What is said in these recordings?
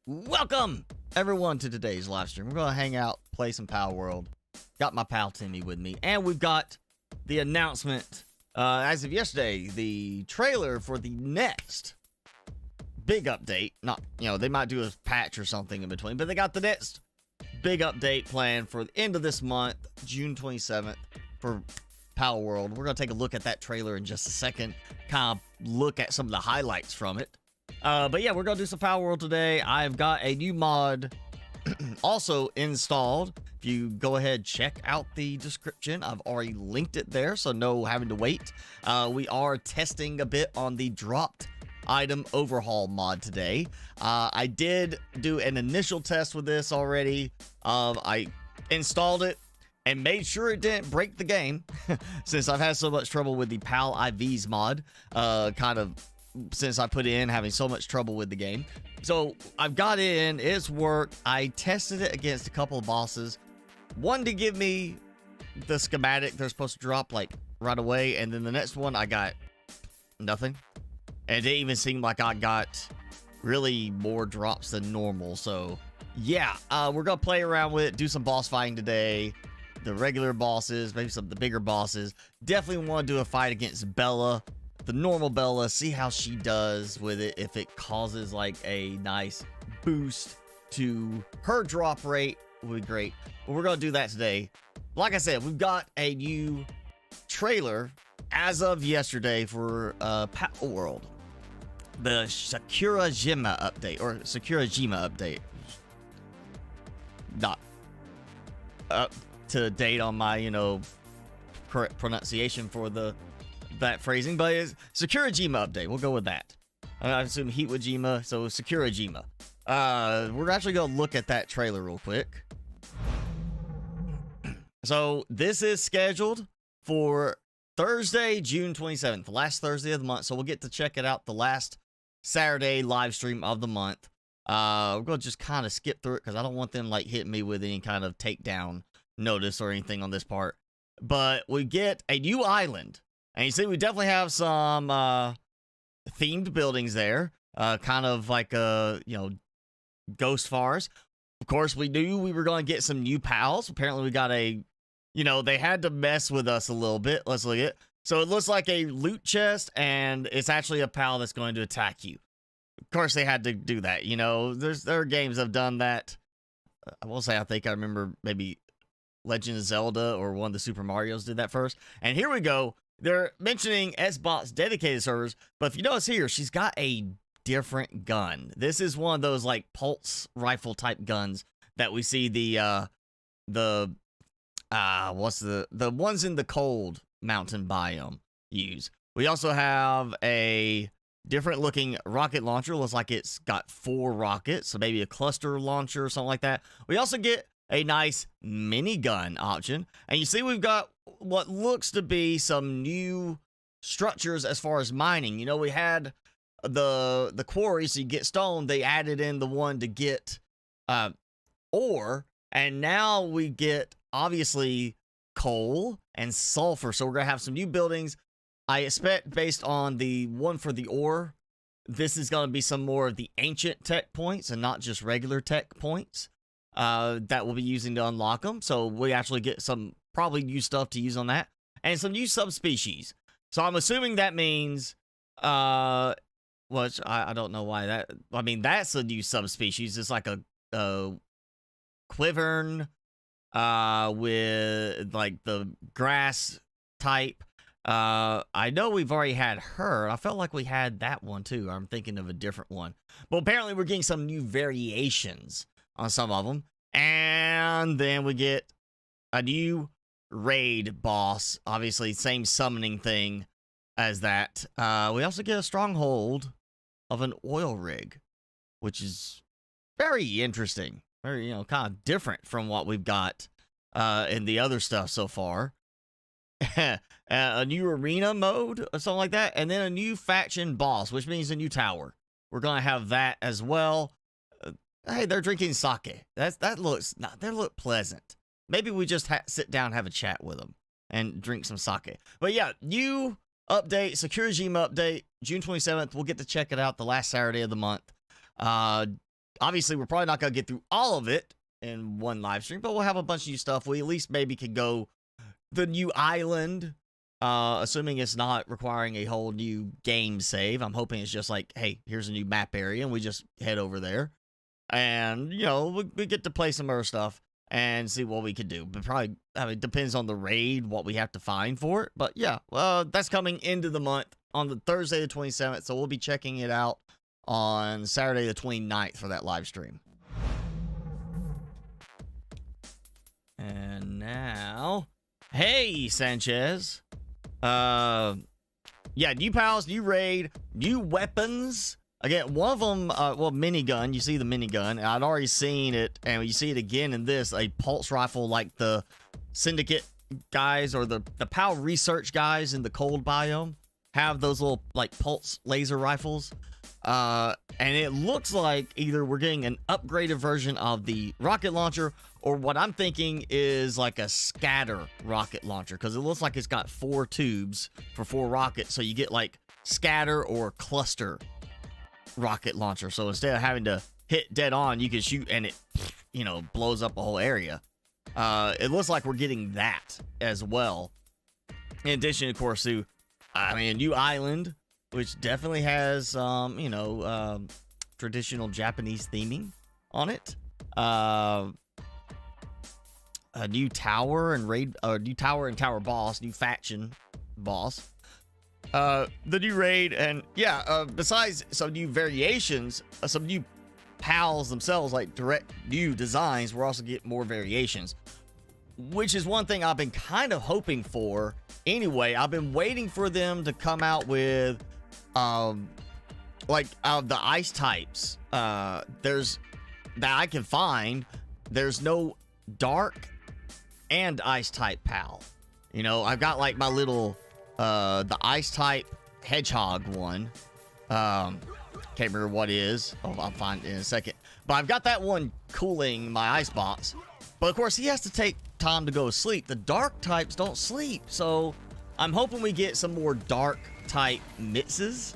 Welcome, everyone, to today's live stream. We're going to hang out, play some Palworld. Got my pal Timmy with me. And we've got the announcement, as of yesterday, the trailer for the next big update. Not, they might do a patch or something in between, but they got the next big update planned for the end of this month, June 27th, for Palworld. We're going to take a look at that trailer in just a second, kind of look at some of the highlights from it. But yeah, we're going to do some Palworld today. I've got a new mod also installed. If you go ahead, check out the description. I've already linked it there, so no having to wait. We are testing a bit on the dropped item overhaul mod today. I did do an initial test with this already. I installed it and made sure it didn't break the game since I've had so much trouble with the Pal IVs mod, since I put it in, having so much trouble with the game. So I've got it in, it's worked. I tested it against a couple of bosses. One to give me the schematic they're supposed to drop like right away, and then the next one I got nothing. And it didn't even seem like I got really more drops than normal. So yeah, we're gonna play around with it, do some boss fighting today. The regular bosses, maybe some of the bigger bosses. Definitely want to do a fight against Bella, the normal Bella, see how she does with it, if it causes like a nice boost to her drop rate would be great. But we're gonna do that today. Like I said, we've got a new trailer as of yesterday for Palworld, the Sakurajima update, or Sakurajima update. Not up to date on my correct pronunciation for that phrasing, but it's Sakurajima update. We'll go with that. I assume Hitwajima, so Sakurajima. We're actually gonna look at that trailer real quick. So this is scheduled for Thursday, June 27th, the last Thursday of the month. So we'll get to check it out the last Saturday live stream of the month. We're gonna just kind of skip through it because I don't want them like hitting me with any kind of takedown notice or anything on this part. But we get a new island. And you see, we definitely have some themed buildings there, kind of like ghost forest. Of course, we knew we were going to get some new pals. Apparently, we got they had to mess with us a little bit. Let's look at it. So it looks like a loot chest, and it's actually a pal that's going to attack you. Of course, they had to do that. There are games that have done that. I will say, I think I remember maybe Legend of Zelda or one of the Super Marios did that first. And here we go. They're mentioning SBot's dedicated servers, but if you notice here, she's got a different gun. This is one of those like pulse rifle type guns that we see the ones in the cold mountain biome use. We also have a different looking rocket launcher. Looks like it's got 4 rockets, so maybe a cluster launcher or something like that. We also get a nice minigun option, and you see we've got what looks to be some new structures as far as mining. We had the quarry, so you get stone. They added in the one to get ore, and now we get obviously coal and sulfur. So we're gonna have some new buildings. I expect, based on the one for the ore, this is gonna be some more of the ancient tech points and not just regular tech points that we'll be using to unlock them. So we actually get some probably new stuff to use on that, and some new subspecies. So I'm assuming that means, which I don't know why that. I mean, that's a new subspecies. It's like a Quivern with like the grass type. I know we've already had her. I felt like we had that one too. I'm thinking of a different one. But apparently we're getting some new variations on some of them. And then we get a new raid boss. Obviously, same summoning thing as that. We also get a stronghold of an oil rig, which is very interesting. Very, kind of different from what we've got in the other stuff so far. A new arena mode or something like that, and then a new faction boss, which means a new tower. We're gonna have that as well. Hey, they're drinking sake. They look pleasant. Maybe we just sit down and have a chat with them and drink some sake. But yeah, new update, Sakurajima update, June 27th. We'll get to check it out the last Saturday of the month. Obviously, we're probably not going to get through all of it in one live stream, but we'll have a bunch of new stuff. We at least maybe could go the new island, assuming it's not requiring a whole new game save. I'm hoping it's just like, hey, here's a new map area, and we just head over there. And, you know, we get to play some other stuff and see what we could do. But probably, I mean, it depends on the raid, what we have to find for it. But yeah, that's coming into the month on the Thursday the 27th, so we'll be checking it out on Saturday the 29th for that live stream. And now, hey, Sanchez. Yeah, new pals, new raid, new weapons. Again, one of them, well, minigun. You see the minigun. I'd already seen it, and you see it again in this, a pulse rifle like the Syndicate guys or the PAL research guys in the cold biome have those little, like, pulse laser rifles. And it looks like either we're getting an upgraded version of the rocket launcher, or what I'm thinking is like a scatter rocket launcher, because it looks like it's got 4 tubes for 4 rockets, so you get like scatter or cluster rocket launcher. So instead of having to hit dead on, you can shoot and it, you know, blows up a whole area. It looks like we're getting that as well. In addition, of course, to, I mean, a new island, which definitely has, you know, traditional Japanese theming on it. A new tower and new tower and tower boss, new faction boss. The new raid, and yeah, besides some new variations, some new pals themselves, like direct new designs, we're also getting more variations, which is one thing I've been kind of hoping for. Anyway, I've been waiting for them to come out with, like, the ice types. There's that I can find. There's no dark and ice type pal. You know, I've got like my little the ice type hedgehog one. Can't remember what it is. Oh, I'll find it in a second. But I've got that one cooling my ice box. But of course, he has to take time to go to sleep. The dark types don't sleep. So I'm hoping we get some more dark type mixes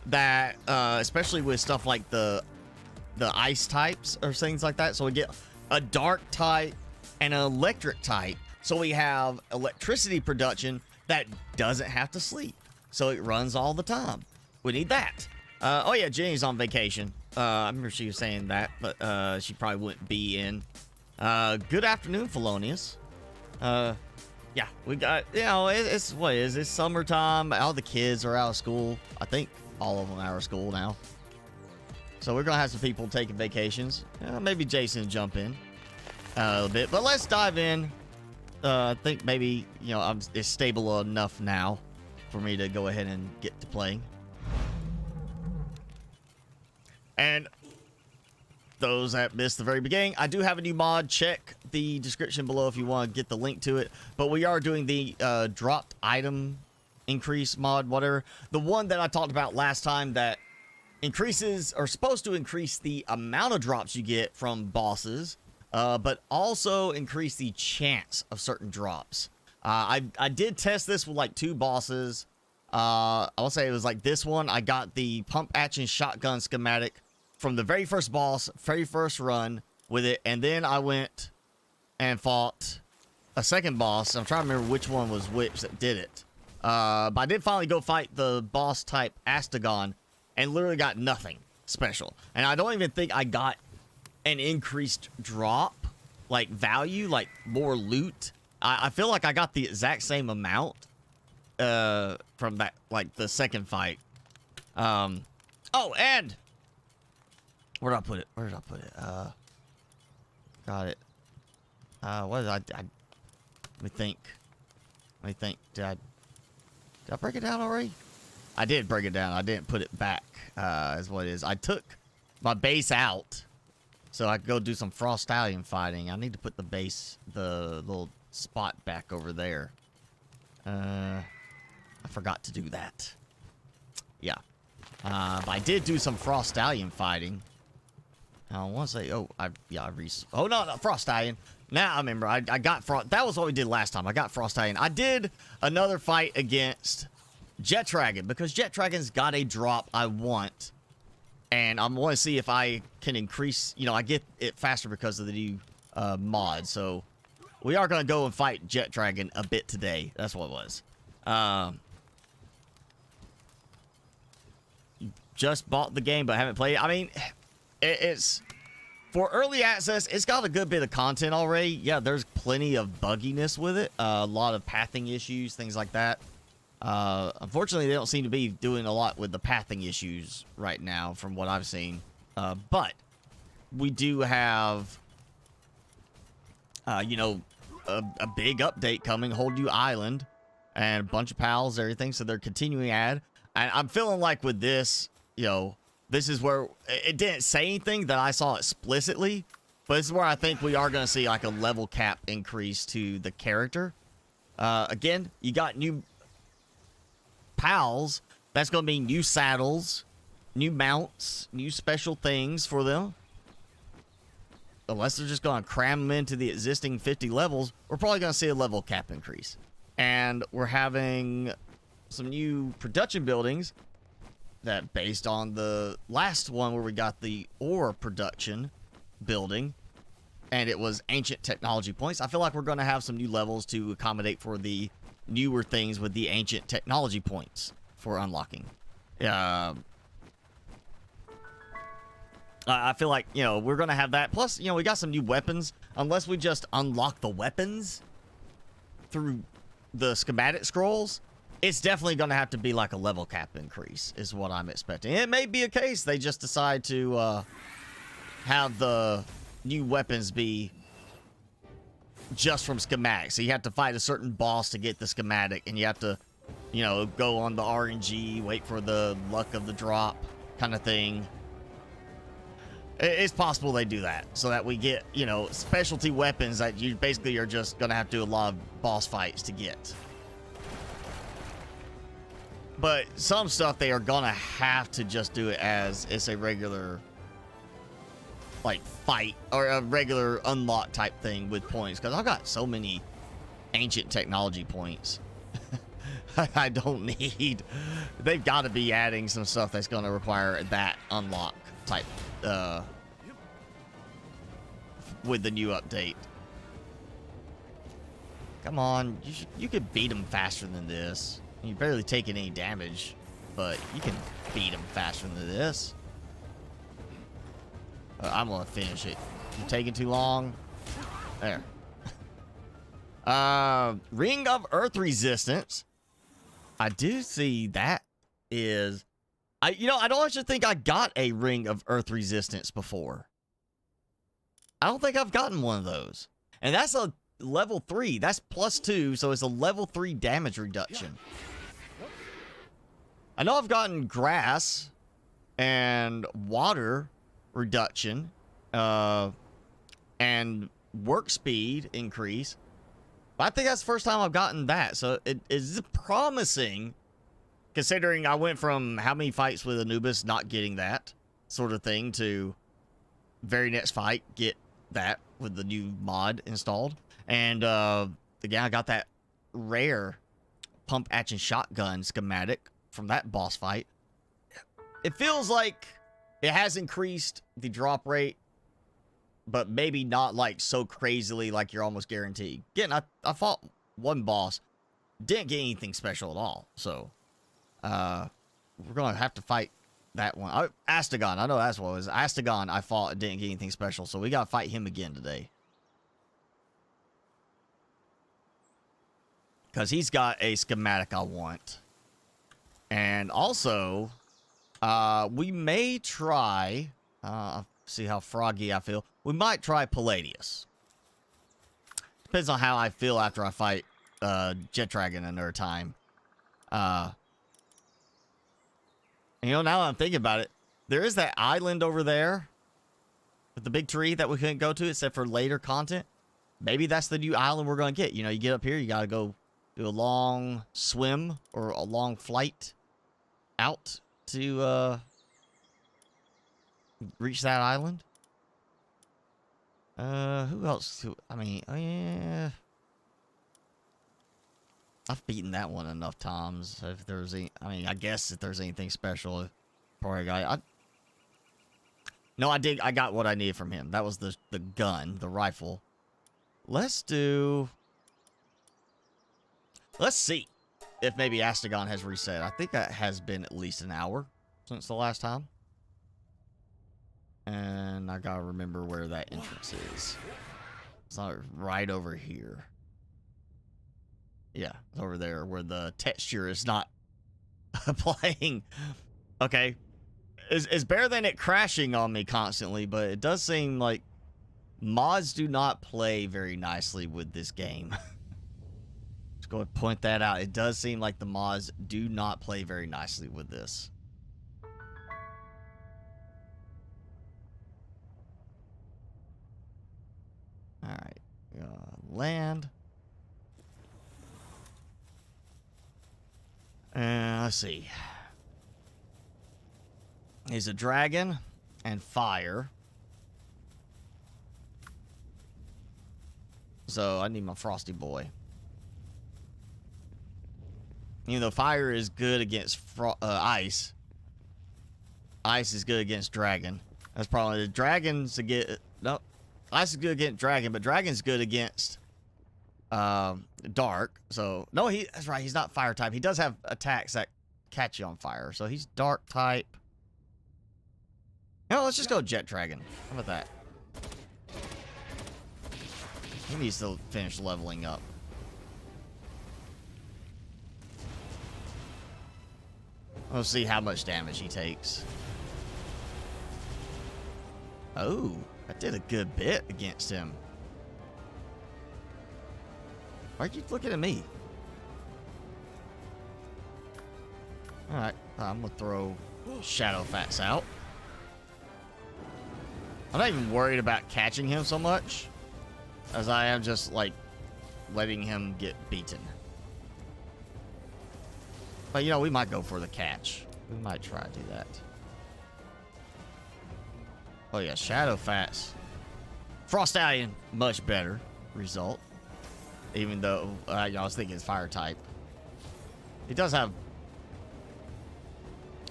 that, especially with stuff like the ice types or things like that. So we get a dark type and an electric type. So we have electricity production that doesn't have to sleep. So it runs all the time. We need that. Oh yeah, Jenny's on vacation. I remember she was saying that, but she probably wouldn't be in. Good afternoon, Felonious. Yeah, we got, you know, it's what is it? It's summertime. All the kids are out of school. I think all of them are out of school now. So we're gonna have some people taking vacations. Maybe Jason will jump in a little bit, but let's dive in. I think maybe, you know, it's stable enough now for me to go ahead and get to playing. And those that missed the very beginning, I do have a new mod. Check the description below if you want to get the link to it. But we are doing the dropped item increase mod, whatever. The one that I talked about last time that increases, or supposed to increase the amount of drops you get from bosses, but also increase the chance of certain drops. I did test this with like 2 bosses. I'll say it was like this one. I got the pump action shotgun schematic from the very first boss, very first run with it, and then I went and fought a second boss. I'm trying to remember which one was which that did it. But I did finally go fight the boss type Astagon and literally got nothing special. And I don't even think I got an increased drop, like value, like more loot. I feel like I got the exact same amount from that, like the second fight. Oh, and where did I put it? Where did I put it? Got it. What did let me think. Let me think. Did I break it down already? I did break it down. I didn't put it back, is what it is. I took my base out so I could go do some Frost Stallion fighting. I need to put the base, the little spot back over there. I forgot to do that. Yeah. But I did do some Frost Stallion fighting. I want to say, oh, oh, no, Frost Stallion. Now I remember, I got Frost. That was what we did last time. I got Frost Stallion. I did another fight against Jet Dragon because Jet Dragon's got a drop I want. And I'm going to see if I can increase, you know, I get it faster because of the new mod. So we are going to go and fight Jet Dragon a bit today. That's what it was. Just bought the game, but haven't played it. I mean, it's for early access. It's got a good bit of content already. Yeah, there's plenty of bugginess with it. A lot of pathing issues, things like that. Unfortunately, they don't seem to be doing a lot with the pathing issues right now from what I've seen. But we do have, you know, a big update coming, whole new island, and a bunch of pals, everything. So they're continuing to add. And I'm feeling like with this, you know, this is where it didn't say anything that I saw explicitly, but this is where I think we are going to see like a level cap increase to the character. Again, you got new pals. That's going to be new saddles, new mounts, new special things for them. Unless they're just going to cram them into the existing 50 levels, we're probably going to see a level cap increase. And we're having some new production buildings that, based on the last one where we got the ore production building, and it was ancient technology points. I feel like we're going to have some new levels to accommodate for the newer things with the ancient technology points for unlocking. I feel like, you know, we're going to have that. Plus, you know, we got some new weapons. Unless we just unlock the weapons through the schematic scrolls, it's definitely going to have to be like a level cap increase is what I'm expecting. It may be a case they just decide to have the new weapons be just from schematics. So you have to fight a certain boss to get the schematic, and you have to, you know, go on the RNG, wait for the luck of the drop kind of thing. It's possible they do that so that we get, you know, specialty weapons that you basically are just going to have to do a lot of boss fights to get. But some stuff they are going to have to just do it as it's a regular, like, fight or a regular unlock type thing with points. Because I've got so many ancient technology points. I don't need. They've got to be adding some stuff that's going to require that unlock type with the new update. Come on, you could beat them faster than this. You're barely taking any damage, but you can beat them faster than this. I'm gonna finish it. You're taking too long. There. Ring of Earth Resistance. I do see that is, you know, I don't actually think I got a Ring of Earth Resistance before. I don't think I've gotten one of those. And that's a level 3. That's +2, so it's a level 3 damage reduction. I know I've gotten grass and water reduction, and work speed increase. But I think that's the first time I've gotten that. So it is promising, considering I went from how many fights with Anubis not getting that sort of thing to very next fight get that with the new mod installed. And again, I got that rare pump action shotgun schematic from that boss fight. It feels like it has increased the drop rate, but maybe not like so crazily like you're almost guaranteed. Again, I fought one boss, didn't get anything special at all. So we're going to have to fight that one. Astagon, I know that's what it was. Astagon I fought, didn't get anything special. So we got to fight him again today. Because he's got a schematic I want. And also, we may try, see how froggy I feel. We might try Palladius. Depends on how I feel after I fight Jet Dragon another time. You know, now that I'm thinking about it, there is that island over there with the big tree that we couldn't go to except for later content. Maybe that's the new island we're going to get. You know, you get up here, you got to go do a long swim or a long flight out to reach that island. Who else? I mean, oh yeah, I've beaten that one enough times. If there's any, I mean, I guess if there's anything special, probably got. No, I did. I got what I needed from him. That was the gun, the rifle. Let's do... Let's see if maybe Astagon has reset. I think that has been at least an hour since the last time. And I gotta remember where that entrance is. It's not right over here. Yeah, it's over there where the texture is not applying. Okay. It's better than it crashing on me constantly, but it does seem like mods do not play very nicely with this game. Just go ahead and point that out. It does seem like the mods do not play very nicely with this. Alright. Land. And let's see. He's a dragon and fire. So I need my frosty boy. You know, fire is good against ice. Ice is good against dragon. That's probably the dragons against... No. Ice is good against dragon, but dragon's good against dark. So, no, that's right. He's not fire type. He does have attacks that catch you on fire. So he's dark type. No, let's just go jet dragon. How about that? He needs to finish leveling up. Let's see how much damage he takes. Oh, I did a good bit against him. Why are you looking at me? Alright, I'm gonna throw Shadowfax out. I'm not even worried about catching him so much as I am just like letting him get beaten. But you know, we might go for the catch. We might try to do that. Oh yeah, Shadowfax. Frostallion, much better result. Even though I was thinking it's fire type. He does have...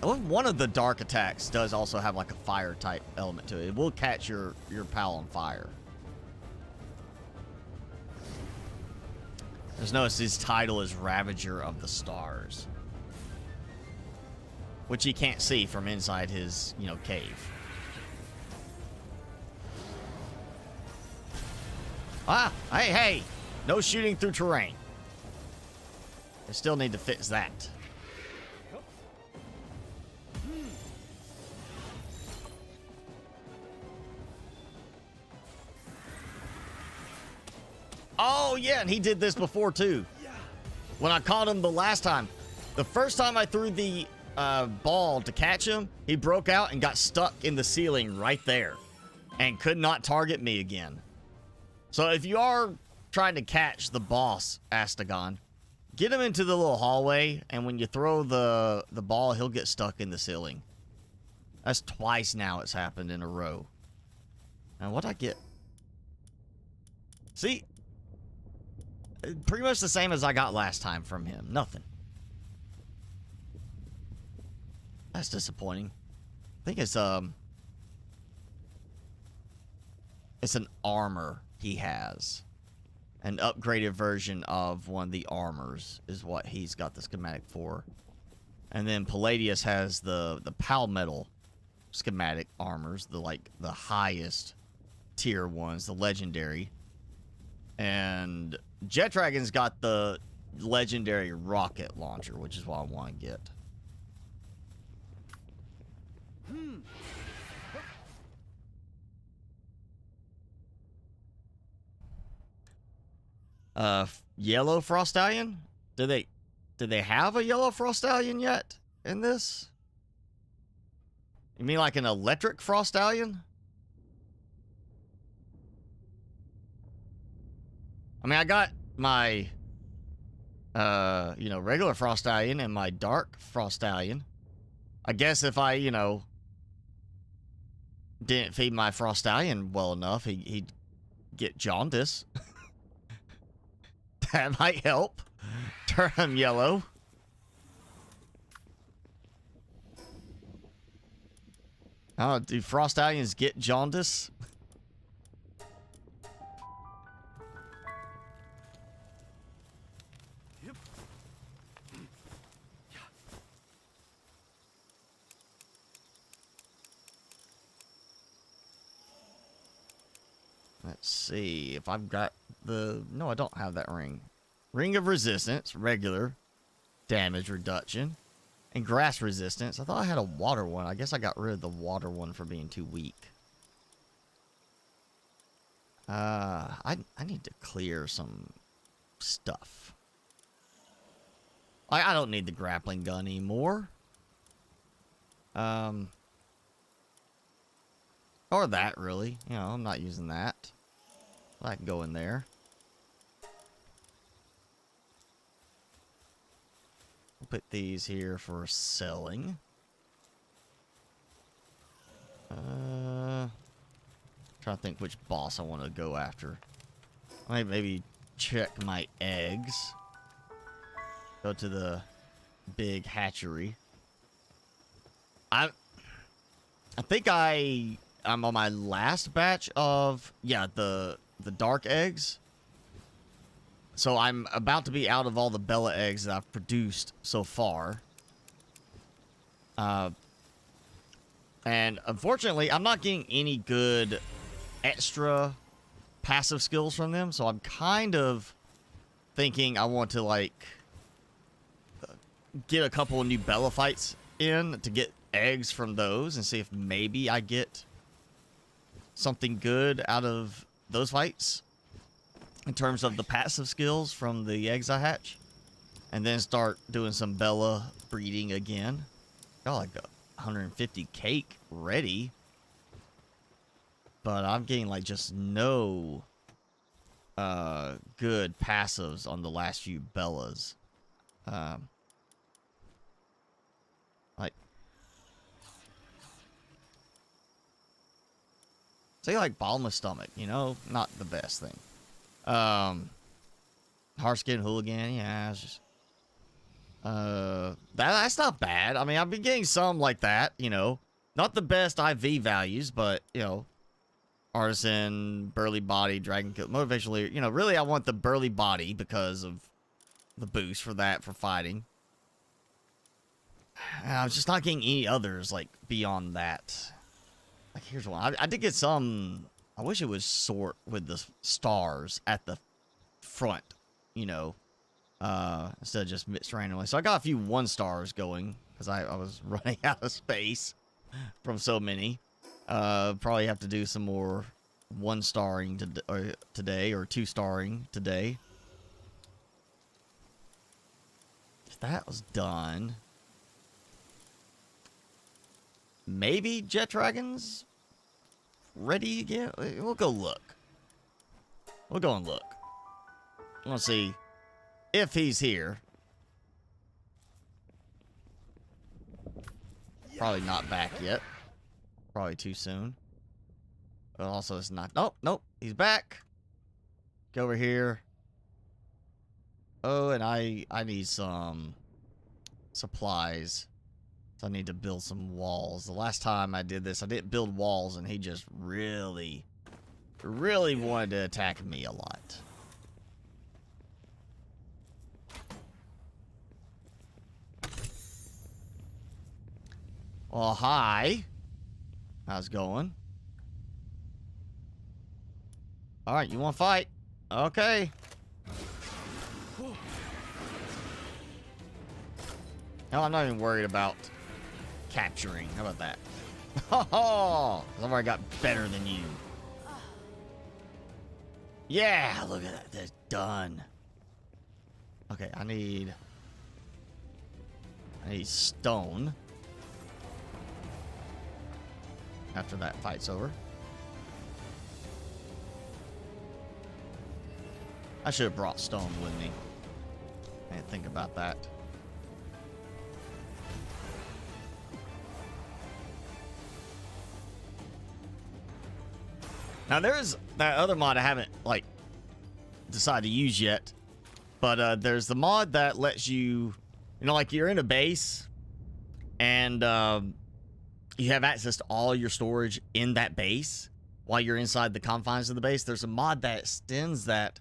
One of the dark attacks does also have like a fire type element to it. It will catch your pal on fire. Just notice his title is Ravager of the Stars. Which he can't see from inside his, you know, cave. Ah, hey! No shooting through terrain. I still need to fix that. Oh, yeah, and he did this before, too. When I caught him the last time. The first time I threw the ball to catch him, he broke out and got stuck in the ceiling right there. And could not target me again. So if you are trying to catch the boss, Astagon, get him into the little hallway, and when you throw the ball, he'll get stuck in the ceiling. That's twice now it's happened in a row. And what'd I get? See? Pretty much the same as I got last time from him. Nothing. That's disappointing. I think it's an armor he has. An upgraded version of one of the armors is what he's got the schematic for. And then Palladius has the Palmetal schematic armors, the highest tier ones, the legendary. And Jet Dragon's got the legendary rocket launcher, which is what I want to get. Yellow Frostallion? Do they have a yellow Frostallion yet in this? You mean like an electric Frostallion? I mean, I got my regular Frostallion and my dark Frostallion. I guess if I, didn't feed my Frostallion well enough, he'd get jaundice. That might help. Turn him yellow. Oh, do frost stallions get jaundice? Let's see if I've got the... No, I don't have that ring. Ring of resistance, regular. Damage reduction. And grass resistance. I thought I had a water one. I guess I got rid of the water one for being too weak. I need to clear some stuff. I don't need the grappling gun anymore. Or that, really. You know, I'm not using that. I can go in there. We'll put these here for selling. Trying to think which boss I want to go after. I might maybe check my eggs. Go to the big hatchery. I think I'm on my last batch of the dark eggs. So I'm about to be out of all the Bella eggs that I've produced so far. And unfortunately, I'm not getting any good extra passive skills from them. So I'm kind of thinking I want to, like, get a couple of new Bella fights in to get eggs from those and see if maybe I get something good out of those fights in terms of the passive skills from the eggs I hatch, and then start doing some Bella breeding again. Got like 150 cake ready, but I'm getting like just no good passives on the last few Bellas. Like, say like bottomless stomach, you know, not the best thing. Hardskin hooligan, yeah, it's just that's not bad. I mean, I've been getting some like that, you know, not the best IV values, but you know, artisan, burly body, dragon kill, motivational leader. You know, really, I want the burly body because of the boost for that for fighting. I'm just not getting any others like beyond that. Like, here's one. I did get some. I wish it was sort with the stars at the front, you know, instead of just mixed randomly. So I got a few 1 stars going because I was running out of space from so many. Probably have to do some more 1 starring today or 2 starring today. If that was done, maybe Jet Dragons ready again? We'll go look. We'll go and look. We'll see if he's here. Probably not back yet. Probably too soon. But also it's not. Nope, nope. He's back. Go over here. Oh, and I need some supplies. So I need to build some walls. The last time I did this, I didn't build walls, and he just really wanted to attack me a lot. Well, hi. How's it going? Alright, you want to fight? Okay. No, I'm not even worried about capturing. How about that? Oh, I've already got better than you. Yeah, look at that. That's done. Okay, I need stone. After that fight's over. I should have brought stone with me. I didn't think about that. Now there's that other mod I haven't like decided to use yet, but there's the mod that lets you, you know, like you're in a base, and you have access to all your storage in that base while you're inside the confines of the base. There's a mod that extends that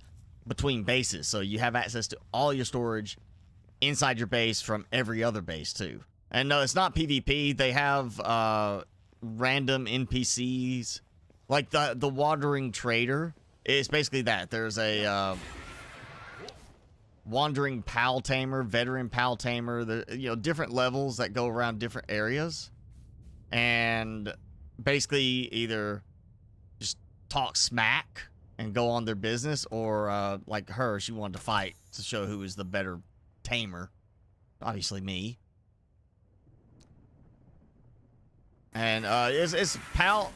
between bases, so you have access to all your storage inside your base from every other base too. And no, it's not PvP. They have random NPCs, like the wandering trader. It's basically that. There's a wandering pal tamer, veteran pal tamer. Different levels that go around different areas, and basically either just talk smack and go on their business, or like her, she wanted to fight to show who is the better tamer. Obviously me. And it's pal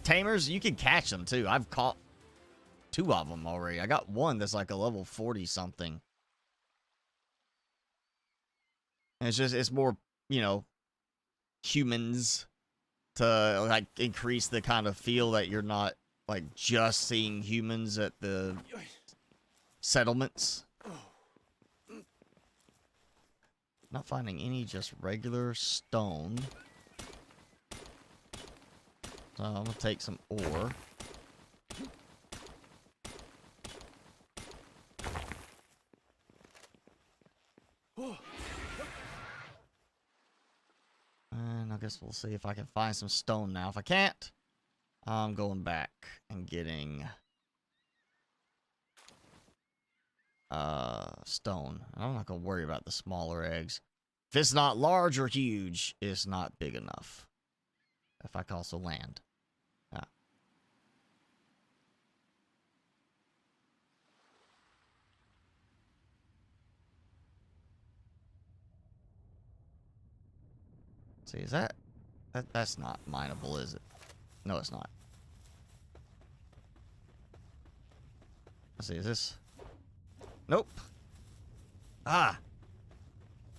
tamers. You can catch them too. I've caught 2 of them already. I got one that's like a level 40 something. And it's more, humans to like increase the kind of feel that you're not like just seeing humans at the settlements. Not finding any just regular stone. So I'm gonna take some ore. And I guess we'll see if I can find some stone now. If I can't, I'm going back and getting stone. I'm not gonna worry about the smaller eggs. If it's not large or huge, it's not big enough. If I can also land. See, is that's not mineable, is it? No, it's not. Let's see, is this? Nope. Ah.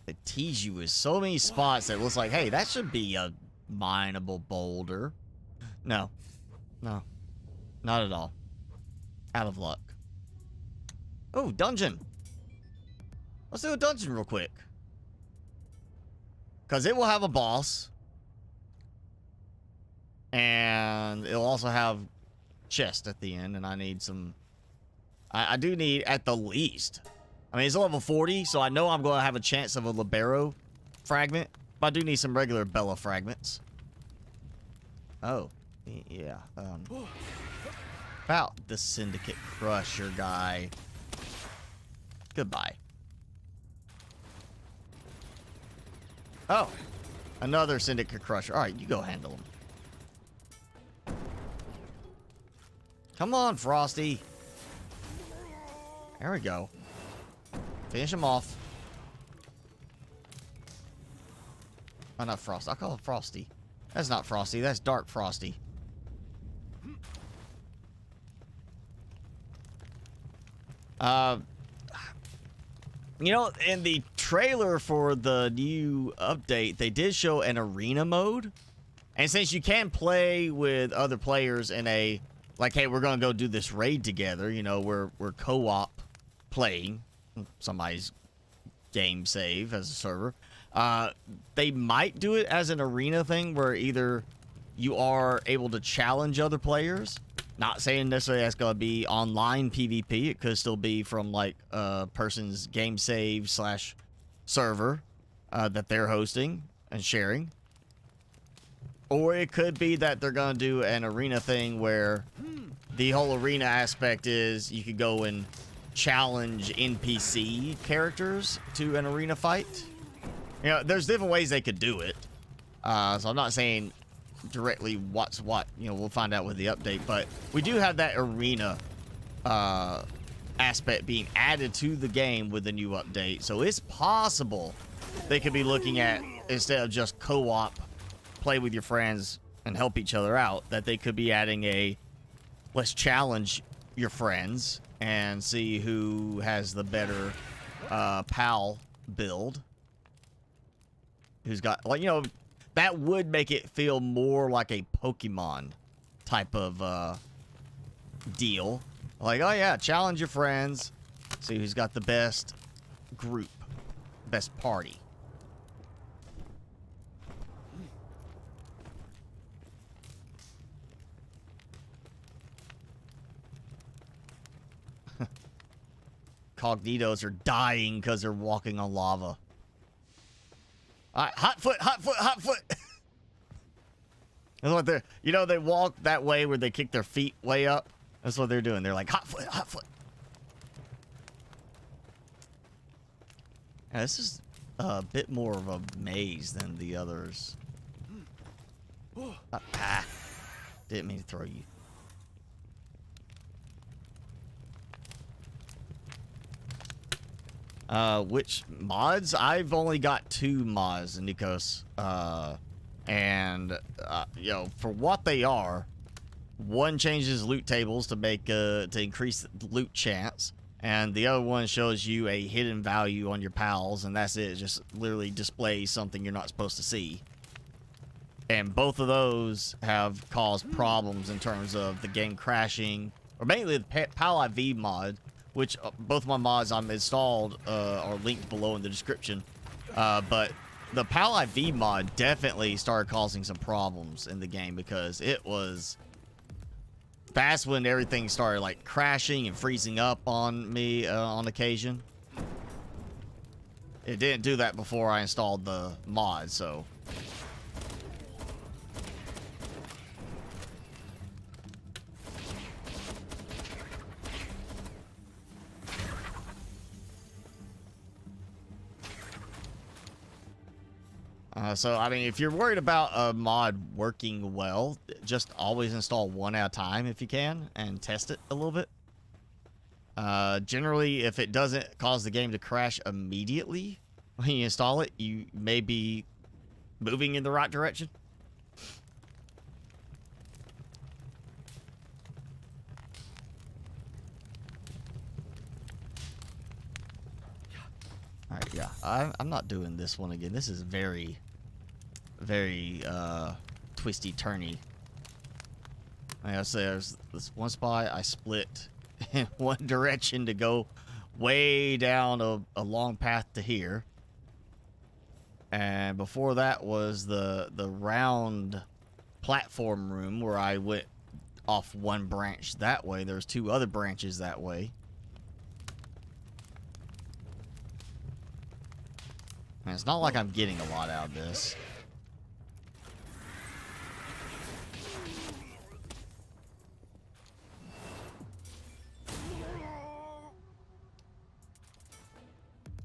It tease you with so many spots that it looks like, hey, that should be a mineable boulder. No. No. Not at all. Out of luck. Oh, dungeon. Let's do a dungeon real quick. Because it will have a boss. And it'll also have chest at the end. And I need some... I do need at the least... I mean, it's a level 40, so I know I'm going to have a chance of a libero fragment. But I do need some regular Bella fragments. Oh. Yeah. About the Syndicate Crusher guy. Goodbye. Oh, another Syndicate Crusher. All right, you go handle him. Come on, Frosty. There we go. Finish him off. Oh, not Frost. I'll call him Frosty. That's not Frosty. That's Dark Frosty. In the trailer for the new update, they did show an arena mode. And since you can play with other players in a, like, hey, we're going to go do this raid together, we're co-op playing somebody's game save as a server. They might do it as an arena thing where either you are able to challenge other players. Not saying necessarily that's going to be online PvP. It could still be from like a person's game save / server that they're hosting and sharing. Or it could be that they're going to do an arena thing where the whole arena aspect is you could go and challenge NPC characters to an arena fight. There's different ways they could do it. So I'm not saying directly what's what. We'll find out with the update. But we do have that arena aspect being added to the game with the new update. So it's possible they could be looking at, instead of just co-op, play with your friends and help each other out, that they could be adding a, let's challenge your friends and see who has the better pal build. Who's got, like, that would make it feel more like a Pokemon type of deal. Like, oh yeah, challenge your friends. See who's got the best group, best party. incognitos are dying because they're walking on lava. All right, hot foot, hot foot, hot foot. That's what they're, you know, they walk that way where they kick their feet way up. That's what they're doing. They're like, hot foot, hot foot. Yeah, this is a bit more of a maze than the others. Didn't mean to throw you. Which mods? I've only got 2 mods, Nikos. You know, for what they are, one changes loot tables to make to increase loot chance, and the other one shows you a hidden value on your pals, and that's it. It just literally displays something you're not supposed to see. And both of those have caused problems in terms of the game crashing, or mainly the Pal IV mod, which both my mods I'm installed are linked below in the description. But the Pal IV mod definitely started causing some problems in the game because it was fast when everything started like crashing and freezing up on me on occasion. It didn't do that before I installed the mod, so. So, I mean, if you're worried about a mod working well, just always install one at a time if you can and test it a little bit. Generally, if it doesn't cause the game to crash immediately when you install it, you may be moving in the right direction. All right, yeah, I'm not doing this one again. This is very twisty turny. Like I say, there's this one spot I split in one direction to go way down a long path to here, and before that was the round platform room where I went off one branch that way. There's 2 other branches that way. And it's not like I'm getting a lot out of this.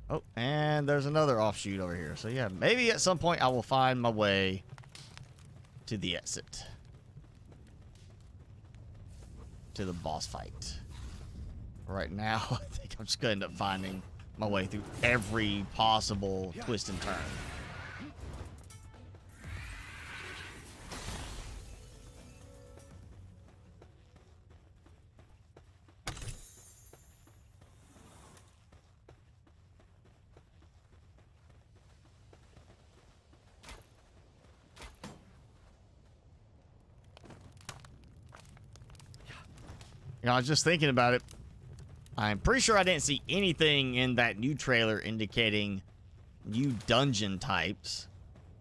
Oh, and there's another offshoot over here. So yeah, maybe at some point I will find my way to the exit. To the boss fight. Right now, I think I'm just going to end up finding my way through every possible twist and turn. You know, I was just thinking about it. I'm pretty sure I didn't see anything in that new trailer indicating new dungeon types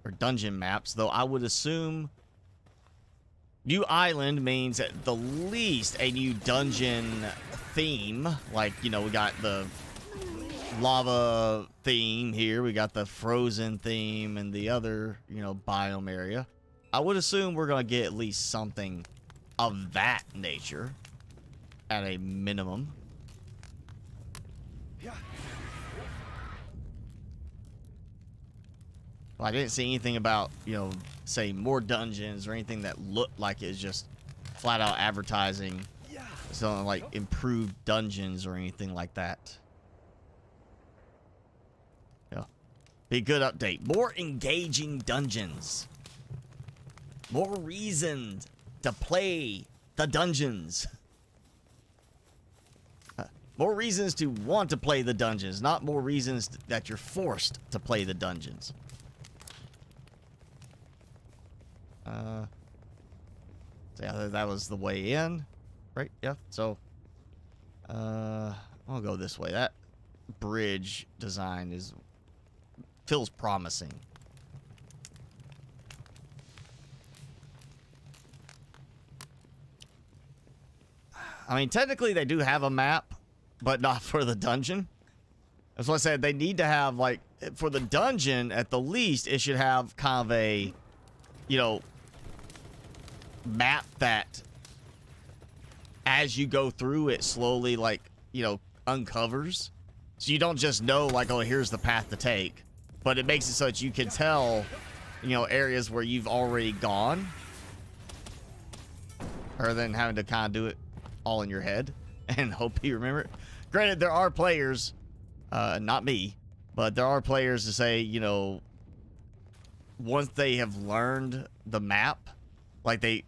or dungeon maps, though I would assume new island means at the least a new dungeon theme. Like, you know, we got the lava theme here, we got the frozen theme, and the other, you know, biome area. I would assume we're going to get at least something of that nature at a minimum. Well, I didn't see anything about, you know, say more dungeons or anything that looked like it's just flat out advertising something like improved dungeons or anything like that. Yeah. Be a good update. More engaging dungeons. More reasons to play the dungeons. More reasons to want to play the dungeons, not more reasons that you're forced to play the dungeons. So yeah, that was the way in, right? Yeah. So, I'll go this way. That bridge design feels promising. I mean, technically they do have a map, but not for the dungeon. That's what I said. They need to have, like, for the dungeon, at the least, it should have kind of a, you know, map that as you go through it slowly, like, you know, uncovers. So you don't just know, like, oh, here's the path to take. But it makes it so that you can tell, you know, areas where you've already gone. Rather than having to kind of do it all in your head and hope you remember it. Granted, there are players, not me, but there are players to say, you know, once they have learned the map, like they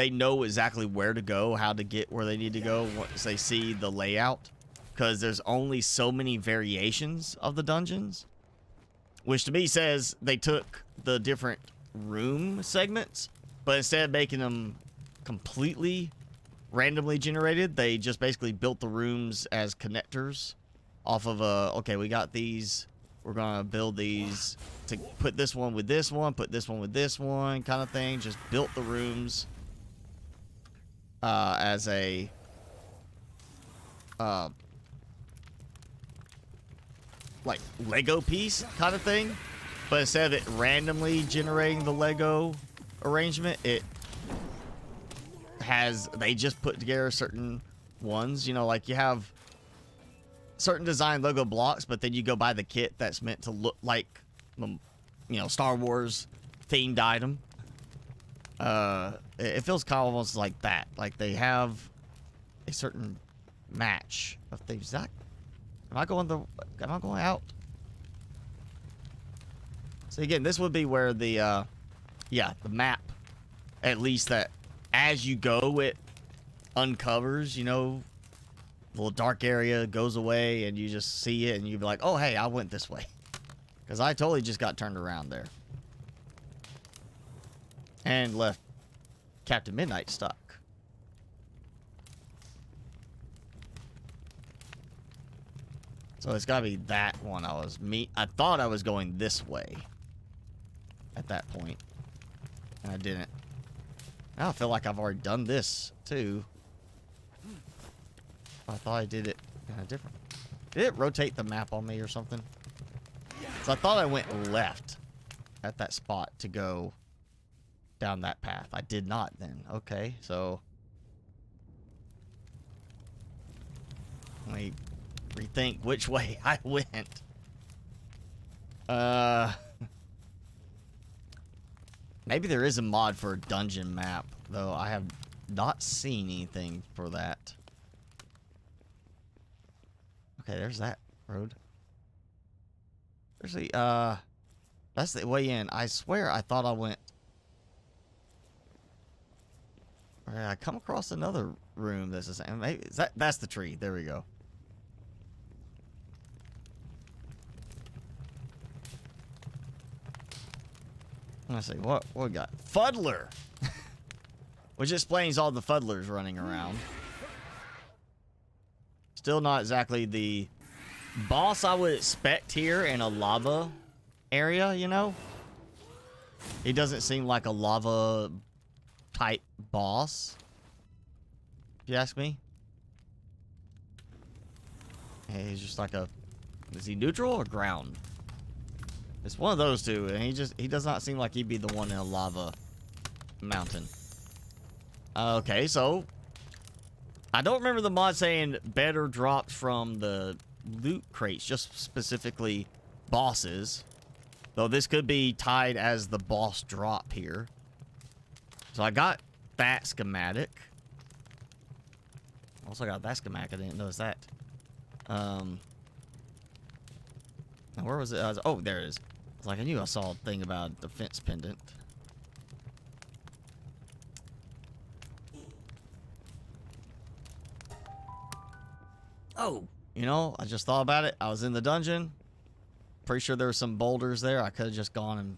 know exactly where to go, how to get where they need to go once they see the layout, because there's only so many variations of the dungeons, which to me says they took the different room segments, but instead of making them completely randomly generated, they just basically built the rooms as connectors off of okay, we got these, we're gonna build these to put this one with this one, put this one with this one, kind of thing. Just built the rooms as a like Lego piece kind of thing, but instead of it randomly generating the Lego arrangement, they just put together certain ones, you know, like you have certain design Lego blocks, but then you go buy the kit that's meant to look like, you know, Star Wars themed item. It feels kind of almost like that. Like they have a certain match of things. Am I going out? So again, this would be where the map, at least that as you go, it uncovers, you know, the little dark area goes away and you just see it and you'd be like, oh, hey, I went this way. Because I totally just got turned around there. And left Captain Midnight stuck. So it's got to be that one I thought I was going this way at that point. And I didn't. Now I feel like I've already done this, too. I thought I did it kind of different. Did it rotate the map on me or something? So I thought I went left at that spot to go down that path. I did not then. Okay, so let me rethink which way I went. Maybe there is a mod for a dungeon map, though I have not seen anything for that. Okay, there's that road. There's the, that's the way in. I swear I thought I went. Okay, I come across another room that's the same. Maybe that's the tree. There we go. Let's see, what we got? Fuddler! Which explains all the fuddlers running around. Still not exactly the boss I would expect here in a lava area, you know? He doesn't seem like a lava type boss, if you ask me. Hey, he's just like is he neutral or ground? It's one of those two, and he does not seem like he'd be the one in a lava mountain. Okay, so I don't remember the mod saying better drops from the loot crates, just specifically bosses. Though this could be tied as the boss drop here. So I got that schematic. Also got that schematic, I didn't notice that. Where was it? Oh, there it is. It's like I knew I saw a thing about the fence pendant. Oh, you know, I just thought about it. I was in the dungeon. Pretty sure there were some boulders there. I could have just gone and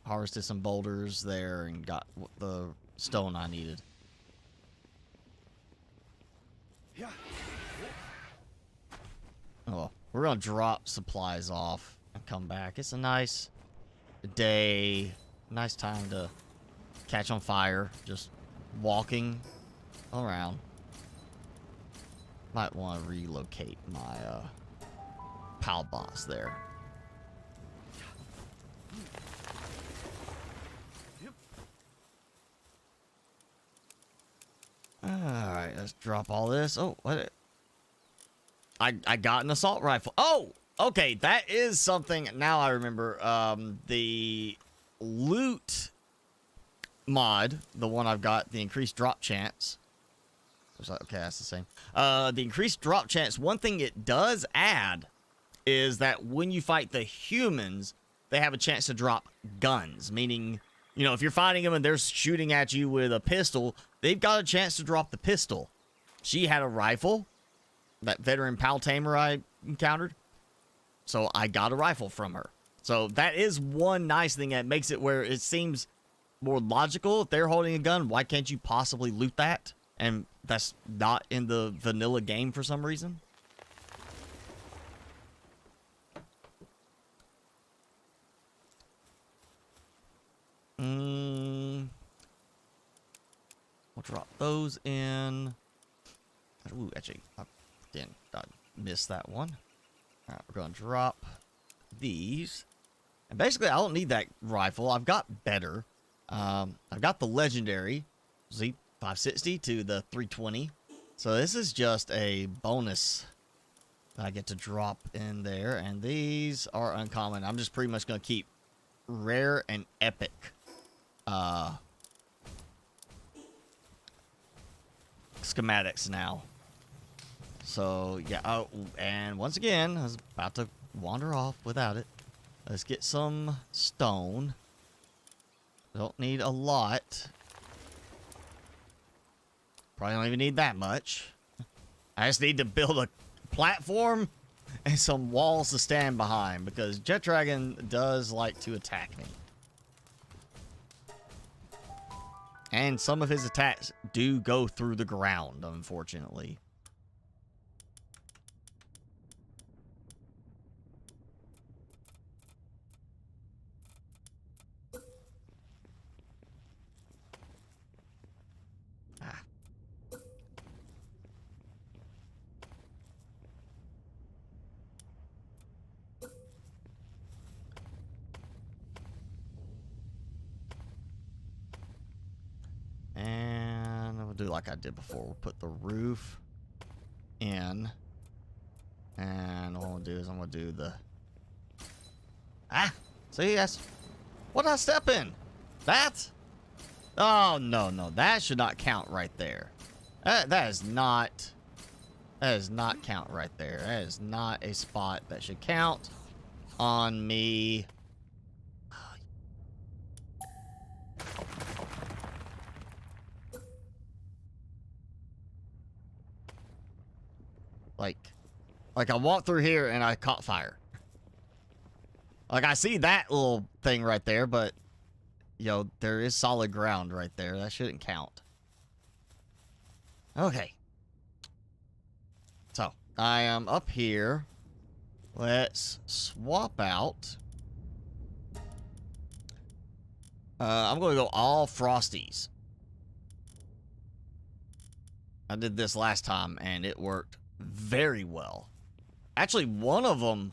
harvested some boulders there and got the stone I needed. Yeah. Oh, well, we're gonna drop supplies off and come back. It's a nice day, nice time to catch on fire, just walking around. Might want to relocate my pal boss there. Alright, let's drop all this. Oh, what? I got an assault rifle. Oh, okay, that is something. Now I remember. The loot mod, the one I've got, the increased drop chance. Okay, that's the same. The increased drop chance, one thing it does add is that when you fight the humans, they have a chance to drop guns, meaning, you know, if you're fighting them and they're shooting at you with a pistol, they've got a chance to drop the pistol. She had a rifle, that veteran pal tamer I encountered, so I got a rifle from her. So that is one nice thing that makes it where it seems more logical. If they're holding a gun, why can't you possibly loot that? And that's not in the vanilla game for some reason. We'll drop those in. Ooh, actually, I missed that one. All right, we're going to drop these. And basically, I don't need that rifle. I've got better. I've got the legendary Z560 to the 320. So this is just a bonus that I get to drop in there. And these are uncommon. I'm just pretty much going to keep rare and epic. Schematics now. So yeah. Oh, and once again, I was about to wander off without it. Let's get some stone. Don't need a lot. Probably don't even need that much. I just need to build a platform and some walls to stand behind, because Jet Dragon does like to attack me. And some of his attacks do go through the ground, unfortunately. And we'll do like I did before. We'll put the roof in. And what I'm going to do is I'm going to do the... See, that's... What did I step in? That? Oh, no, no. That should not count right there. That is not... That does not count right there. That is not a spot that should count on me. Like I walked through here and I caught fire. Like I see that little thing right there, but you know, there is solid ground right there. That shouldn't count. Okay. So, I am up here. Let's swap out. I'm going to go all Frosties. I did this last time and it worked very well. Actually, one of them,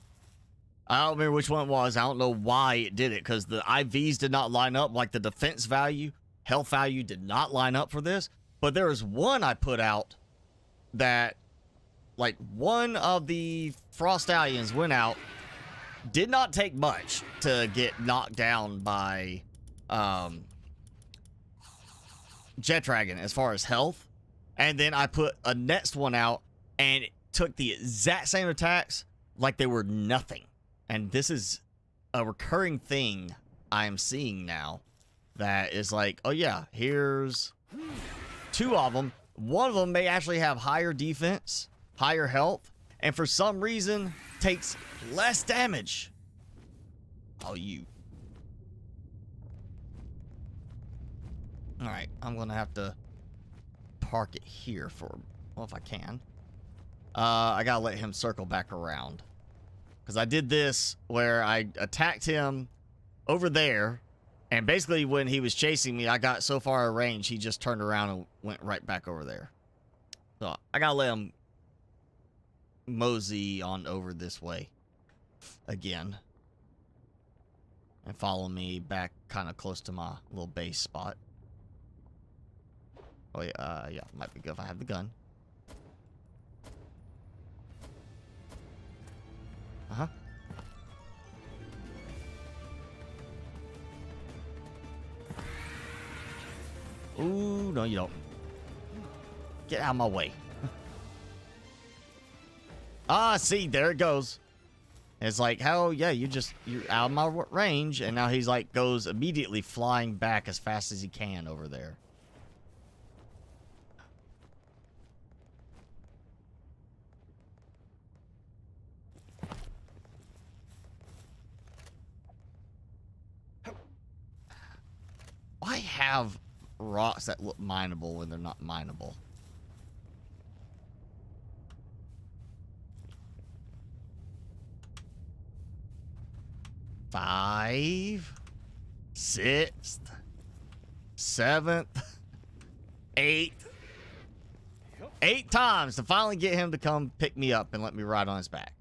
I don't remember which one it was. I don't know why it did it, because the IVs did not line up. Like the defense value, health value did not line up for this. But there was one I put out that, like, one of the Frost Stallions went out. Did not take much to get knocked down by Jet Dragon as far as health. And then I put a next one out and it took the exact same attacks like they were nothing. And this is a recurring thing I am seeing now, that is like, oh yeah, here's two of them. One of them may actually have higher defense, higher health, and for some reason takes less damage. Oh, you. All right, I'm gonna have to park it here for, well, if I can. I gotta let him circle back around, because I did this where I attacked him over there, and basically when he was chasing me, I got so far range, he just turned around and went right back over there. So I gotta let him mosey on over this way again and follow me back kind of close to my little base spot. Oh yeah, yeah, might be good if I have the gun. Uh-huh. Ooh, no you don't. Get out of my way. Ah, see, there it goes. It's like, hell yeah, you're out of my range, and now he's like goes immediately flying back as fast as he can over there. Why have rocks that look mineable when they're not mineable? Five, sixth, seventh, eighth. 8 times to finally get him to come pick me up and let me ride on his back.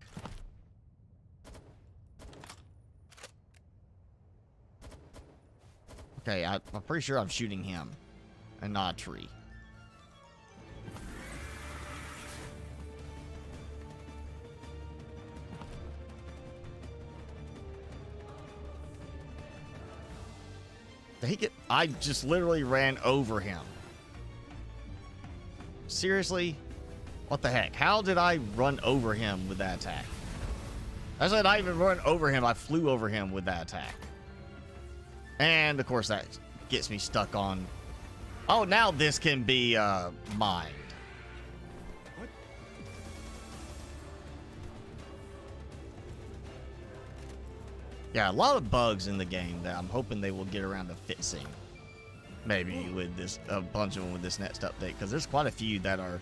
Okay, I'm pretty sure I'm shooting him and not a tree. I just literally ran over him. Seriously? What the heck? How did I run over him with that attack? I said I even run over him. I flew over him with that attack. And, of course, that gets me stuck on... Oh, now this can be mined. What? Yeah, a lot of bugs in the game that I'm hoping they will get around to fixing. Maybe with this, a bunch of them with this next update, because there's quite a few that are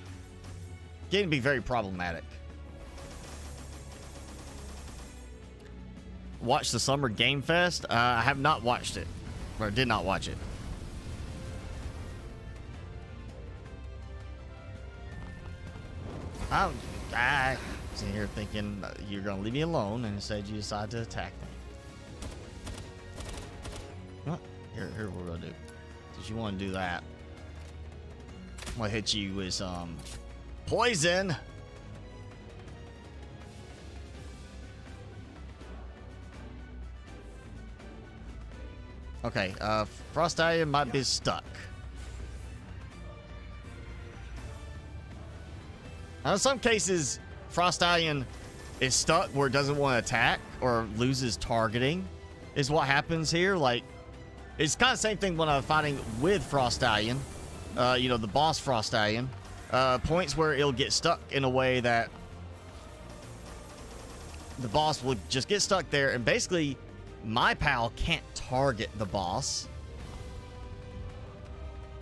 getting to be very problematic. Watch the Summer Game Fest? I have not watched it, or did not watch it. I sitting here thinking you're gonna leave me alone, and instead you decide to attack me. What? Here what we're gonna do. Since you want to do that, I'm gonna hit you with some poison. Okay, Frostallion might be stuck. Now, in some cases, Frostallion is stuck where it doesn't want to attack or loses targeting, is what happens here. Like, it's kind of the same thing when I'm fighting with Frostallion, you know, the boss Frostallion. Points where it'll get stuck in a way that the boss will just get stuck there, and basically my pal can't target the boss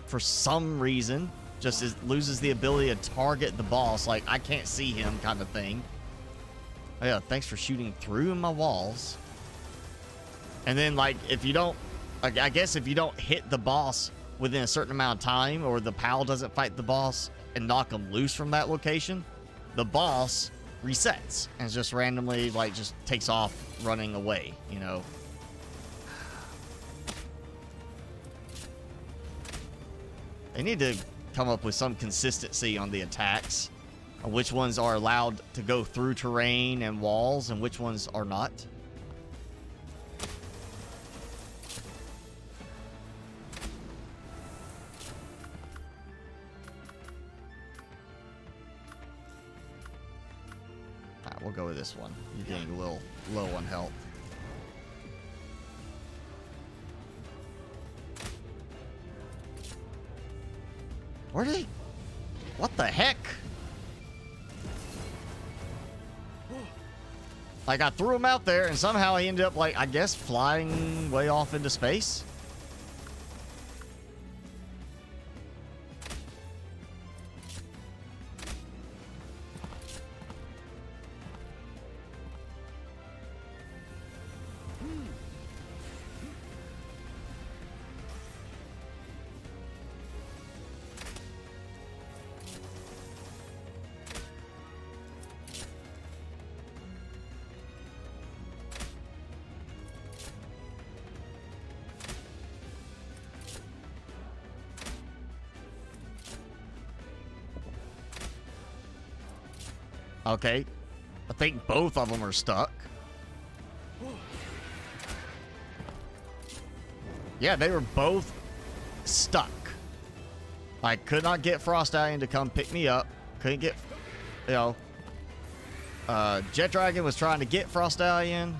for some reason. Just loses the ability to target the boss, like I can't see him kind of thing. Oh yeah, thanks for shooting through my walls. And then, like, if you don't, I guess if you don't hit the boss within a certain amount of time, or the pal doesn't fight the boss and knock him loose from that location, the boss resets and just randomly, like, just takes off running away, you know. They need to come up with some consistency on the attacks, on which ones are allowed to go through terrain and walls and which ones are not. Alright, we'll go with this one. You're getting a little low on health. Where did he? What the heck? Like, I threw him out there and somehow he ended up, like, I guess flying way off into space. Okay. I think both of them are stuck. Yeah, they were both stuck. I could not get Frostallion to come pick me up. Couldn't get, you know. Jet Dragon was trying to get Frostallion,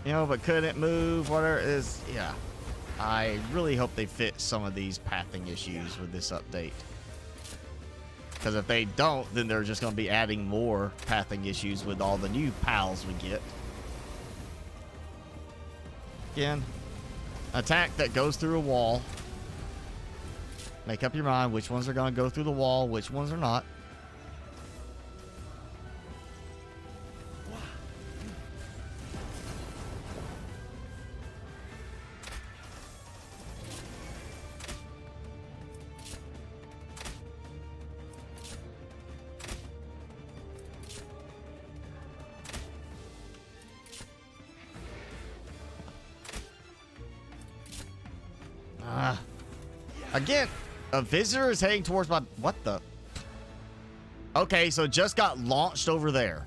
you know, but couldn't move. Whatever it is, yeah. I really hope they fix some of these pathing issues with this update. Because if they don't, then they're just going to be adding more pathing issues with all the new pals we get. Again, attack that goes through a wall. Make up your mind which ones are going to go through the wall, which ones are not. Again, a visitor is heading towards my... What the... Okay, so just got launched over there.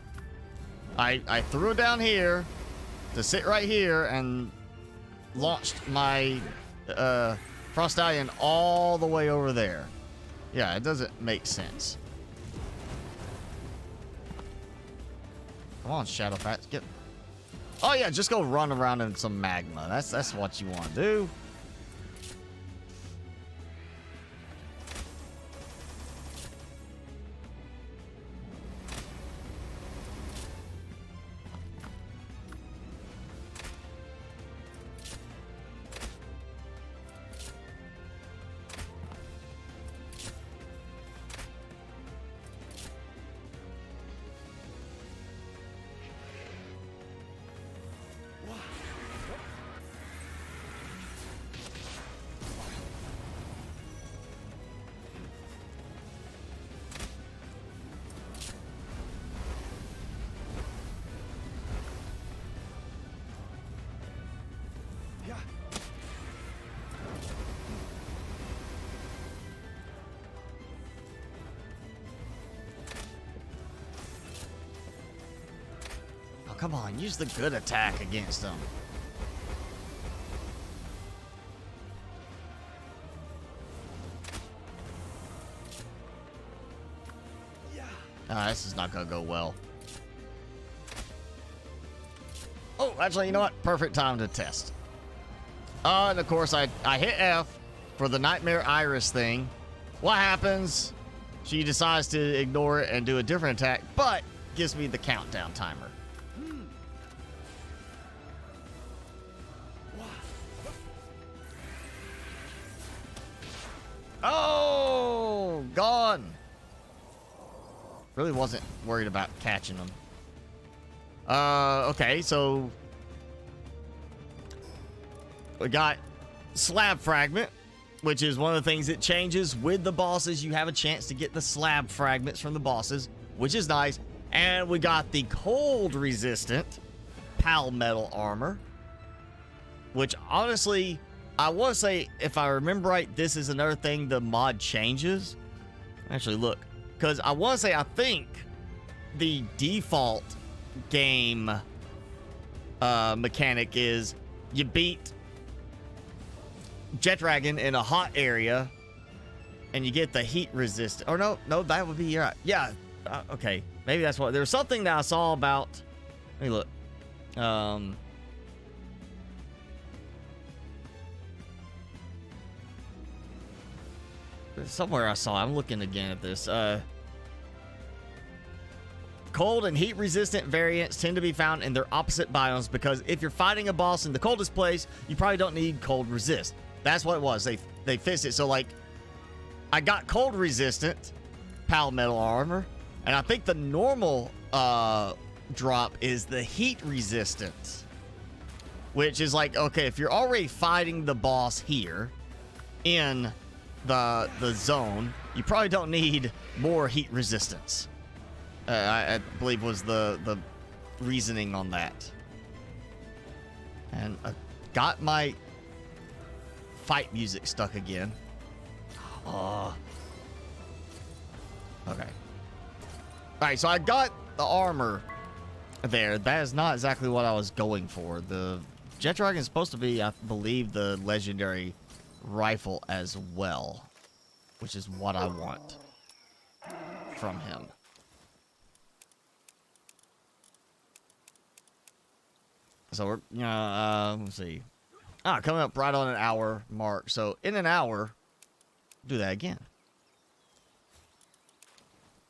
I threw it down here to sit right here and launched my Frostallion all the way over there. Yeah, it doesn't make sense. Come on, Shadowfax, get... Oh yeah, just go run around in some magma. That's what you want to do. Come on, use the good attack against them. This is not gonna go well. Oh, actually, you know what? Perfect time to test. And of course, I hit F for the Nightmare Iris thing. What happens? She decides to ignore it and do a different attack, but gives me the countdown timer. Oh, gone. Really wasn't worried about catching them. Okay, so we got Slab Fragment, which is one of the things that changes with the bosses. You have a chance to get the slab fragments from the bosses, which is nice. And we got the cold resistant Palmetal armor, which honestly, I want to say, if I remember right, this is another thing the mod changes. Actually, look, because I want to say, I think the default game mechanic is you beat Jet Dragon in a hot area and you get the heat resistant. Or no, that would be right. Yeah, okay. Maybe that's what. There's something that I saw about. Let me look. Somewhere I saw. I'm looking again at this. Cold and heat resistant variants tend to be found in their opposite biomes because if you're fighting a boss in the coldest place, you probably don't need cold resist. That's what it was. They fixed it. So like, I got cold resistant Palmetal armor, and I think the normal drop is the heat resistant, which is like, okay, if you're already fighting the boss here in the zone, you probably don't need more heat resistance. I believe was the reasoning on that. And I got my fight music stuck again. Oh. Okay. All right, so I got the armor there. That is not exactly what I was going for. The Jet Dragon is supposed to be, I believe, the legendary rifle as well, which is what I want from him. So we're, let's see. Coming up right on an hour mark. So in an hour, do that again.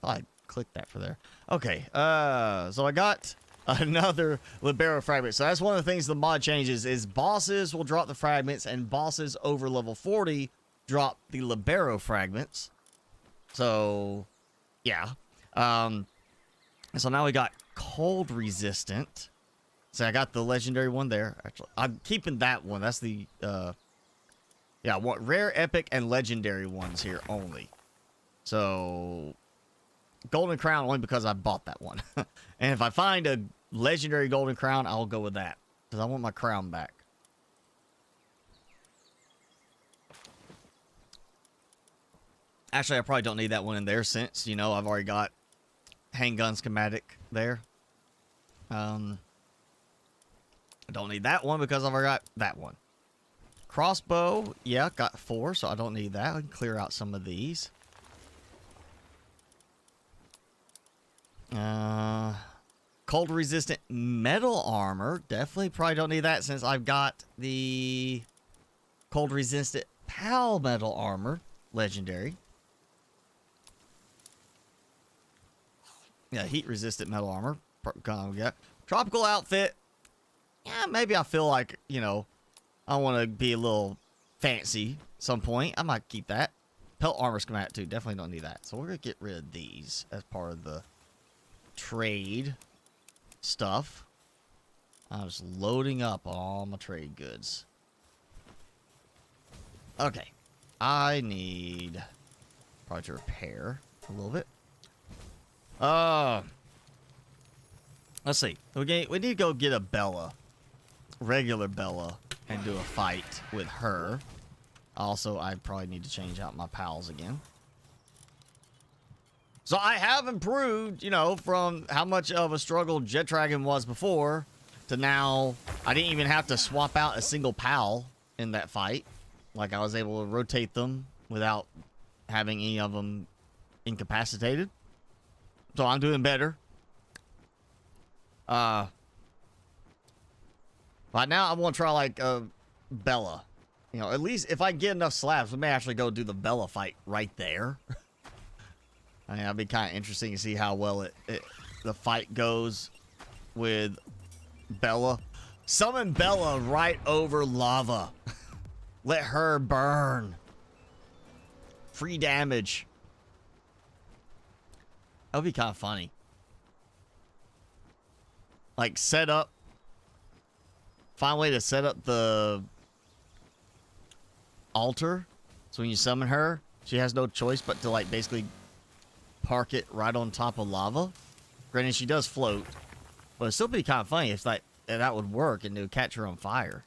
I clicked that for there. Okay, so I got another Libero fragment. So that's one of the things the mod changes is bosses will drop the fragments and bosses over level 40 drop the Libero fragments. So, yeah. So now we got cold resistant. So I got the legendary one there. Actually, I'm keeping that one. That's the, yeah, what rare, epic, and legendary ones here only. So, golden crown only because I bought that one. And if I find a legendary golden crown, I'll go with that because I want my crown back. Actually, I probably don't need that one in there since, you know, I've already got handgun schematic there. I don't need that one because I've already got that one. Crossbow, yeah, got 4, so I don't need that. I can clear out some of these. Cold resistant metal armor. Definitely probably don't need that since I've got the cold resistant pal metal armor. Legendary. Yeah, heat resistant metal armor. Yeah. Tropical outfit. Yeah, maybe I feel like, you know, I want to be a little fancy at some point. I might keep that. Pelt armor schematic too. Definitely don't need that. So we're going to get rid of these as part of the trade stuff. I'm just loading up on all my trade goods. Okay. I need probably to repair a little bit. Let's see. We need to go get a Bella. Regular Bella. And do a fight with her. Also, I probably need to change out my pals again. So I have improved, you know, from how much of a struggle Jet Dragon was before to now I didn't even have to swap out a single pal in that fight. Like I was able to rotate them without having any of them incapacitated. So I'm doing better. But now I want to try like Bella. You know, at least if I get enough slabs, we may actually go do the Bella fight right there. I mean, that'd be kind of interesting to see how well the fight goes with Bella. Summon Bella right over lava. Let her burn. Free damage. That would be kind of funny. Like, set up. Find a way to set up the altar. So when you summon her, she has no choice but to, like, basically park it right on top of lava. Granted, she does float. But it'd still be kind of funny if, like, that would work and it would catch her on fire.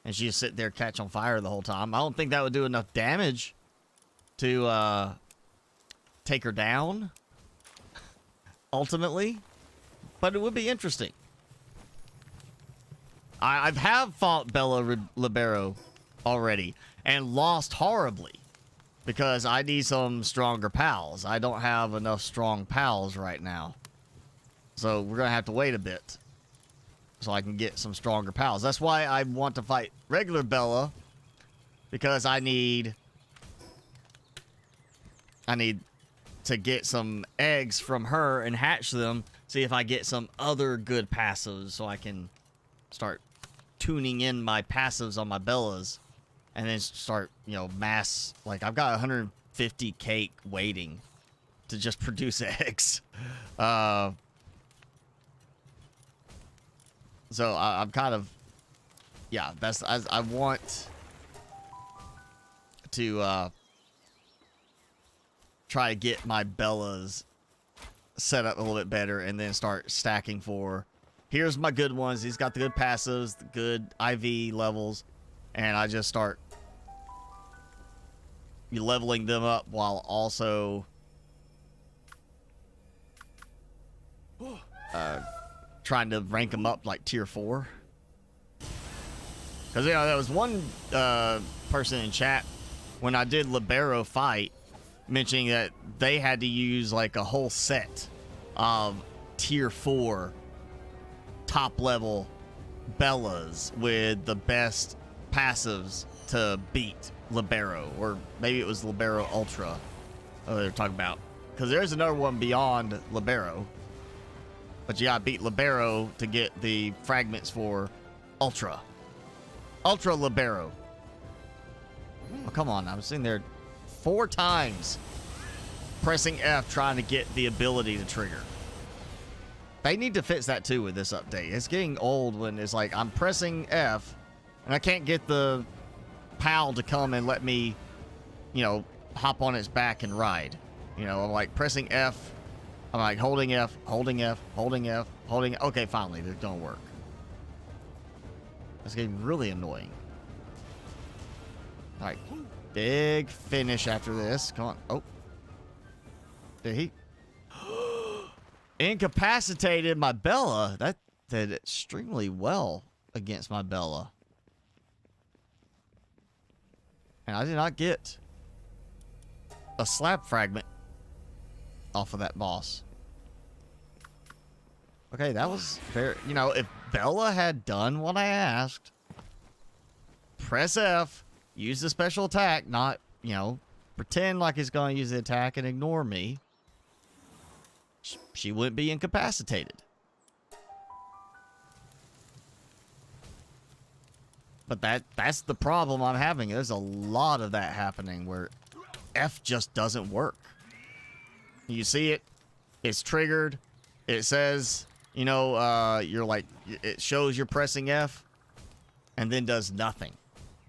And she just sit there catch on fire the whole time. I don't think that would do enough damage to take her down. Ultimately. But it would be interesting. I have fought Bella Libero already. And lost horribly. Because I need some stronger pals. I don't have enough strong pals right now. So we're going to have to wait a bit. So I can get some stronger pals. That's why I want to fight regular Bella. Because I need to get some eggs from her and hatch them. See if I get some other good passives. So I can start tuning in my passives on my Bellas. And then start, you know, mass. Like, I've got 150 cake waiting to just produce eggs. So I'm kind of, yeah, that's, I want to try to get my Bellas set up a little bit better and then start stacking for, here's my good ones. He's got the good passives, the good IV levels, and I just start leveling them up while also trying to rank them up like tier 4. Because, you know, there was one person in chat when I did Libero fight mentioning that they had to use like a whole set of tier 4 top level Bellas with the best passives to beat Libero, or maybe it was Libero Ultra they're talking about, because there's another one beyond Libero, but you gotta beat Libero to get the fragments for Ultra Libero. Oh, come on, I was sitting there 4 times pressing F trying to get the ability to trigger. They need to fix that too with this update. It's getting old when it's like I'm pressing F and I can't get the PAL to come and let me, you know, hop on its back and ride. You know, I'm like pressing F. I'm like holding F, holding F, holding F, holding. Okay, finally, it don't work. It's getting really annoying. All right, big finish after this. Come on. Oh, did he? Incapacitated my Bella. That did extremely well against my Bella. And I did not get a slab fragment off of that boss. Okay, that was fair. You know, if Bella had done what I asked, press F, use the special attack, not, you know, pretend like it's going to use the attack and ignore me, she wouldn't be incapacitated. But that's the problem I'm having. There's a lot of that happening where F just doesn't work. You see it, it's triggered, it says, you know, you're like, it shows you're pressing F, and then does nothing.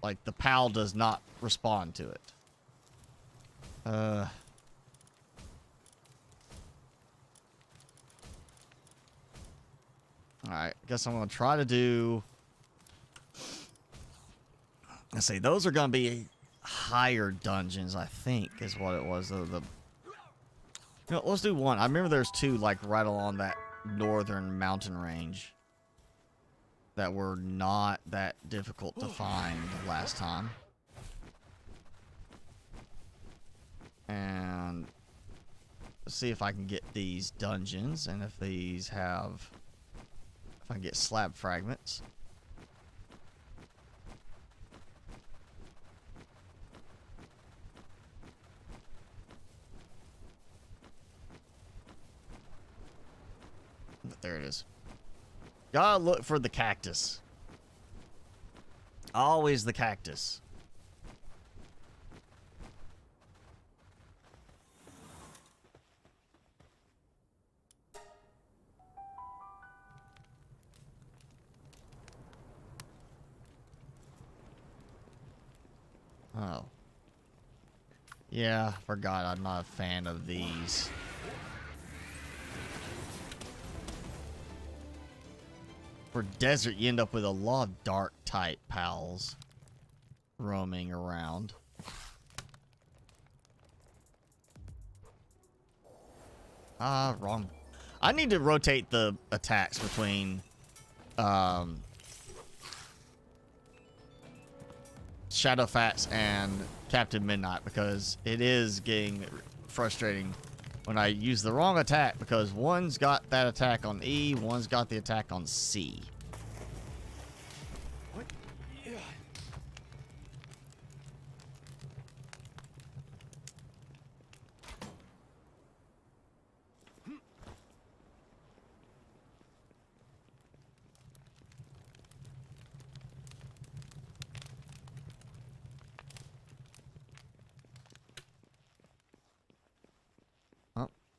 Like, the PAL does not respond to it. Alright, guess I'm going to try to do... Let's see, those are going to be higher dungeons, I think, is what it was. You know, let's do one. I remember there's 2, like, right along that northern mountain range that were not that difficult to find last time. And let's see if I can get these dungeons, and if these have... If I can get slab fragments. There it is. Gotta look for the cactus. Always the cactus. Oh. Yeah, forgot I'm not a fan of these. For desert, you end up with a lot of dark type pals roaming around. Wrong. I need to rotate the attacks between Shadowfats and Captain Midnight, because it is getting frustrating when I use the wrong attack, because one's got that attack on E, one's got the attack on C. What? Yeah.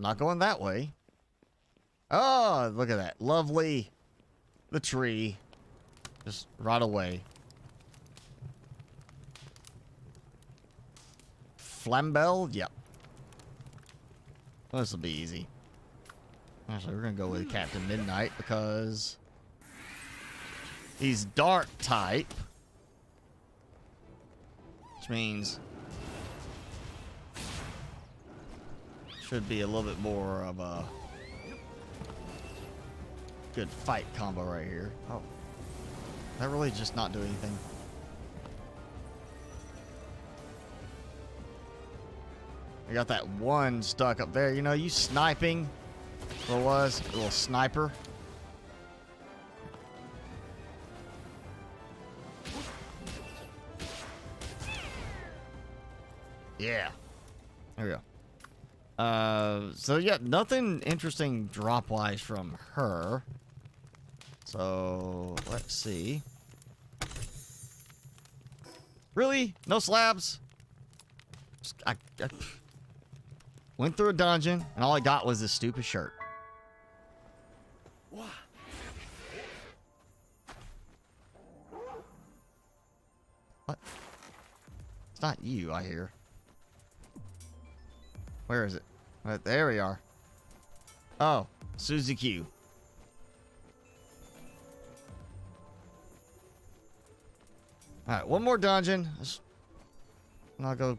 Not going that way. Oh, look at that. Lovely. The tree. Just right away. Flambell? Yep. Well, this will be easy. Actually, we're going to go with Captain Midnight because he's dark type. Which means should be a little bit more of a good fight combo right here. Oh. That really just not do anything. I got that one stuck up there. You know, you sniping. What it was? A little sniper. Yeah. There we go. So yeah, nothing interesting drop-wise from her. So, let's see. Really? No slabs? I went through a dungeon, and all I got was this stupid shirt. What? It's not you, I hear. Where is it? Right, there we are. Oh, Suzy Q. Alright, one more dungeon. And I'll go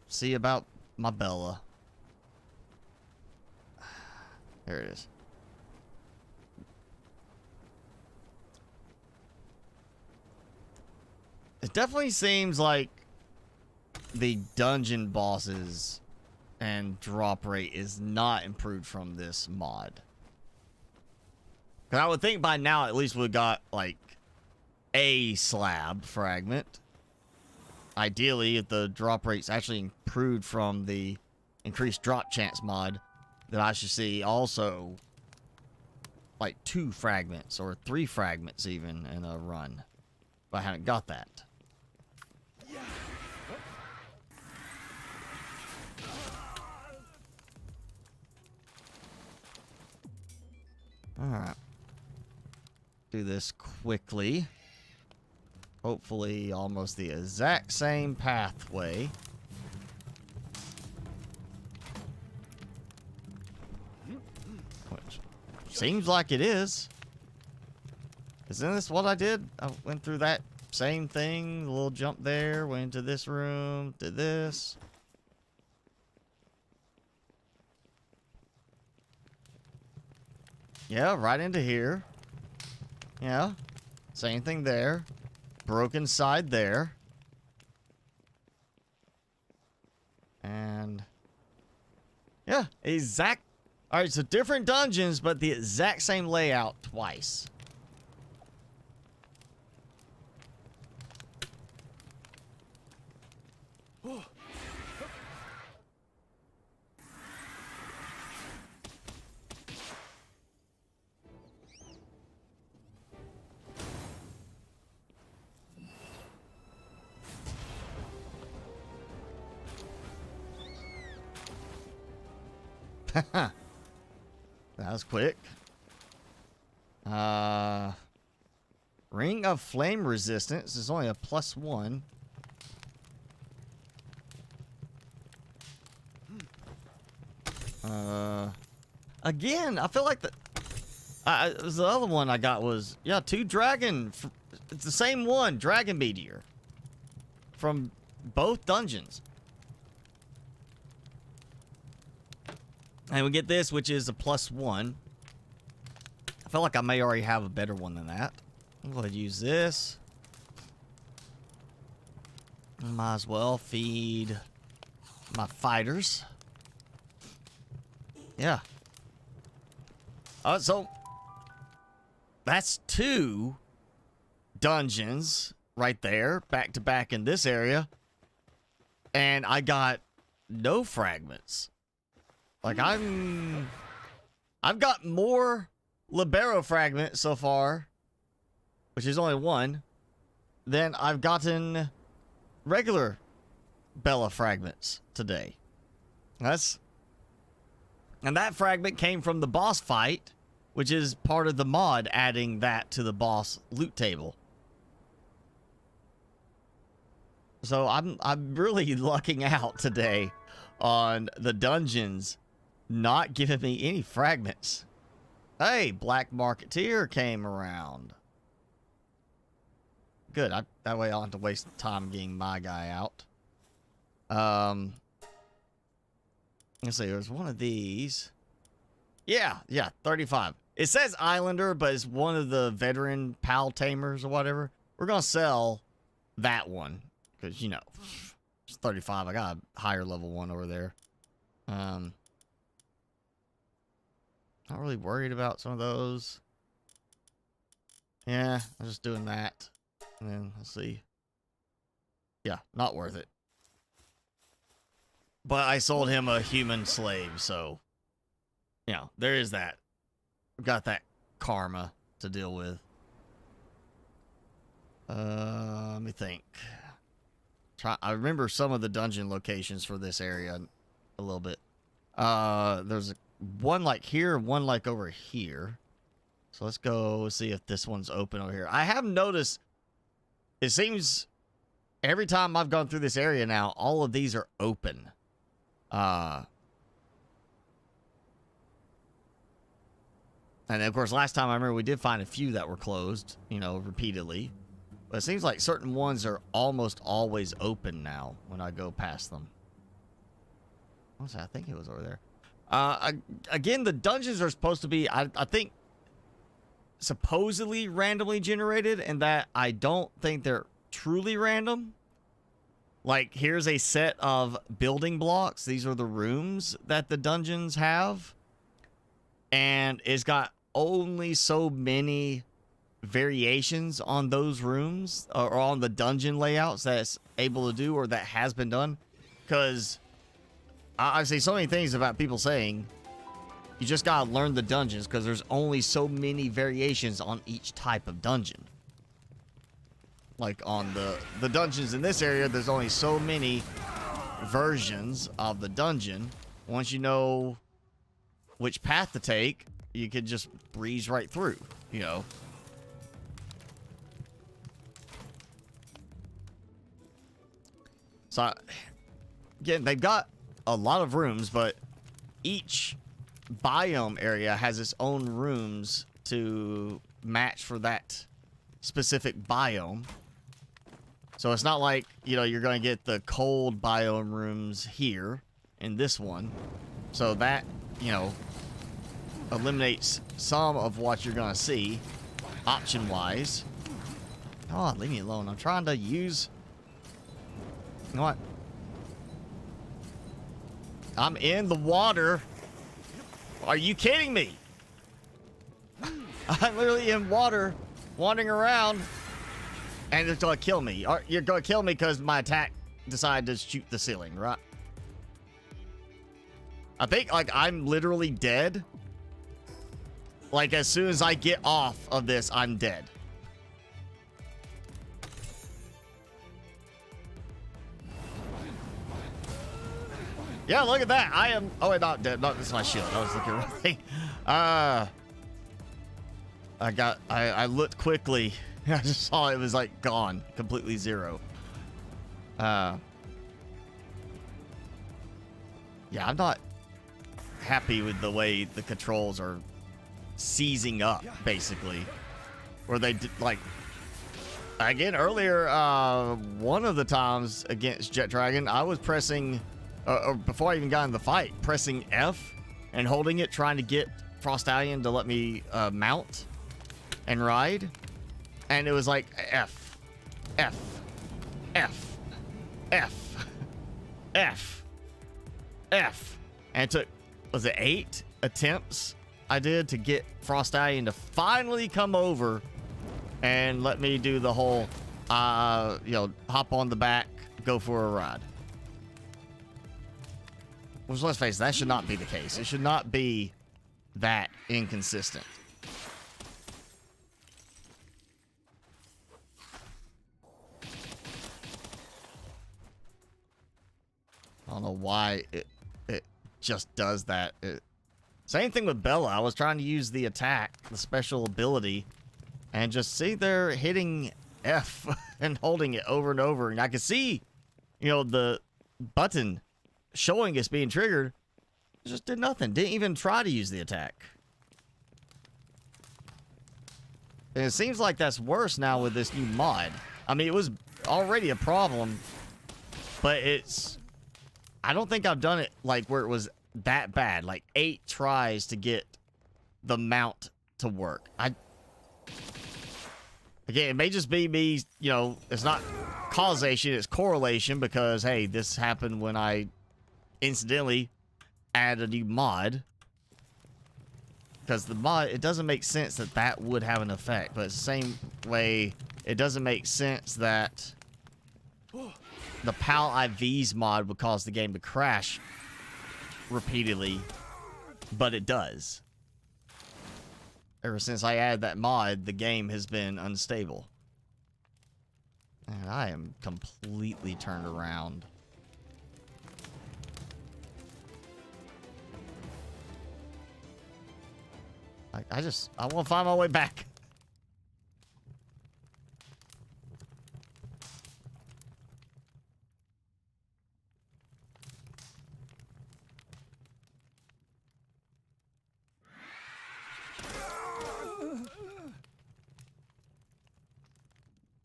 see about my Bella. There it is. It definitely seems like the dungeon bosses and drop rate is not improved from this mod. Because I would think by now at least we got like a slab fragment. Ideally, if the drop rate's actually improved from the increased drop chance mod, that I should see also like 2 fragments or 3 fragments even in a run. But I haven't got that. Alright. Do this quickly. Hopefully almost the exact same pathway. Which seems like it is. Isn't this what I did? I went through that same thing. A little jump there. Went into this room. Did this. Yeah, right into here. Yeah. Same thing there. Broken side there. And yeah, exact. All right, so different dungeons, but the exact same layout twice. That was quick. Ring of Flame Resistance is only a +1. Again, I feel like the other one I got was, yeah, 2 dragon. It's the same one, Dragon Meteor. From both dungeons. And we get this, which is a +1. I feel like I may already have a better one than that. I'm going to use this. Might as well feed my fighters. Yeah. So that's 2 dungeons right there, back to back in this area. And I got no fragments. Like, I've got more Libero fragments so far, which is only 1, than I've gotten regular Bella fragments today. And that fragment came from the boss fight, which is part of the mod, adding that to the boss loot table. So I'm really lucking out today on the dungeons not giving me any fragments. Hey, Black Marketeer came around. Good. That way I don't have to waste time getting my guy out. Let's see. There's one of these. Yeah, 35. It says Islander, but it's one of the veteran pal tamers or whatever. We're going to sell that one because, you know, it's 35. I got a higher level one over there. Not really worried about some of those. Yeah, I'm just doing that. And then let's see. Yeah, not worth it. But I sold him a human slave, so, you know, there is that. We've got that karma to deal with. Let me think. I remember some of the dungeon locations for this area a little bit. There's one like here, one like over here. So let's go see if this one's open over here. I have noticed, it seems every time I've gone through this area now, all of these are open. And of course, last time I remember we did find a few that were closed, you know, repeatedly. But it seems like certain ones are almost always open now when I go past them. I think it was over there. Again, the dungeons are supposed to be, I think, supposedly randomly generated, and that I don't think they're truly random. Like, here's a set of building blocks. These are the rooms that the dungeons have. And it's got only so many variations on those rooms or on the dungeon layouts that it's able to do or that has been done. Because I see so many things about people saying you just gotta learn the dungeons because there's only so many variations on each type of dungeon. Like on the dungeons in this area, there's only so many versions of the dungeon. Once you know which path to take, you could just breeze right through, you know. So, again, they've got a lot of rooms, but each biome area has its own rooms to match for that specific biome. So it's not like, you know, you're going to get the cold biome rooms here in this one. So that, you know, eliminates some of what you're going to see option-wise. Oh, leave me alone. I'm trying to use... You know what? I'm in the water. Are you kidding me? I'm literally in water, wandering around, and it's going to kill me. You're going to kill me because my attack decided to shoot the ceiling, right? I think, like, I'm literally dead. Like, as soon as I get off of this, I'm dead. Yeah, look at that. I am... Oh, wait, not dead. No, this is my shield. I was looking at the wrong thing. I looked quickly. I just saw it was, like, gone. Completely zero. Yeah, I'm not happy with the way the controls are seizing up, basically. Where they did, like... Again, earlier, one of the times against Jet Dragon, I was pressing... or before I even got in the fight, pressing F and holding it, trying to get Frostallion to let me mount and ride. And it was like F, F, F, F, F, F. And it took, was it 8 attempts I did to get Frostallion to finally come over and let me do the whole, you know, hop on the back, go for a ride. Which, let's face it, that should not be the case. It should not be that inconsistent. I don't know why it just does that. Same thing with Bella. I was trying to use the attack, the special ability, and just see there hitting F and holding it over and over. And I could see, you know, the button showing it's being triggered. It just did nothing. Didn't even try to use the attack. And it seems like that's worse now with this new mod. I mean, it was already a problem, but it's... I don't think I've done it like where it was that bad. Like 8 tries to get the mount to work. Again, it may just be me, you know, it's not causation, it's correlation, because, hey, this happened when I incidentally add a new mod. Because the mod, it doesn't make sense that that would have an effect, but it's the same way it doesn't make sense that the PAL IVs mod would cause the game to crash repeatedly, but it does. Ever since I added that mod, the game has been unstable. And I am completely turned around. I want to find my way back.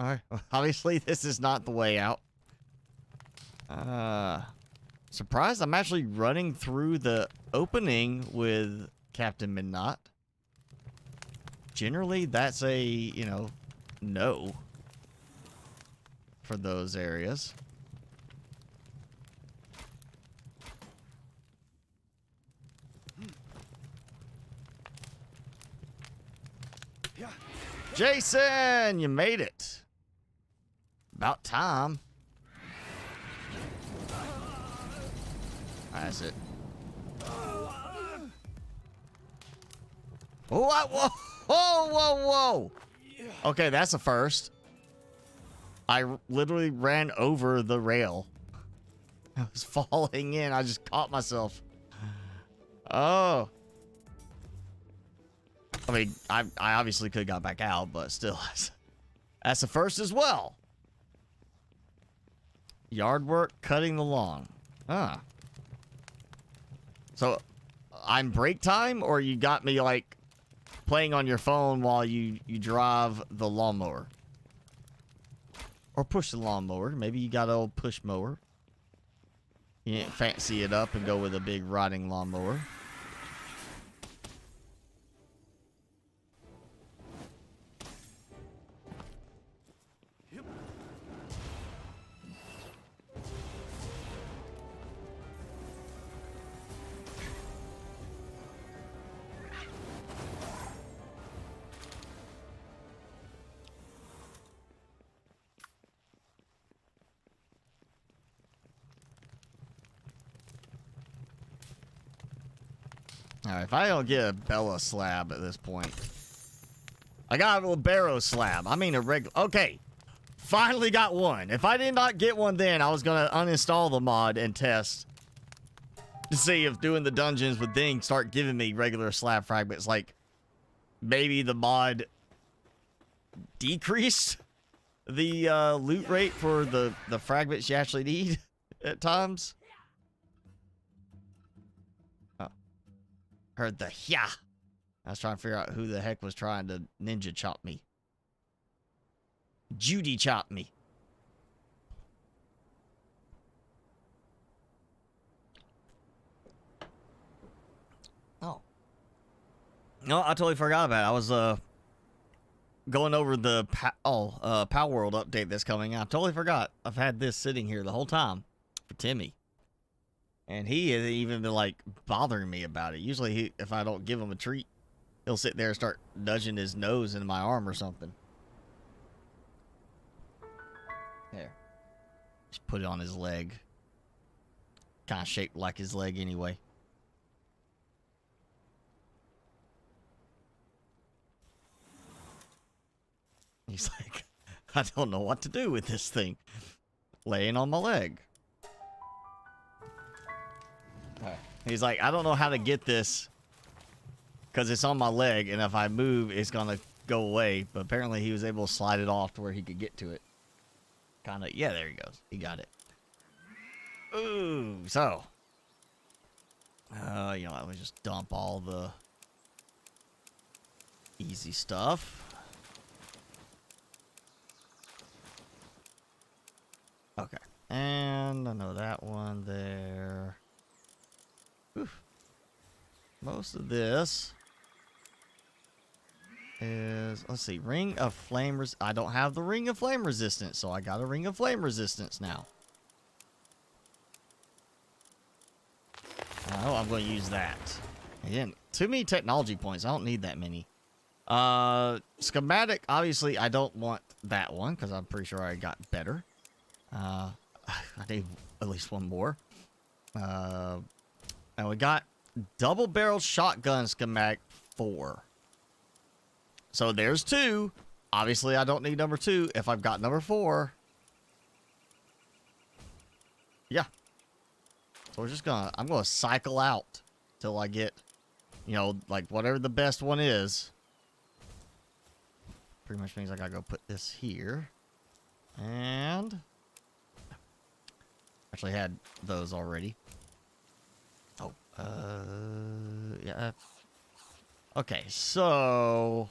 Alright, obviously this is not the way out. Surprised I'm actually running through the opening with Captain Midnight. Generally, that's a, you know, no for those areas. Jason, you made it. About time. That's it. Oh, whoa, whoa, whoa, whoa. Okay, that's a first. I literally ran over the rail. I was falling in. I just caught myself. Oh. I mean, I obviously could have got back out, but still. That's a first as well. Yard work, cutting the lawn. Ah. So, I'm break time, or you got me, like, playing on your phone while you drive the lawnmower? Or push the lawnmower. Maybe you got an old push mower. You didn't fancy it up and go with a big riding lawnmower. Alright, if I don't get a Bella slab at this point. I got a libero slab. I mean a regular. Okay. Finally got one. If I did not get one then, I was going to uninstall the mod and test. To see if doing the dungeons would then start giving me regular slab fragments. Like, maybe the mod decreased the loot rate for the fragments you actually need at times. Heard the yeah. I was trying to figure out who the heck was trying to ninja chop me. Judy chopped me. Oh. No, I totally forgot about it. I was going over the Palworld update that's coming out. Totally forgot. I've had this sitting here the whole time for Timmy. And he hasn't even been, like, bothering me about it. Usually, if I don't give him a treat, he'll sit there and start nudging his nose into my arm or something. There. Just put it on his leg. Kind of shaped like his leg anyway. He's like, I don't know what to do with this thing. Laying on my leg. He's like, I don't know how to get this because it's on my leg, and if I move, it's gonna go away. But apparently, he was able to slide it off to where he could get to it. Kind of, yeah, there he goes. He got it. Ooh, so, you know, I would just dump all the easy stuff. Okay, and I know that one there. Oof. Most of this is, let's see, ring of flame. I don't have the ring of flame resistance, so I got a ring of flame resistance now. Oh, I'm going to use that. Again, too many technology points. I don't need that many. Schematic, obviously, I don't want that one because I'm pretty sure I got better. I need at least one more. And we got double barrel shotgun schematic 4. So there's 2. Obviously, I don't need number 2 if I've got number 4. Yeah. So we're just I'm gonna cycle out till I get, you know, like whatever the best one is. Pretty much means I gotta go put this here. And actually had those already. Oh, yeah. Okay, so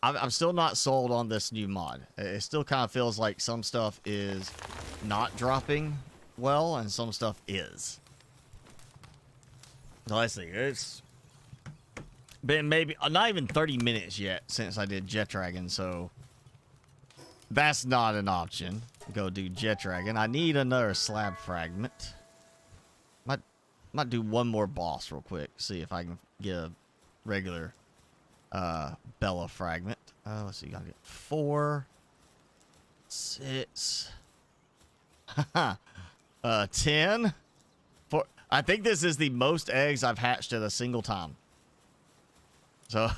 I'm still not sold on this new mod. It still kind of feels like some stuff is not dropping well and some stuff is. So let's see. It's been maybe not even 30 minutes yet since I did Jet Dragon, so that's not an option. Go do Jet Dragon. I need another slab fragment. Might do one more boss real quick. See if I can get a regular Bella fragment. Let's see. Gotta get 4, 6, 10. 4. I think this is the most eggs I've hatched at a single time. So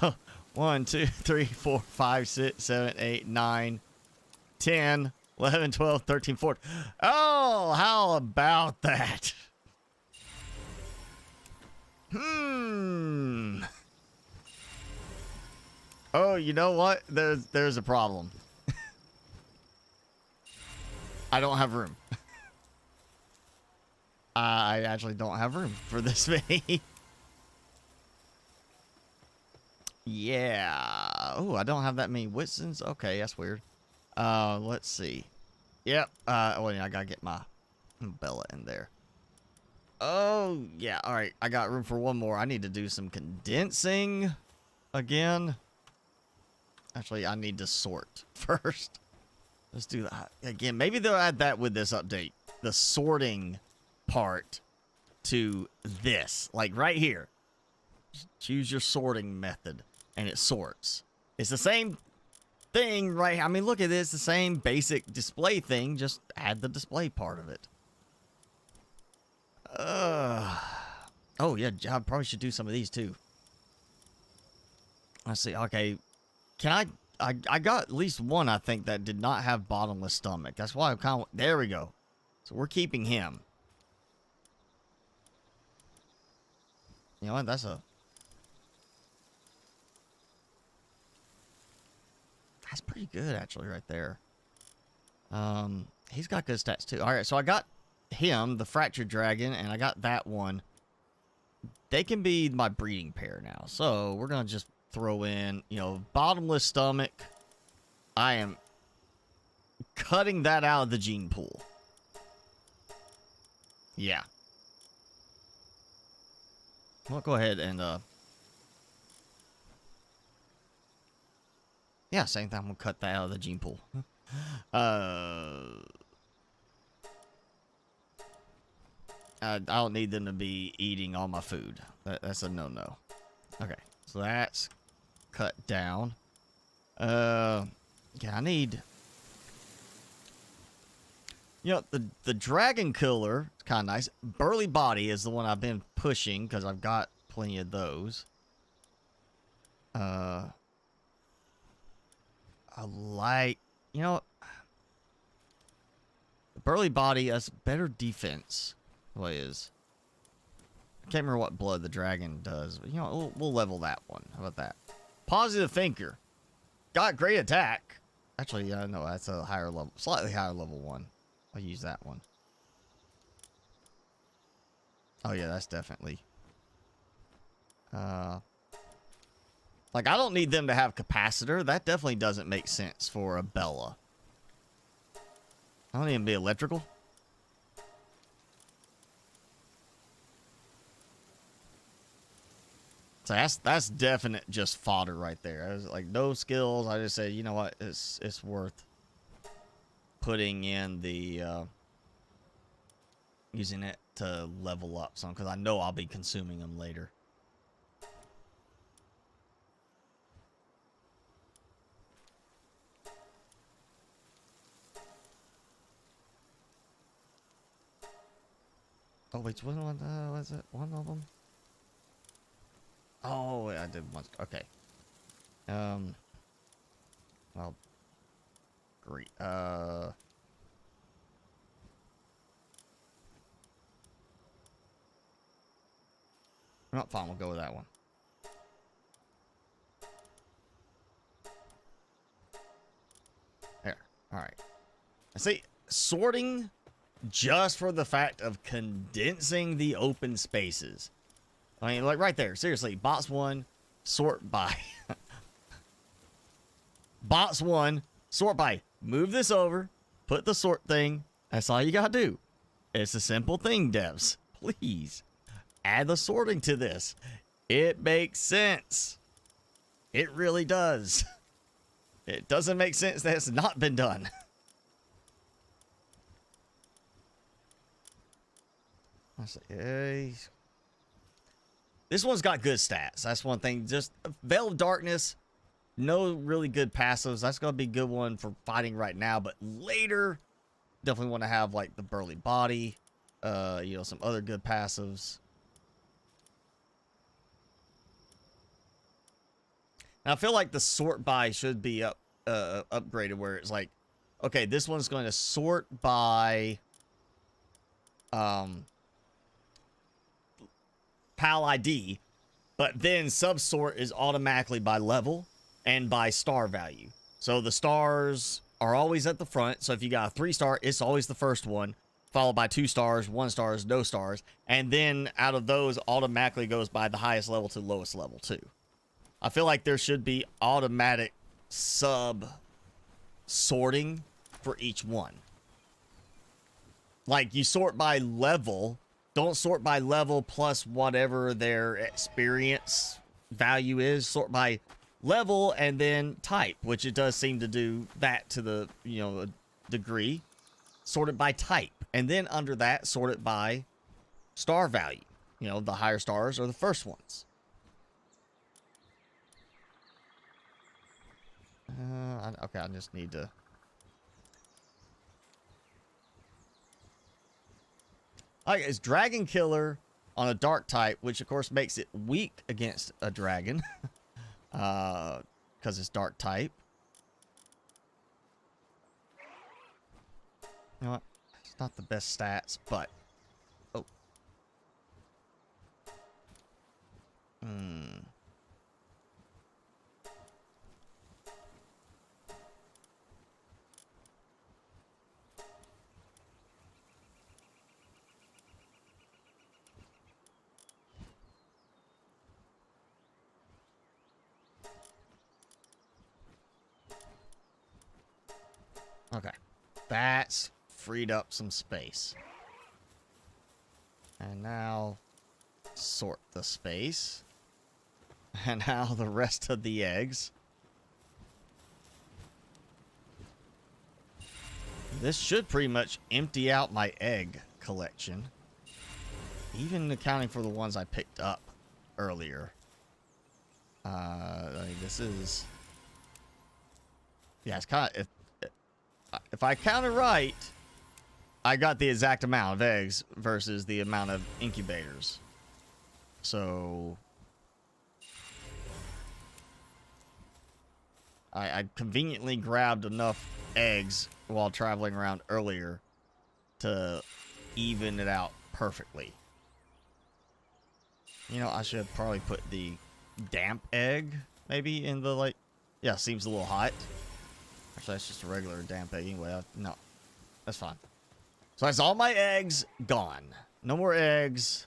1, 2, 3, 4, 5, 6, 7, 8, 9, 10, 11, 12, 13, 14. Oh, how about that? Oh, you know what? There's a problem. I don't have room. I actually don't have room for this many. Yeah. Oh, I don't have that many Whitstons. Okay, that's weird. Let's see. Yep. Oh, yeah, I gotta get my Bella in there. Oh, yeah. All right. I got room for one more. I need to do some condensing again. Actually, I need to sort first. Let's do that again. Maybe they'll add that with this update. The sorting part to this. Like right here. Choose your sorting method. And it sorts. It's the same thing, right? I mean, look at this. The same basic display thing. Just add the display part of it. Oh, yeah. I probably should do some of these, too. Let's see. Okay. Can I got at least one, I think, that did not have bottomless stomach. That's why I'm kind of... There we go. So we're keeping him. You know what? That's pretty good, actually, right there. He's got good stats, too. All right, so I got him, the Fractured Dragon, and I got that one. They can be my breeding pair now. So we're going to just throw in, you know, bottomless stomach. I am cutting that out of the gene pool. Yeah. Well, go ahead and, yeah, same thing. I'm going to cut that out of the gene pool. I don't need them to be eating all my food. That's a no-no. Okay, so that's cut down. Yeah, I need... You know, the Dragon Killer is kind of nice. Burly Body is the one I've been pushing because I've got plenty of those. I like... You know, Burly Body has better defense. What is? I can't remember what blood the dragon does. But, you know, we'll level that one. How about that? Positive Thinker. Got great attack. Actually, yeah, no, that's a higher level, slightly higher level one. I'll use that one. Oh yeah, that's definitely. Like I don't need them to have capacitor. That definitely doesn't make sense for a Bella. I don't even be electrical. So that's definite just fodder right there. I was like, no skills. I just said, you know what, it's worth putting in the using it to level up some, because I know I'll be consuming them later. Oh wait, was it one of them? Oh, I did once. Okay. Well, great. Not fine. We'll go with that one. There. All right. See, sorting just for the fact of condensing the open spaces. I mean, like right there. Seriously, box 1, sort by. Box 1, sort by. Move this over. Put the sort thing. That's all you gotta do. It's a simple thing, devs. Please. Add the sorting to this. It makes sense. It really does. It doesn't make sense that it's not been done. This one's got good stats. That's one thing. Just Veil of Darkness, no really good passives. That's going to be a good one for fighting right now. But later, definitely want to have like the Burly Body, you know, some other good passives. Now, I feel like the sort by should be upgraded where it's like, okay, this one's going to sort by PAL ID, but then subsort is automatically by level and by star value. So the stars are always at the front. So if you got a 3-star, it's always the first one, followed by 2 stars, 1 stars, no stars. And then out of those, automatically goes by the highest level to lowest level too. I feel like there should be automatic sub sorting for each one. Like you sort by level. Don't sort by level plus whatever their experience value is. Sort by level and then type, which it does seem to do that to the, you know, a degree. Sort it by type. And then under that, sort it by star value. You know, the higher stars are the first ones. Okay, I just need to... Alright, it's Dragon Killer on a dark type, which of course makes it weak against a dragon. Because it's dark type. You know what? It's not the best stats, but... Oh. Okay, that's freed up some space. And now sort the space. And now the rest of the eggs. This should pretty much empty out my egg collection. Even accounting for the ones I picked up earlier. Like this is... Yeah, it's kind of... If I count it right, I got the exact amount of eggs versus the amount of incubators. So I conveniently grabbed enough eggs while traveling around earlier to even it out perfectly. You know, I should probably put the damp egg maybe in the, like, yeah, seems a little hot. Actually, that's just a regular damp egg anyway. No, that's fine. So that's all my eggs gone. No more eggs,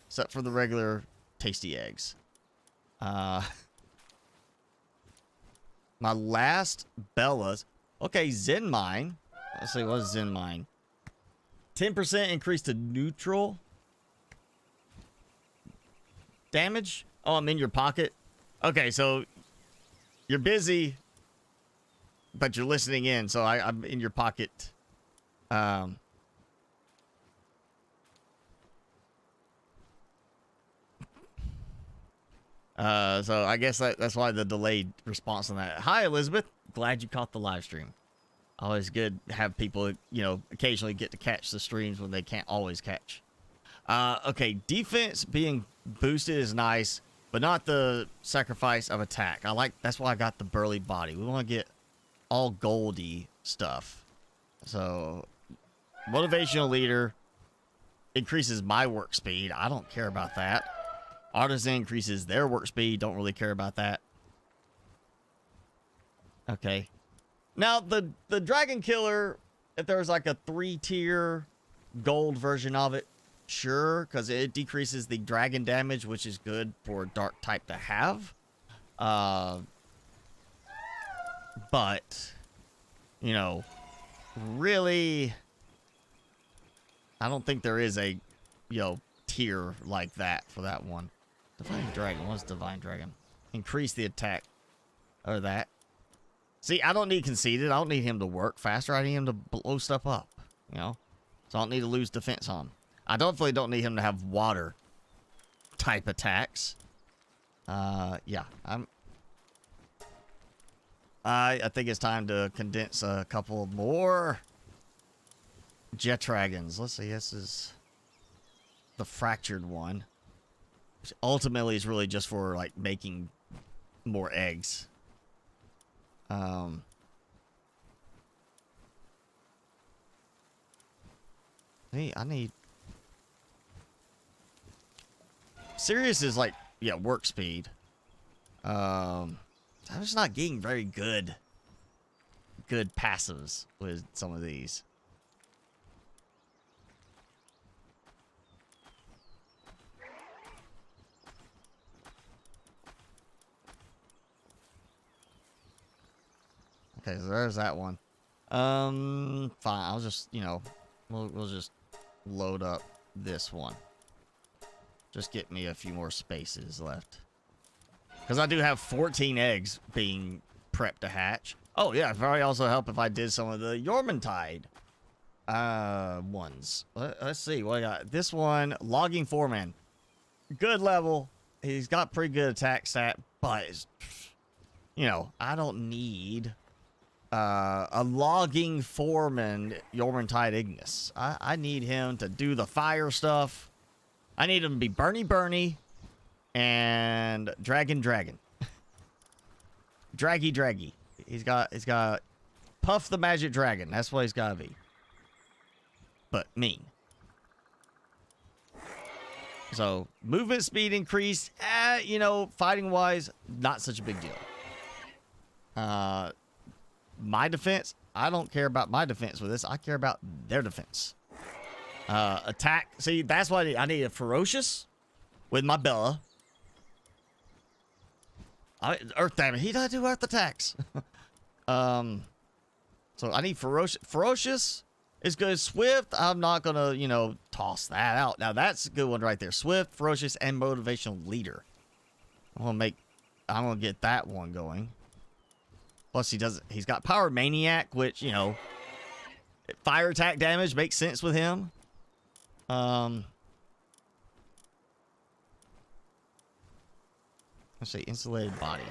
except for the regular tasty eggs. My last Bella's. Okay, Zen Mine. Let's see, what's Zen Mine? 10% increase to neutral damage. Oh, I'm in your pocket? Okay, so you're busy, but you're listening in, so I'm in your pocket. So I guess that's why the delayed response on that. Hi, Elizabeth. Glad you caught the live stream. Always good to have people, you know, occasionally get to catch the streams when they can't always catch. Okay, defense being boosted is nice, but not the sacrifice of attack. That's why I got the burly body. We want to get all goldy stuff. So, motivational leader increases my work speed. I don't care about that. Artisan increases their work speed. Don't really care about that. Okay. Now, the Dragon Killer, if there's like a 3-tier gold version of it, sure, because it decreases the dragon damage, which is good for dark type to have. But, you know, really, I don't think there is a, you know, tier like that for that one. Divine Dragon. What's Divine Dragon? Increase the attack. Or that. See, I don't need Conceited. I don't need him to work faster. I need him to blow stuff up. You know? So I don't need to lose defense on him. I definitely don't need him to have water type attacks. Yeah. I think it's time to condense a couple more Jet Dragons. Let's see. This is the fractured one. Which ultimately is really just for, like, making more eggs. I need... Sirius is, like, yeah, work speed. I'm just not getting very good passives with some of these. Okay, so there's that one. Fine. I'll just, you know, we'll just load up this one. Just get me a few more spaces left. Because I do have 14 eggs being prepped to hatch. Oh, yeah. It'd probably also help if I did some of the Yormantide ones. Let's see what I got. This one, Logging Foreman. Good level. He's got pretty good attack stat, but, you know, I don't need... a logging foreman, Yormantide Ignis. I need him to do the fire stuff. I need him to be Bernie and Dragon. Draggy. He's got Puff the Magic Dragon. That's what he's gotta be. But mean. So movement speed increased. You know, fighting wise, not such a big deal. My defense, I don't care about my defense with this. I care about their defense. Attack. See, that's why I need a ferocious with my Bella. Earth damage. He does do earth attacks. So I need ferocious. Ferocious is good. Swift, I'm not gonna, you know, toss that out. Now that's a good one right there. Swift, ferocious, and motivational leader. I'm gonna get that one going. Plus, he's got Power Maniac, which, you know, fire attack damage makes sense with him. Let's see, insulated body.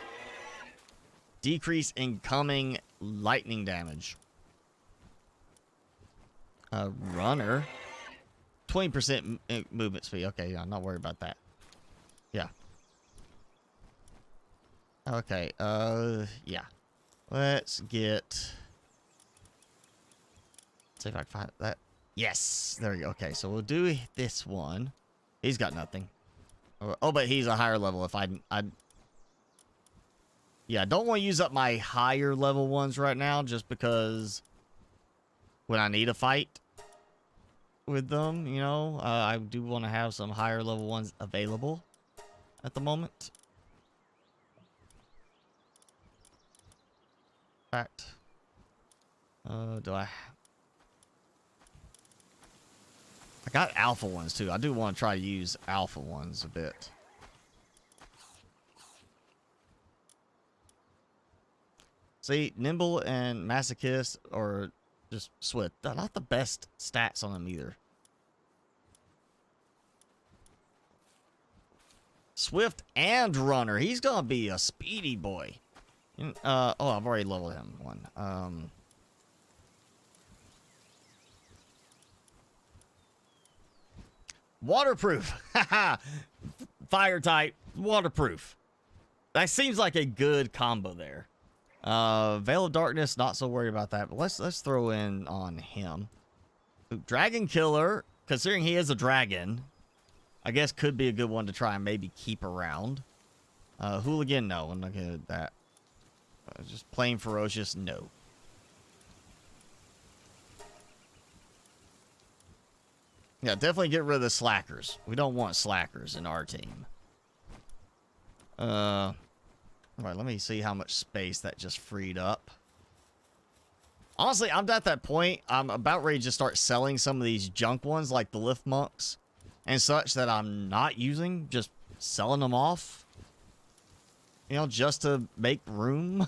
Decrease incoming lightning damage. Runner. 20% movement speed. Okay, yeah, I'm not worried about that. Yeah. Okay, yeah. Let's see if I can find that. Yes, there we go. Okay, so we'll do this one. He's got nothing. Oh, but he's a higher level. If yeah, I don't want to use up my higher level ones right now, just because when I need a fight with them, you know, I do want to have some higher level ones available at the moment. Fact. I got alpha ones too. I do want to try to use alpha ones a bit. See, nimble and masochist or just swift. They're not the best stats on them either. Swift and runner. He's gonna be a speedy boy. Oh, I've already leveled him one. Waterproof. Haha. Fire type. Waterproof. That seems like a good combo there. Veil of Darkness, not so worried about that. But let's throw in on him. Dragon Killer, considering he is a dragon, I guess could be a good one to try and maybe keep around. Hooligan, no, I'm not gonna do that. Just plain ferocious, no. Yeah, definitely get rid of the slackers. We don't want slackers in our team. All right, let me see how much space that just freed up. Honestly, I'm at that point. I'm about ready to just start selling some of these junk ones, like the lift monks and such, that I'm not using. Just selling them off. You know, just to make room.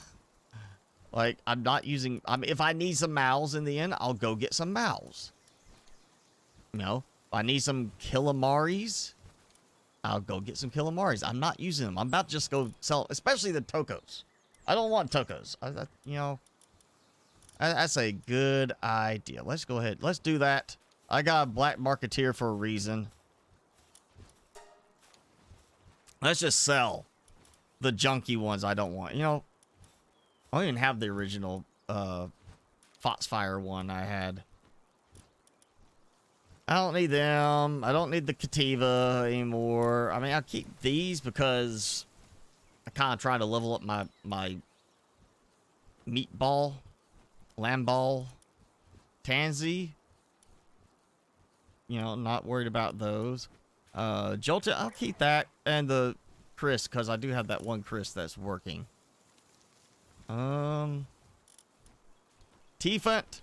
Like, I'm not using... I mean, if I need some mouths in the end, I'll go get some mouths. You know, if I need some Kilamaris, I'll go get some Kilamaris. I'm not using them. I'm about to just go sell, especially the Tokos. I don't want Tokos. You know, that's a good idea. Let's go ahead. Let's do that. I got a black marketeer for a reason. Let's just sell the junky ones I don't want. You know, I don't even have the original Foxfire one I had. I don't need them. I don't need the Cativa anymore. I mean, I'll keep these because I kind of try to level up my meatball, lamball, tansy. You know, not worried about those. Jolted, I'll keep that. And the Chris, because I do have that one Chris that's working. T-Funt.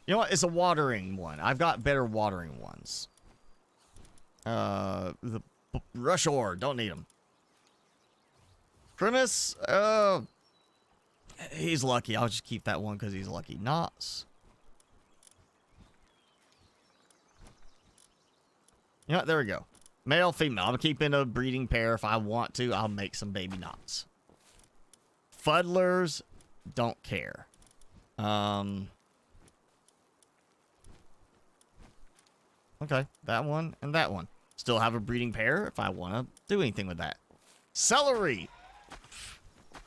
You know what? It's a watering one. I've got better watering ones. The Rush Ore. Don't need them. Primus. He's lucky. I'll just keep that one because he's lucky. Knots. You know what? There we go. Male, female. I'm keeping a breeding pair. If I want to, I'll make some baby knots. Fuddlers. Don't care. Okay, that one and that one. Still have a breeding pair if I want to do anything with that. Celery!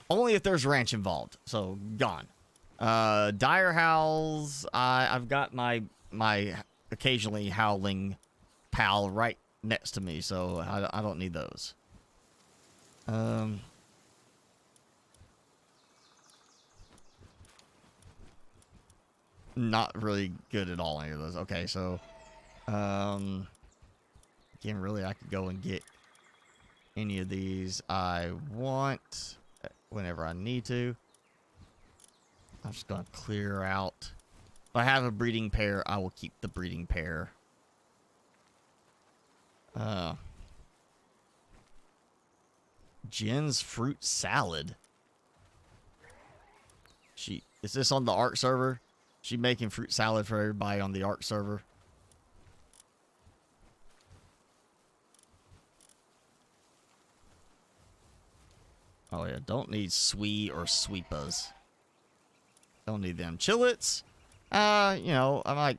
Only if there's ranch involved, so gone. Dire Howls, I've got my occasionally howling pal right next to me, so I don't need those. Not really good at all, any of those. Okay, so... again, really, I could go and get any of these I want whenever I need to. I'm just going to clear out. If I have a breeding pair, I will keep the breeding pair. Jen's fruit salad. Is this on the ARC server? She making fruit salad for everybody on the ARC server. Oh yeah, don't need Sweet or Sweepas. Don't need them. Chillets. You know, I'm like...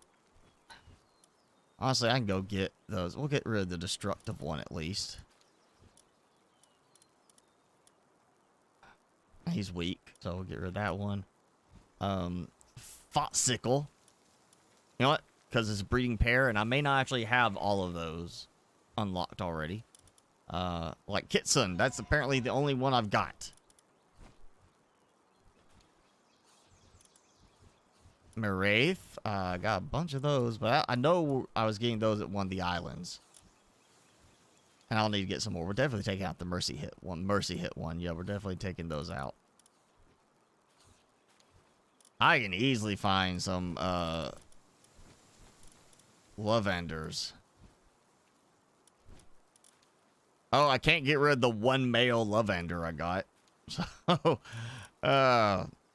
Honestly, I can go get those. We'll get rid of the destructive one at least. He's weak, so we'll get rid of that one. Foxicle. You know what? Because it's a breeding pair, and I may not actually have all of those unlocked already. Like Kitsun, that's apparently the only one I've got. Maraith, I got a bunch of those, but I know I was getting those at one of the islands. And I'll need to get some more. We're definitely taking out the Mercy Hit one. Yeah, we're definitely taking those out. I can easily find some, Lavenders. Oh, I can't get rid of the one male Lavender I got. So,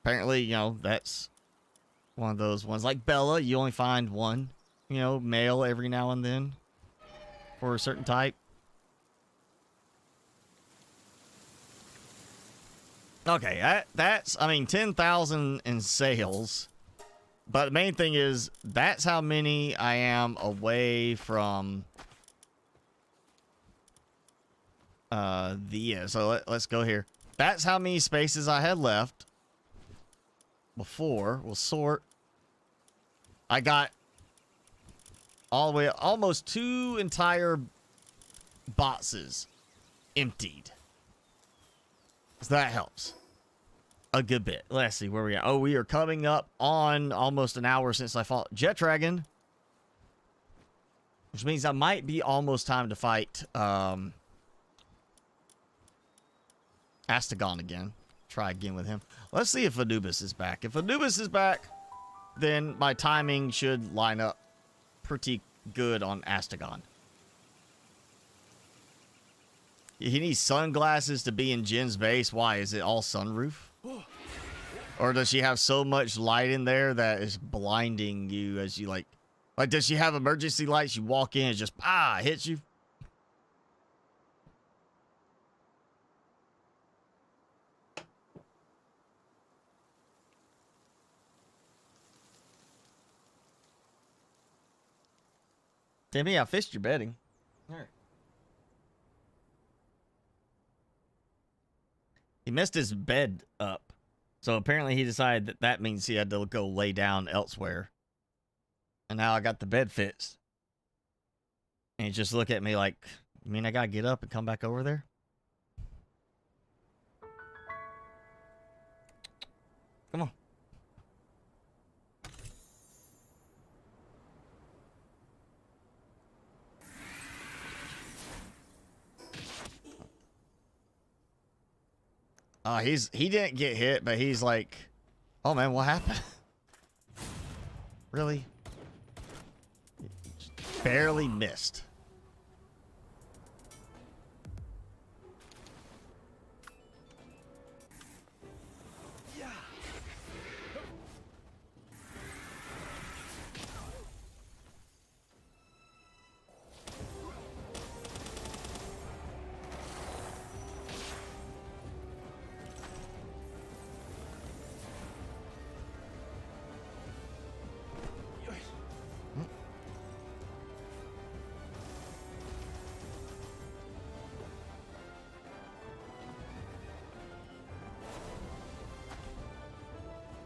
apparently, you know, that's one of those ones. Like Bella, you only find one, you know, male every now and then for a certain type. Okay, that's, I mean, 10,000 in sales. But the main thing is, that's how many I am away from so let's go here. That's how many spaces I had left before. We'll sort. I got all the way, almost 2 entire boxes emptied. So that helps a good bit. Let's see where we are. Oh, we are coming up on almost an hour since I fought Jet Dragon, which means I might be almost time to fight Astagon again. Try again with him. Let's see if Anubis is back. If Anubis is back, then my timing should line up pretty good on Astagon. He needs sunglasses to be in Jin's base. Why? Is it all sunroof? Or does she have so much light in there that is blinding you as you like does she have emergency lights? You walk in and just hits you? Timmy, I fished your bedding. All right. He messed his bed up. So apparently he decided that that means he had to go lay down elsewhere. And now I got the bed fixed. And he just looked at me like, you mean I gotta get up and come back over there? Come on. He didn't get hit, but he's like, oh man, what happened? Really? Barely missed.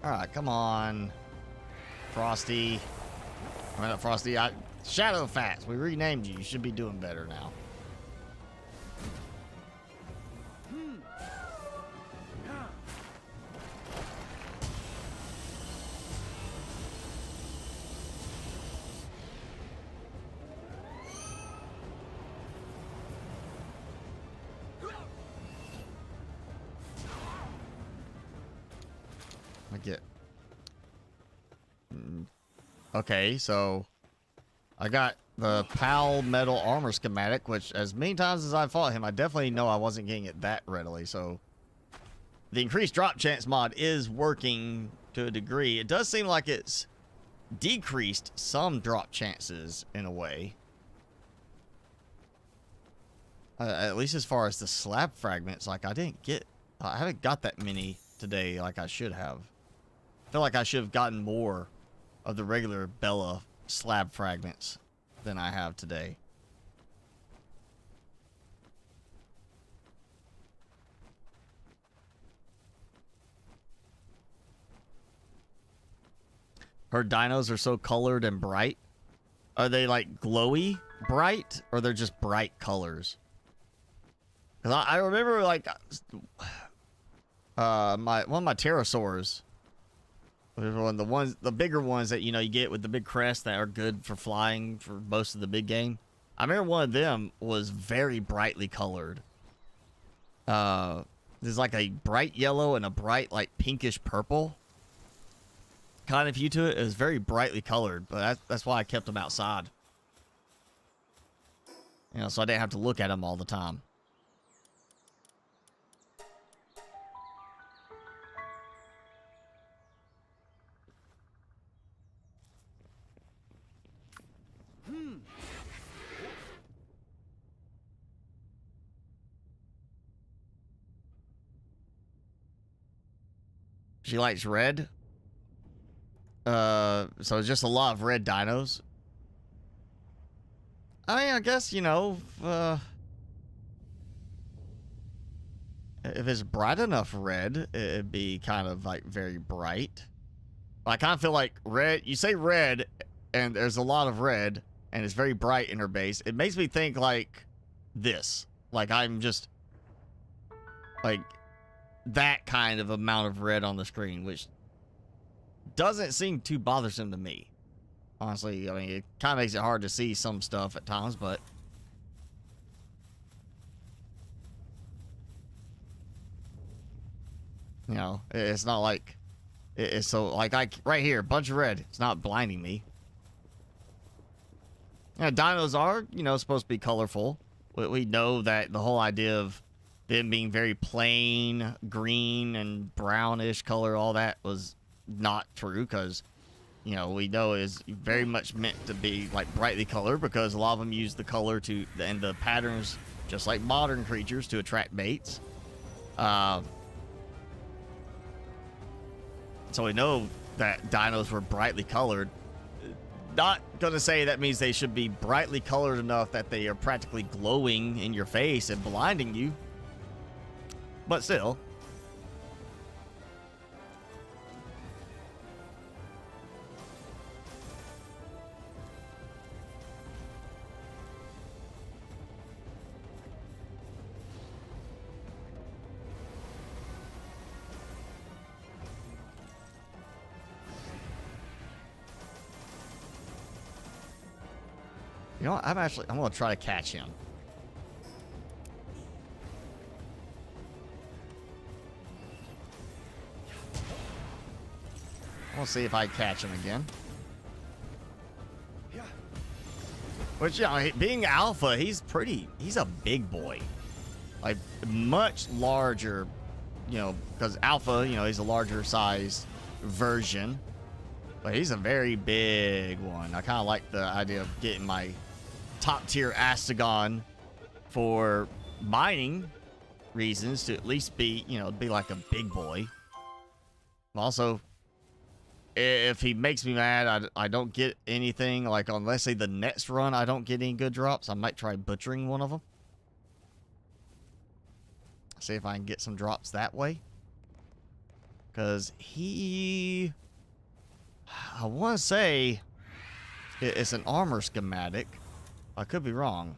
Alright, come on. Frosty. I mean, not Frosty. Shadowfax. We renamed you. You should be doing better now. I get. Okay, so I got the PAL metal armor schematic, which as many times as I fought him, I definitely know I wasn't getting it that readily. So the increased drop chance mod is working to a degree. It does seem like it's decreased some drop chances in a way. At least as far as the slab fragments, like I haven't got that many today like I should have. I feel like I should have gotten more of the regular Bella slab fragments than I have today. Her dinos are so colored and bright. Are they like glowy bright, or they're just bright colors? Cause I remember like one of my pterosaurs. The bigger ones that you get with the big crest that are good for flying for most of the big game. I remember one of them was very brightly colored. There's like a bright yellow and a bright like pinkish purple kind of hue to it. It was very brightly colored, but that's why I kept them outside. So I didn't have to look at them all the time. She likes red. So it's just a lot of red dinos. I mean, I guess, you know, if it's bright enough red, it'd be kind of like very bright. I kind of feel like red, you say red, and there's a lot of red, and it's very bright in her base. It makes me think like this. Like I'm just like that kind of amount of red on the screen, which doesn't seem too bothersome to me. Honestly, I mean, it kind of makes it hard to see some stuff at times, but you know, it's not like it's so like right here, bunch of red. It's not blinding me. Yeah, dinos are, you know, supposed to be colorful. We know that the whole idea of them being very plain green and brownish color, all that was not true, because you know, we know is very much meant to be like brightly colored, because a lot of them use the color to and the patterns just like modern creatures to attract mates. So we know that dinos were brightly colored. Not gonna say that means they should be brightly colored enough that they are practically glowing in your face and blinding you, but still. You know what? I'm gonna try to catch him. We'll see if I catch him again. Which, you know, being alpha, he's a big boy. Like, much larger, you know, because alpha, you know, he's a larger size version. But he's a very big one. I kind of like the idea of getting my top tier Astagon for mining reasons to at least be, you know, be like a big boy. Also, if he makes me mad, I don't get anything. Like on, let's say, the next run, I don't get any good drops, I might try butchering one of them. See if I can get some drops that way. Because he... I want to say it's an armor schematic. I could be wrong.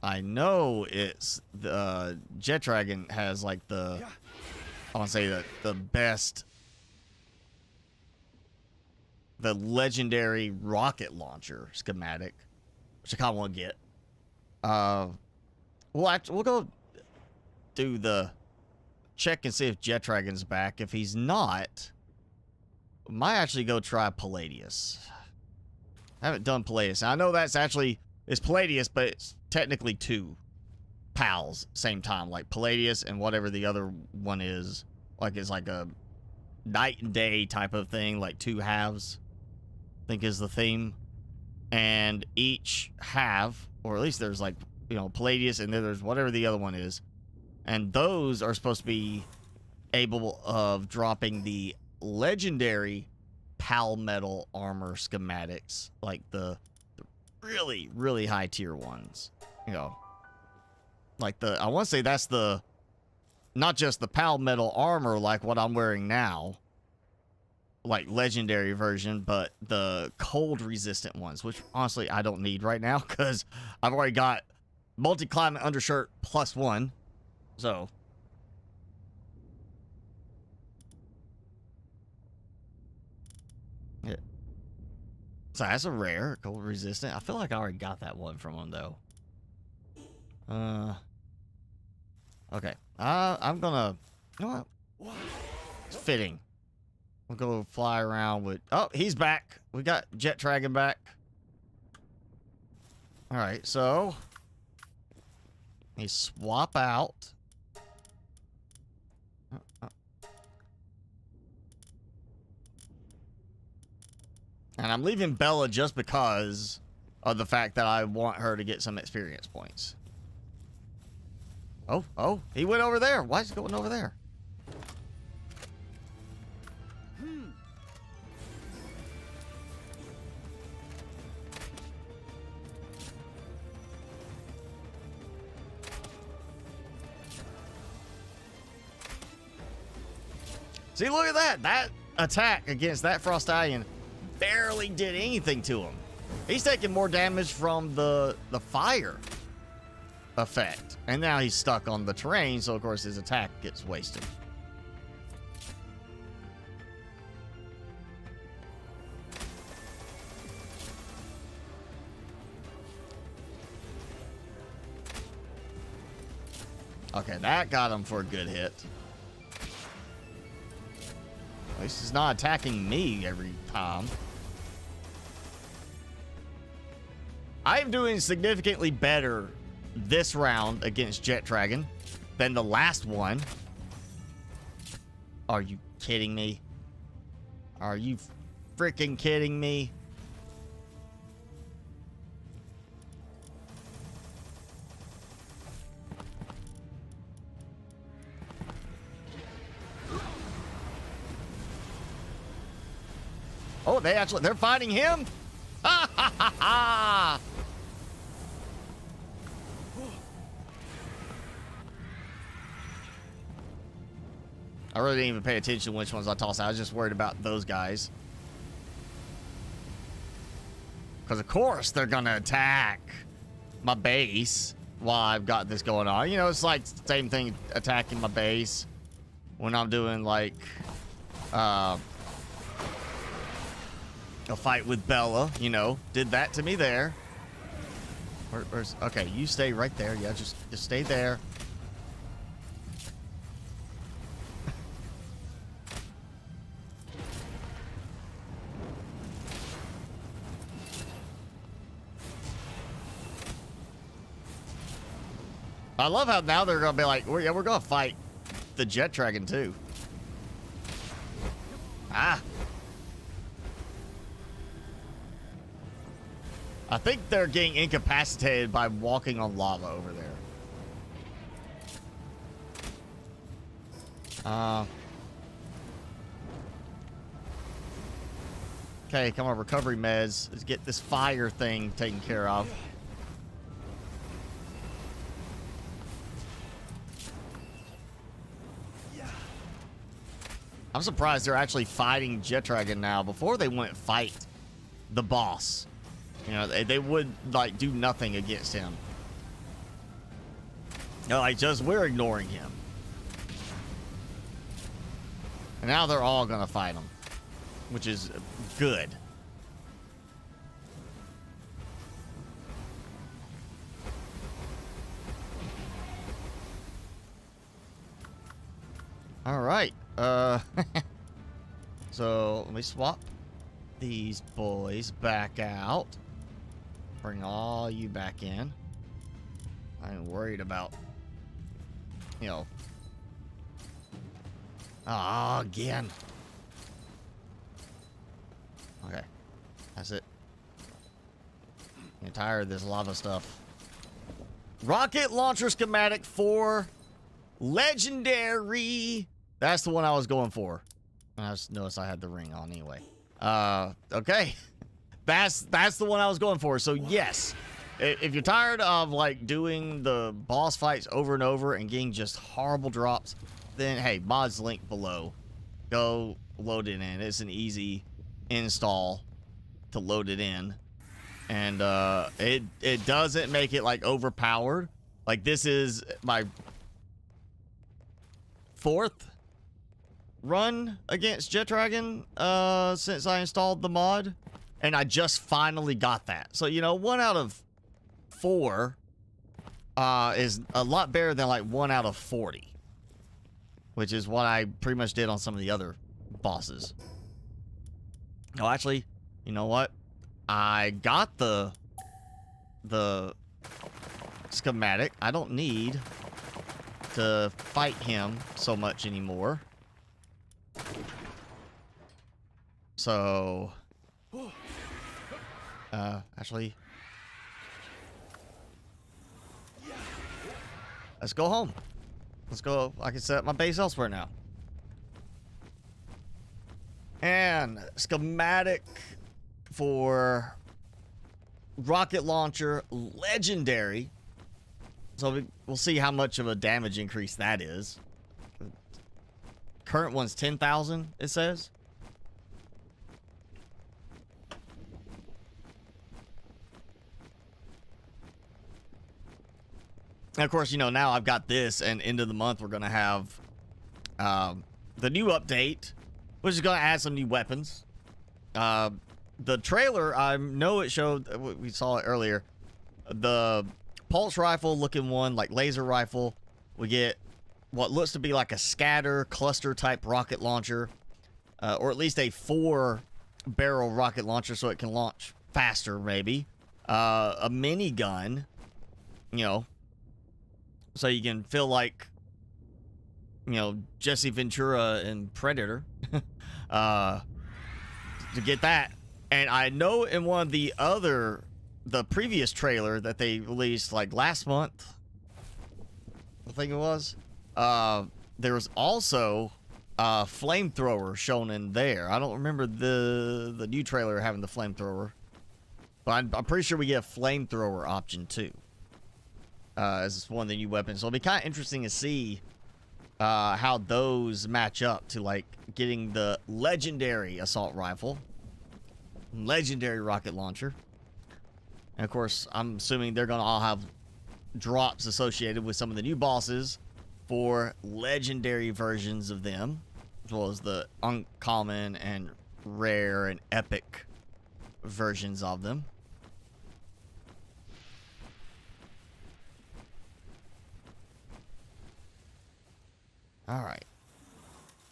I know it's the Jet Dragon has like the, I want to say the best, the legendary rocket launcher schematic, which I kind of want to get. We'll go do the check and see if Jet Dragon's back. If he's not, might actually go try Palladius. I haven't done Palladius. I know that's actually, it's Palladius, but it's technically two pals same time, like Palladius and whatever the other one is. Like it's like a night and day type of thing, like two halves, I think is the theme. And each half, or at least there's like, you know, Palladius and then there's whatever the other one is. And those are supposed to be able of dropping the legendary Palmetal armor schematics, like the really, really high tier ones. You know, like I want to say that's the, not just the Palmetal armor like what I'm wearing now, like legendary version, but the cold resistant ones, which honestly I don't need right now because I've already got multi-climate undershirt +1. So yeah. So that's a rare cold resistant. I feel like I already got that one from him though. Okay. I'm gonna, you know what? It's fitting. We'll go fly around with, oh, he's back. We got Jet Dragon back. All right, so he swap out. And I'm leaving Bella just because of the fact that I want her to get some experience points. Oh, he went over there. Why is he going over there? See, look at that. That attack against that Frostallion barely did anything to him. He's taking more damage from the fire effect. And now he's stuck on the terrain, so of course his attack gets wasted. Okay, that got him for a good hit. At least he's not attacking me every time. I am doing significantly better this round against Jet Dragon than the last one. Are you kidding me? Are you freaking kidding me? Oh, they're fighting him? Ha ha ha ha! I really didn't even pay attention to which ones I tossed out. I was just worried about those guys. Because, of course, they're going to attack my base while I've got this going on. You know, it's like the same thing attacking my base when I'm doing, like, a fight with Bella, you know. Did that to me there. Okay, you stay right there. Yeah, just stay there. I love how now they're gonna be like, we're gonna fight the Jet Dragon too. Ah. I think they're getting incapacitated by walking on lava over there. Okay, come on, recovery meds. Let's get this fire thing taken care of. I'm surprised they're actually fighting Jet Dragon now. Before they wouldn't fight the boss. You know, they would, like, do nothing against him. You know, like, just we're ignoring him. And now they're all gonna fight him. Which is good. Alright. So let me swap these boys back out. Bring all you back in. I ain't worried about, you know. Ah, again. Okay. That's it. I'm tired of this lava stuff. Rocket launcher schematic for legendary. That's the one I was going for. I just noticed I had the ring on anyway. Okay. That's the one I was going for. So yes, if you're tired of like doing the boss fights over and over and getting just horrible drops, then hey, mods link below. Go load it in. It's an easy install to load it in. And it doesn't make it like overpowered. Like this is my 4th run against Jet Dragon since I installed the mod, and I just finally got that. So you know, 1 out of 4 is a lot better than like 1 out of 40, which is what I pretty much did on some of the other bosses. Oh, actually, you know what? I got the schematic. I don't need to fight him so much anymore. So, actually, let's go home. Let's go. I can set up my base elsewhere now. And schematic for rocket launcher legendary. So we'll see how much of a damage increase that is. Current one's 10,000, it says. And of course, you know, now I've got this, and end of the month we're going to have the new update, which is going to add some new weapons. The trailer, I know it showed, we saw it earlier, the pulse rifle looking one, like laser rifle. We get what looks to be like a scatter cluster type rocket launcher, or at least a 4-barrel rocket launcher so it can launch faster, maybe. A minigun, you know, so you can feel like, you know, Jesse Ventura and Predator to get that. And I know in one of the previous trailer that they released like last month, I think it was, there was also a flamethrower shown in there. I don't remember the new trailer having the flamethrower, but I'm pretty sure we get a flamethrower option too. As one of the new weapons. So it'll be kind of interesting to see how those match up to like getting the legendary assault rifle, legendary rocket launcher. And of course, I'm assuming they're going to all have drops associated with some of the new bosses for legendary versions of them, as well as the uncommon and rare and epic versions of them. All right,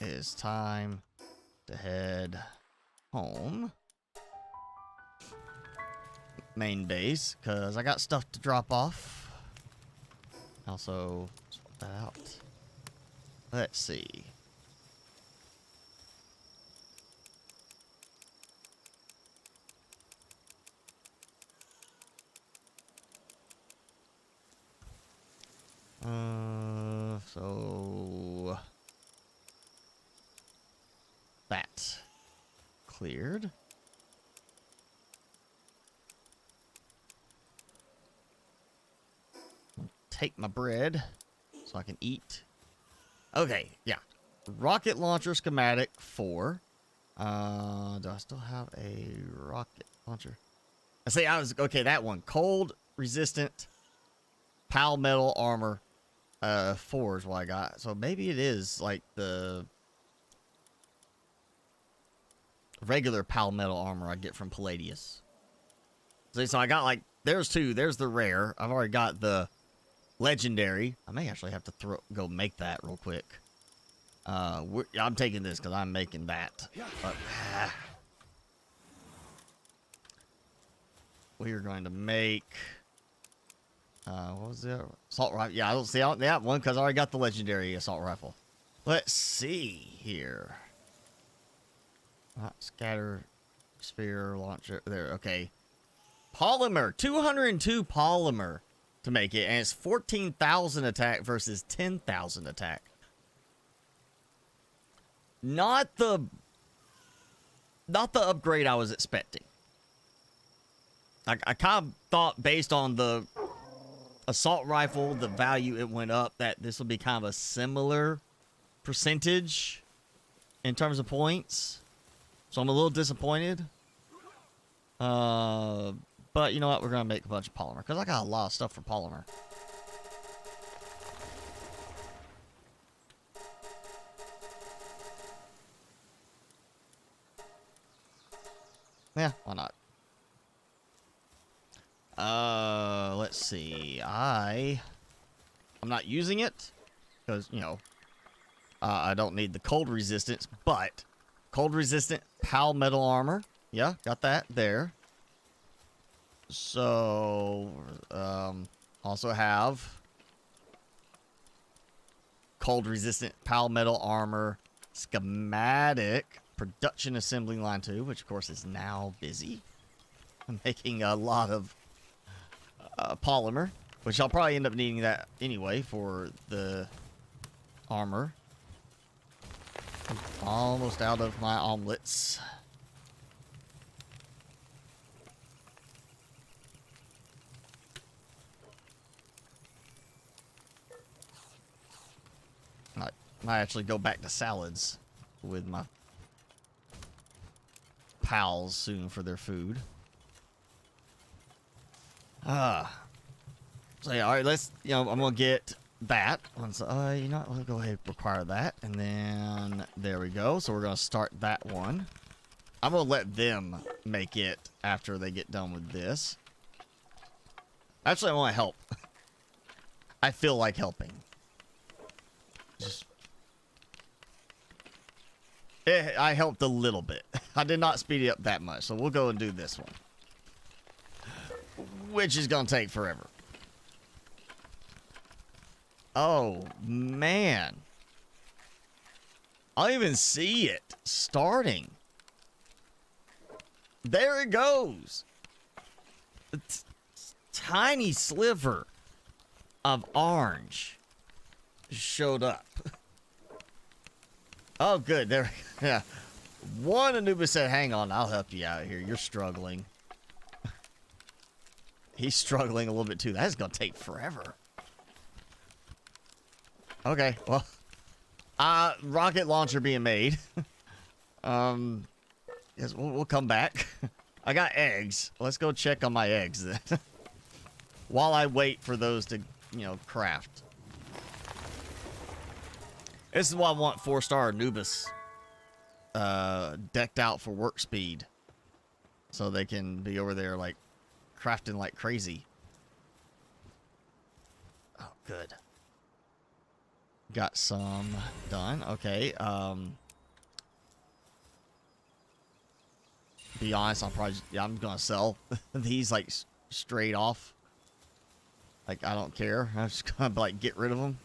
it is time to head home. Main base, because I got stuff to drop off. Also, swap that out. Let's see. So that cleared. Take my bread so I can eat. Okay, yeah. Rocket launcher schematic 4. Do I still have a rocket launcher? I say I was okay. That one, cold resistant, pal metal armor. 4 is what I got. So maybe it is like the regular pal metal armor I get from Palladius. So I got like, there's 2. There's the rare. I've already got the legendary. I may actually have to go make that real quick. I'm taking this because I'm making that. But, we are going to make... what was the assault rifle? Yeah, I don't see that one because I already got the legendary assault rifle. Let's see here. Scatter sphere launcher. There, okay. Polymer. 202 polymer to make it. And it's 14,000 attack versus 10,000 attack. Not the upgrade I was expecting. I kind of thought based on the assault rifle, the value it went up, that this will be kind of a similar percentage in terms of points. So I'm a little disappointed. But you know what? We're going to make a bunch of polymer because I got a lot of stuff for polymer. Yeah, why not? Let's see. I'm not using it because, you know, I don't need the cold resistance, but cold resistant pal metal armor. Yeah, got that there. So, also have cold resistant pal metal armor schematic production assembly line 2, which of course is now busy. I'm making a lot of polymer. which I'll probably end up needing that anyway for the armor. Almost out of my omelets. Might actually go back to salads with my pals soon for their food. So yeah, all right, let's, I'm gonna get that. You know what, we'll go ahead and require that. And then, there we go. So we're gonna start that one. I'm gonna let them make it after they get done with this. Actually, I want to help. I feel like helping. I helped a little bit. I did not speed it up that much, so we'll go and do this one. Which is gonna take forever. Oh, man. I don't even see it starting. There it goes. A tiny sliver of orange showed up. Oh, good. There. Yeah. One Anubis said, hang on, I'll help you out here. You're struggling. He's struggling a little bit too. That's going to take forever. Okay, well. Rocket launcher being made. Yes, we'll come back. I got eggs. Let's go check on my eggs then. While I wait for those to, craft. This is why I want 4-star Anubis decked out for work speed. So they can be over there, like, crafting like crazy. Oh, good. Got some done. Okay, be honest, I'm gonna sell these, like, straight off. Like, I don't care. I'm just gonna, like, get rid of them.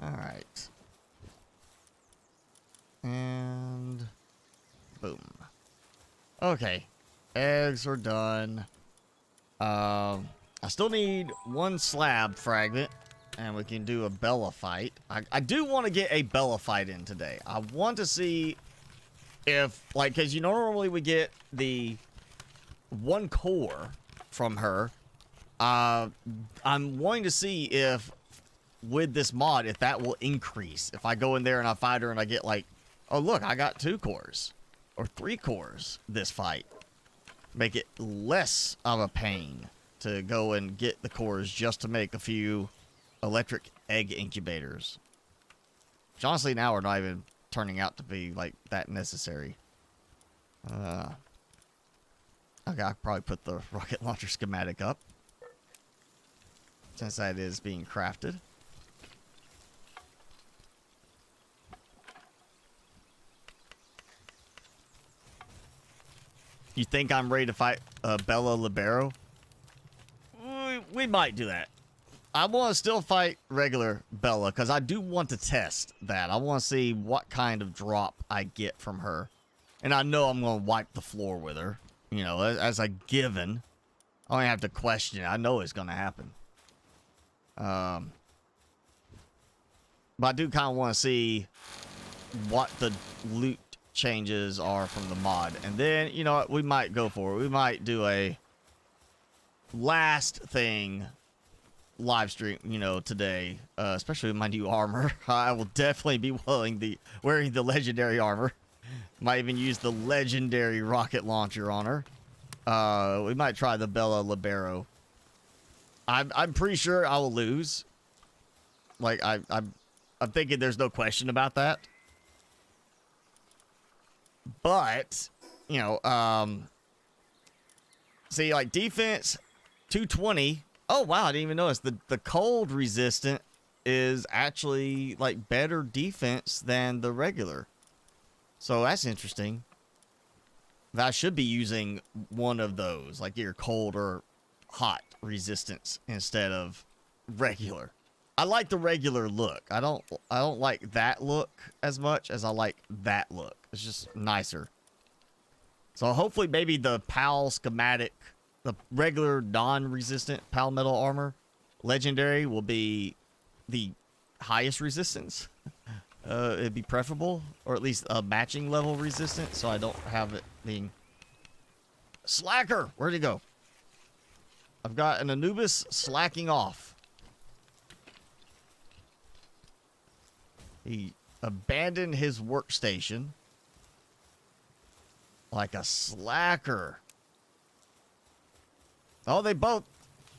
Alright. And boom. Okay. Eggs are done. I still need one slab fragment, and we can do a Bella fight. I do want to get a Bella fight in today. I want to see if, like, because normally we get the one core from her. I'm wanting to see if with this mod, if that will increase. If I go in there and I fight her and I get, like, oh look, I got 2 cores or 3 cores this fight. Make it less of a pain to go and get the cores just to make a few electric egg incubators. Which honestly now are not even turning out to be, like, that necessary. Okay, I'll probably put the rocket launcher schematic up, since that is being crafted. You think I'm ready to fight Bella Libero? We might do that. I want to still fight regular Bella, because I do want to test that. I want to see what kind of drop I get from her. And I know I'm going to wipe the floor with her. As a given. I don't have to question it. I know it's going to happen. But I do kind of want to see what the loot changes are from the mod. And then, you know what, we might go for it. We might do a last thing live stream, today. Especially with my new armor. I will definitely be wearing the legendary armor. Might even use the legendary rocket launcher on her. We might try the Bella Libero. I'm pretty sure I will lose. Like, I'm thinking there's no question about that. But, see, like, defense 220. Oh, wow, I didn't even notice. The cold resistant is actually like better defense than the regular. So that's interesting. I should be using one of those, like your cold or hot resistance instead of regular. I like the regular look. I don't like that look as much as I like that look. It's just nicer. So hopefully maybe the PAL schematic, the regular non-resistant PAL metal armor legendary will be the highest resistance. It'd be preferable, or at least a matching level resistance, so I don't have it being slacker. Where'd he go? I've got an Anubis slacking off. He abandoned his workstation like a slacker. Oh, they both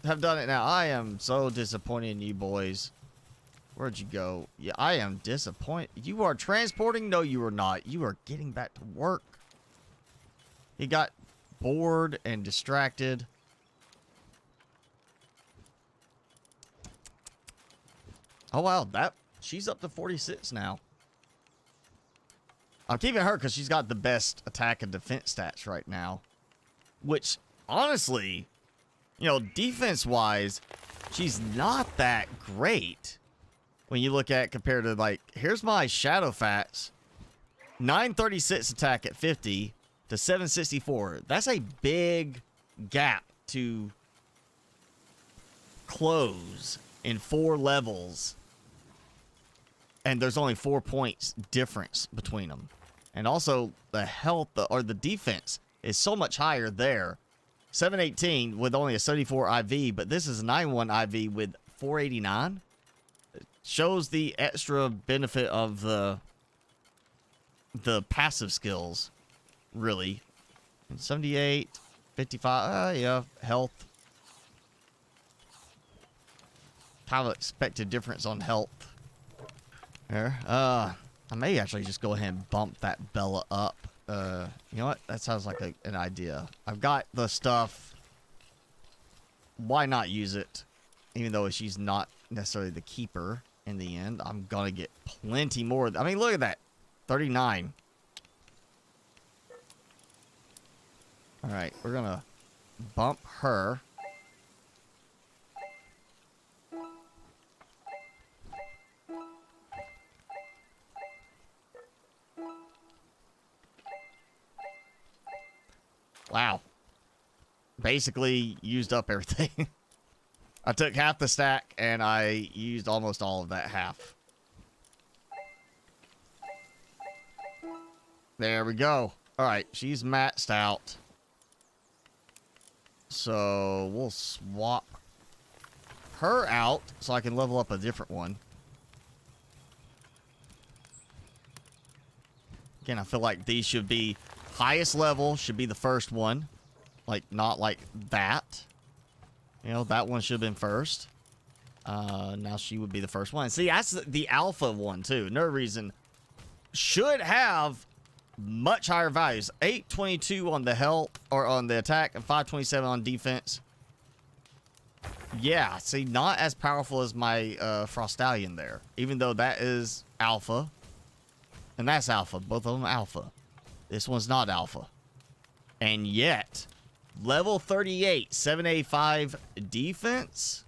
have done it now. I am so disappointed in you boys. Where'd you go? Yeah, I am disappointed. You are transporting? No, you are not. You are getting back to work. He got bored and distracted. Oh, wow. She's up to 46 now. I'm keeping her because she's got the best attack and defense stats right now. Which, honestly, you know, defense-wise, she's not that great. When you look at compared to, like, here's my Shadowfats. 936 attack at 50 to 764. That's a big gap to close in 4 levels. And there's only 4 points difference between them. And also, the health or the defense is so much higher there. 718 with only a 74 IV, but this is a 91 IV with 489. Shows the extra benefit of the passive skills, really. 78, 55, yeah, health. Kind of expected difference on health. There. I may actually just go ahead and bump that Bella up. You know what? That sounds like an idea. I've got the stuff. Why not use it? Even though she's not necessarily the keeper in the end. I'm gonna get plenty more. I mean, look at that. 39. Alright, we're gonna bump her. Wow. Basically used up everything. I took half the stack and I used almost all of that half. There we go. Alright, she's maxed out. So we'll swap her out so I can level up a different one. Again, I feel like these should be highest level, should be the first one. Like, not like that. You know, that one should have been first. Now she would be the first one. See, that's the alpha one, too. No reason. Should have much higher values. 822 on the health, or on the attack, and 527 on defense. Yeah, see, not as powerful as my Frostallion there. Even though that is alpha. And that's alpha. Both of them alpha. This one's not alpha. And yet, level 38, 785 defense,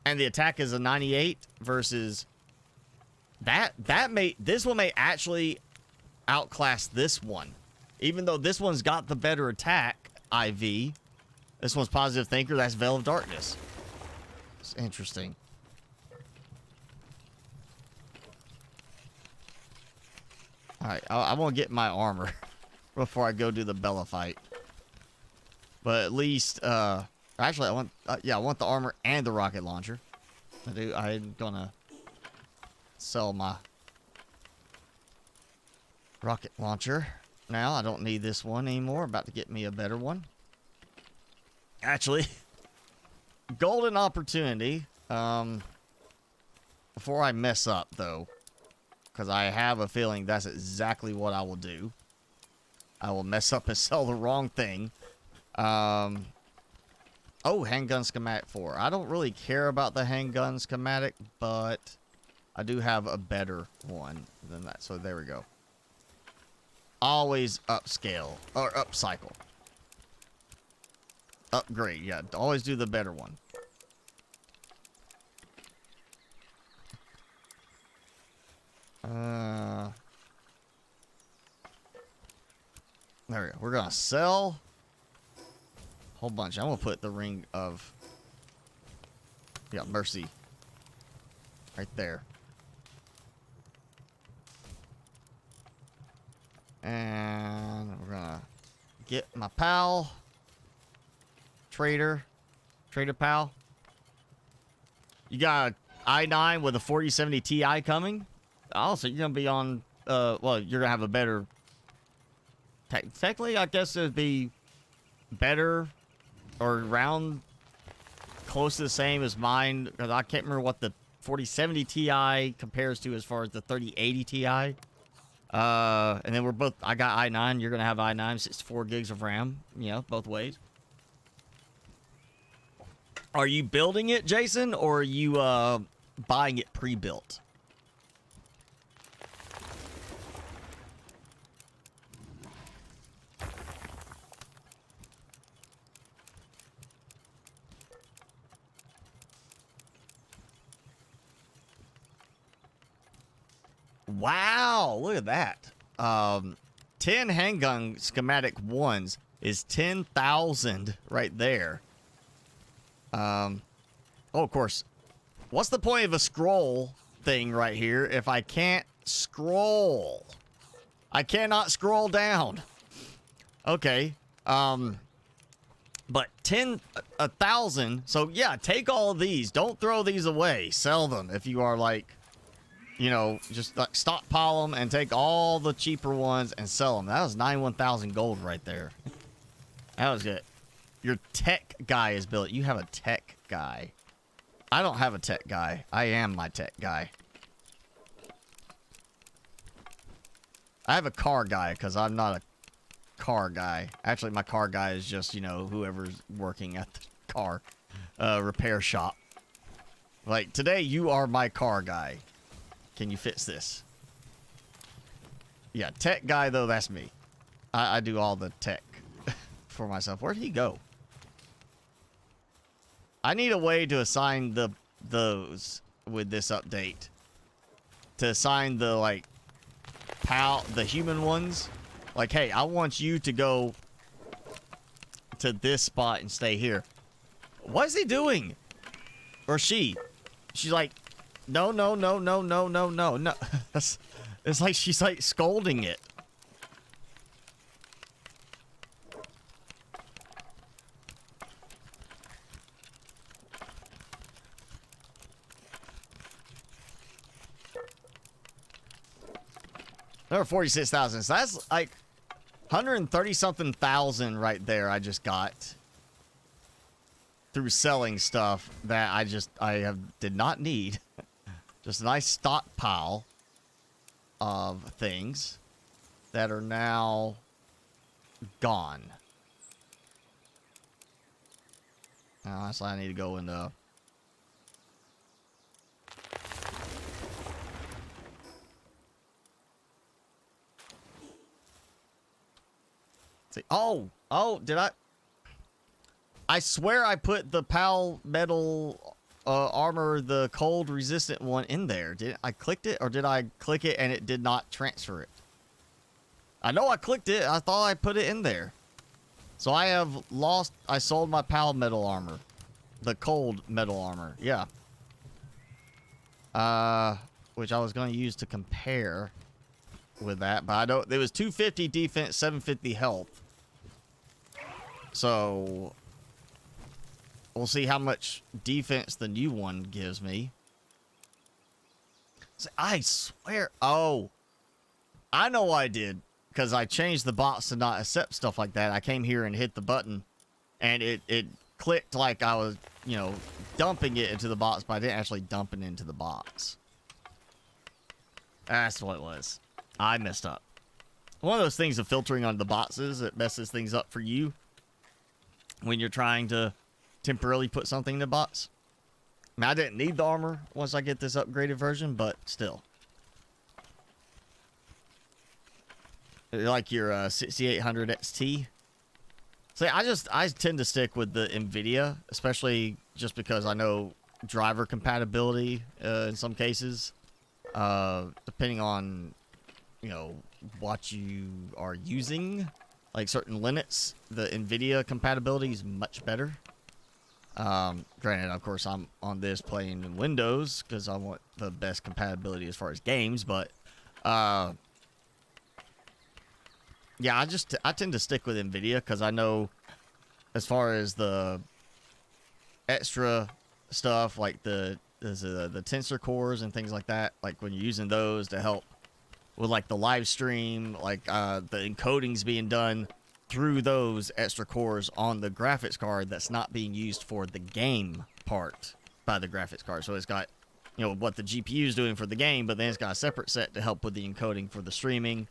and the attack is a 98 versus this one may actually outclass this one. Even though this one's got the better attack IV. This one's positive thinker, that's Veil of Darkness. It's interesting. Alright, I want to get my armor before I go do the Bella fight. But at least, actually, I want the armor and the rocket launcher. I'm gonna sell my rocket launcher now. I don't need this one anymore. About to get me a better one. Actually, golden opportunity. Before I mess up, though, because I have a feeling that's exactly what I will do. I will mess up and sell the wrong thing. Oh, handgun schematic 4. I don't really care about the handgun schematic, but I do have a better one than that. So there we go. Always upscale or upcycle. Upgrade, yeah. Always do the better one. There we go. We're gonna sell a whole bunch. I'm gonna put the ring of mercy right there. And we're gonna get my pal trader pal. You got an i9 with a 4070 Ti coming. Also, you're gonna be on well, you're gonna have a better technically, I guess it'd be better or around close to the same as mine, because I can't remember what the 4070 Ti compares to as far as the 3080 Ti. And then we're both, I got i9, you're gonna have i9, 64 gigs of RAM, you know, both ways. Are you building it, Jason, or are you buying it pre-built? Wow, look at that. 10 handgun schematic ones is 10,000 right there. Oh, of course. What's the point of a scroll thing right here if I can't scroll? I cannot scroll down. Okay. But 1,000. So yeah, take all of these. Don't throw these away. Sell them if you are like, you know, just like stockpile them and take all the cheaper ones and sell them. That was 91,000 gold right there. That was good. Your tech guy is built. You have a tech guy. I don't have a tech guy. I am my tech guy. I have a car guy because I'm not a car guy. Actually, my car guy is just, you know, whoever's working at the car repair shop. Like, today you are my car guy. Can you fix this? Yeah, tech guy, though, that's me. I do all the tech for myself. Where'd he go? I need a way to assign those with this update. To assign the, like, the human ones. Like, hey, I want you to go to this spot and stay here. What is he doing? Or she? She's like, no. It's like she's like scolding it. There are 46,000. So that's like 130 something thousand right there. I just got through selling stuff that I did not need. Just a nice stockpile of things that are now gone. Now, that's why I need to go into. See, oh, did I swear I put the PAL metal armor, the cold resistant one in there. Did I clicked it, or did I click it and it did not transfer it? I know I clicked it. I thought I put it in there. So I sold my PAL metal armor. The cold metal armor. Yeah. Which I was going to use to compare with that, but I don't. It was 250 defense, 750 health. So we'll see how much defense the new one gives me. I swear. Oh, I know I did, because I changed the box to not accept stuff like that. I came here and hit the button, and it clicked like I was, you know, dumping it into the box, but I didn't actually dump it into the box. That's what it was. I messed up. One of those things of filtering on the boxes, it messes things up for you when you're trying to temporarily put something in the box. I mean, I didn't need the armor once I get this upgraded version, but still. Like your 6800 XT. So I tend to stick with the NVIDIA, especially just because I know driver compatibility in some cases, depending on, you know, what you are using. Like certain Linux, the NVIDIA compatibility is much better. Granted, of course, I'm on this playing in Windows because I want the best compatibility as far as games, but yeah, I tend to stick with NVIDIA because I know as far as the extra stuff like the tensor cores and things like that, like when you're using those to help with like the live stream, like the encodings being done through those extra cores on the graphics card that's not being used for the game part by the graphics card. So it's got, you know, what the GPU is doing for the game, but then it's got a separate set to help with the encoding for the streaming.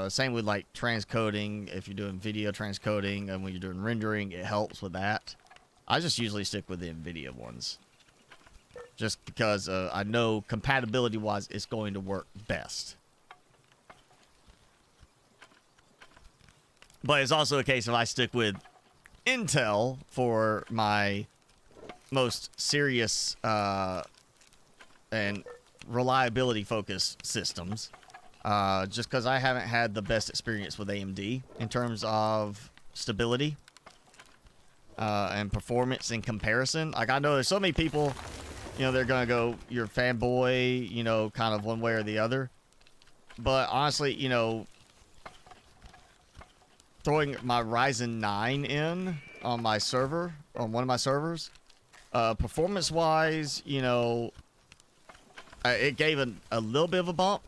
Same with like transcoding. If you're doing video transcoding and when you're doing rendering, it helps with that. I just usually stick with the NVIDIA ones just because I know compatibility wise it's going to work best. But it's also a case of I stick with Intel for my most serious and reliability focused systems. Just because I haven't had the best experience with AMD in terms of stability and performance in comparison. Like, I know there's so many people, you know, they're going to go, you're a fanboy, you know, kind of one way or the other. But honestly, you know, throwing my Ryzen 9 in on my server, on one of my servers, performance-wise, you know, it gave a little bit of a bump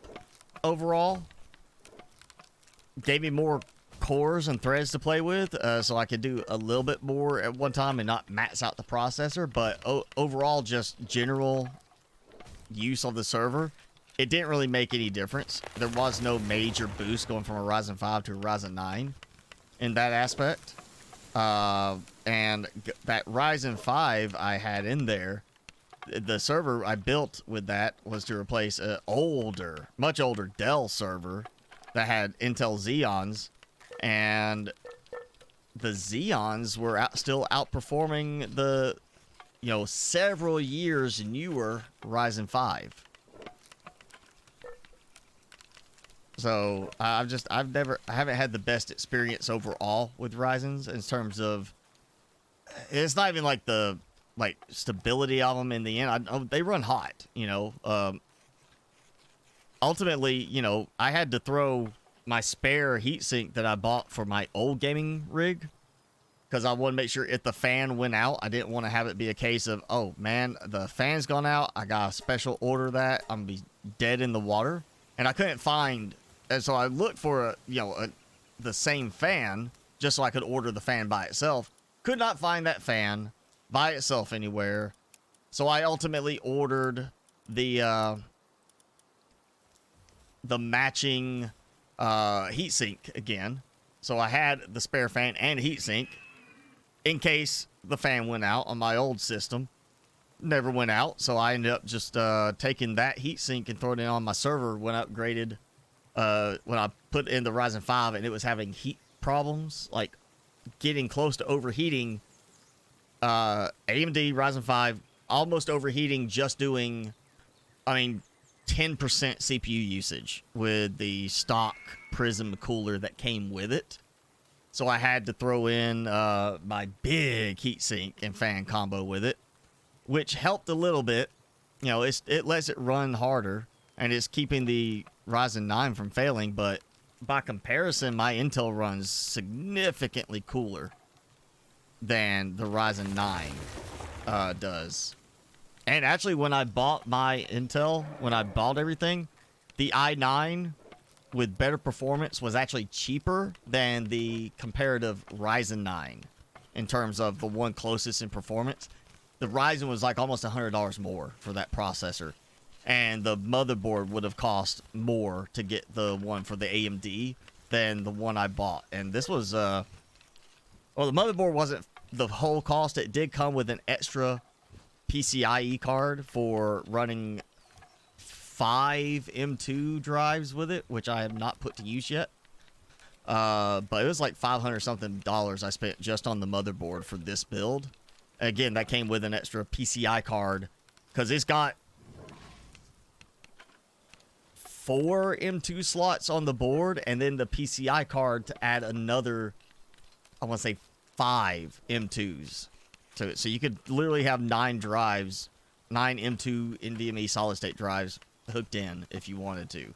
overall. Gave me more cores and threads to play with, so I could do a little bit more at one time and not max out the processor. But overall, just general use of the server, it didn't really make any difference. There was no major boost going from a Ryzen 5 to a Ryzen 9 in that aspect. And that Ryzen 5 I had in there, the server I built with that was to replace an older, much older Dell server that had Intel Xeons, and the Xeons were still outperforming the, you know, several years newer Ryzen 5. So I haven't had the best experience overall with Ryzens in terms of, it's not even like the stability of them in the end. They run hot, you know. Ultimately, you know, I had to throw my spare heatsink that I bought for my old gaming rig because I wanted to make sure if the fan went out, I didn't want to have it be a case of, oh man, the fan's gone out, I got a special order that I'm gonna be dead in the water, and I couldn't find. And so I looked for the same fan just so I could order the fan by itself. Could not find that fan by itself anywhere. So I ultimately ordered the matching heatsink again. So I had the spare fan and heatsink in case the fan went out on my old system. Never went out, so I ended up just taking that heatsink and throwing it on my server when I upgraded. When I put in the Ryzen 5 and it was having heat problems, like getting close to overheating. AMD Ryzen 5 almost overheating, just doing, 10% CPU usage with the stock Prism cooler that came with it. So I had to throw in my big heatsink and fan combo with it, which helped a little bit. You know, it lets it run harder, and it's keeping the Ryzen 9 from failing, but by comparison, my Intel runs significantly cooler than the Ryzen 9 does. And actually, when I bought my Intel, when I bought everything, the i9 with better performance was actually cheaper than the comparative Ryzen 9 in terms of the one closest in performance. The Ryzen was like almost $100 more for that processor. And the motherboard would have cost more to get the one for the AMD than the one I bought. And this was, well, the motherboard wasn't the whole cost. It did come with an extra PCIe card for running 5 M2 drives with it, which I have not put to use yet. But it was like $500 something I spent just on the motherboard for this build. Again, that came with an extra PCI card because it's got 4 M2 slots on the board, and then the PCI card to add another, I want to say 5 M2s to it. So you could literally have 9 drives, 9 M2 NVMe solid state drives hooked in if you wanted to.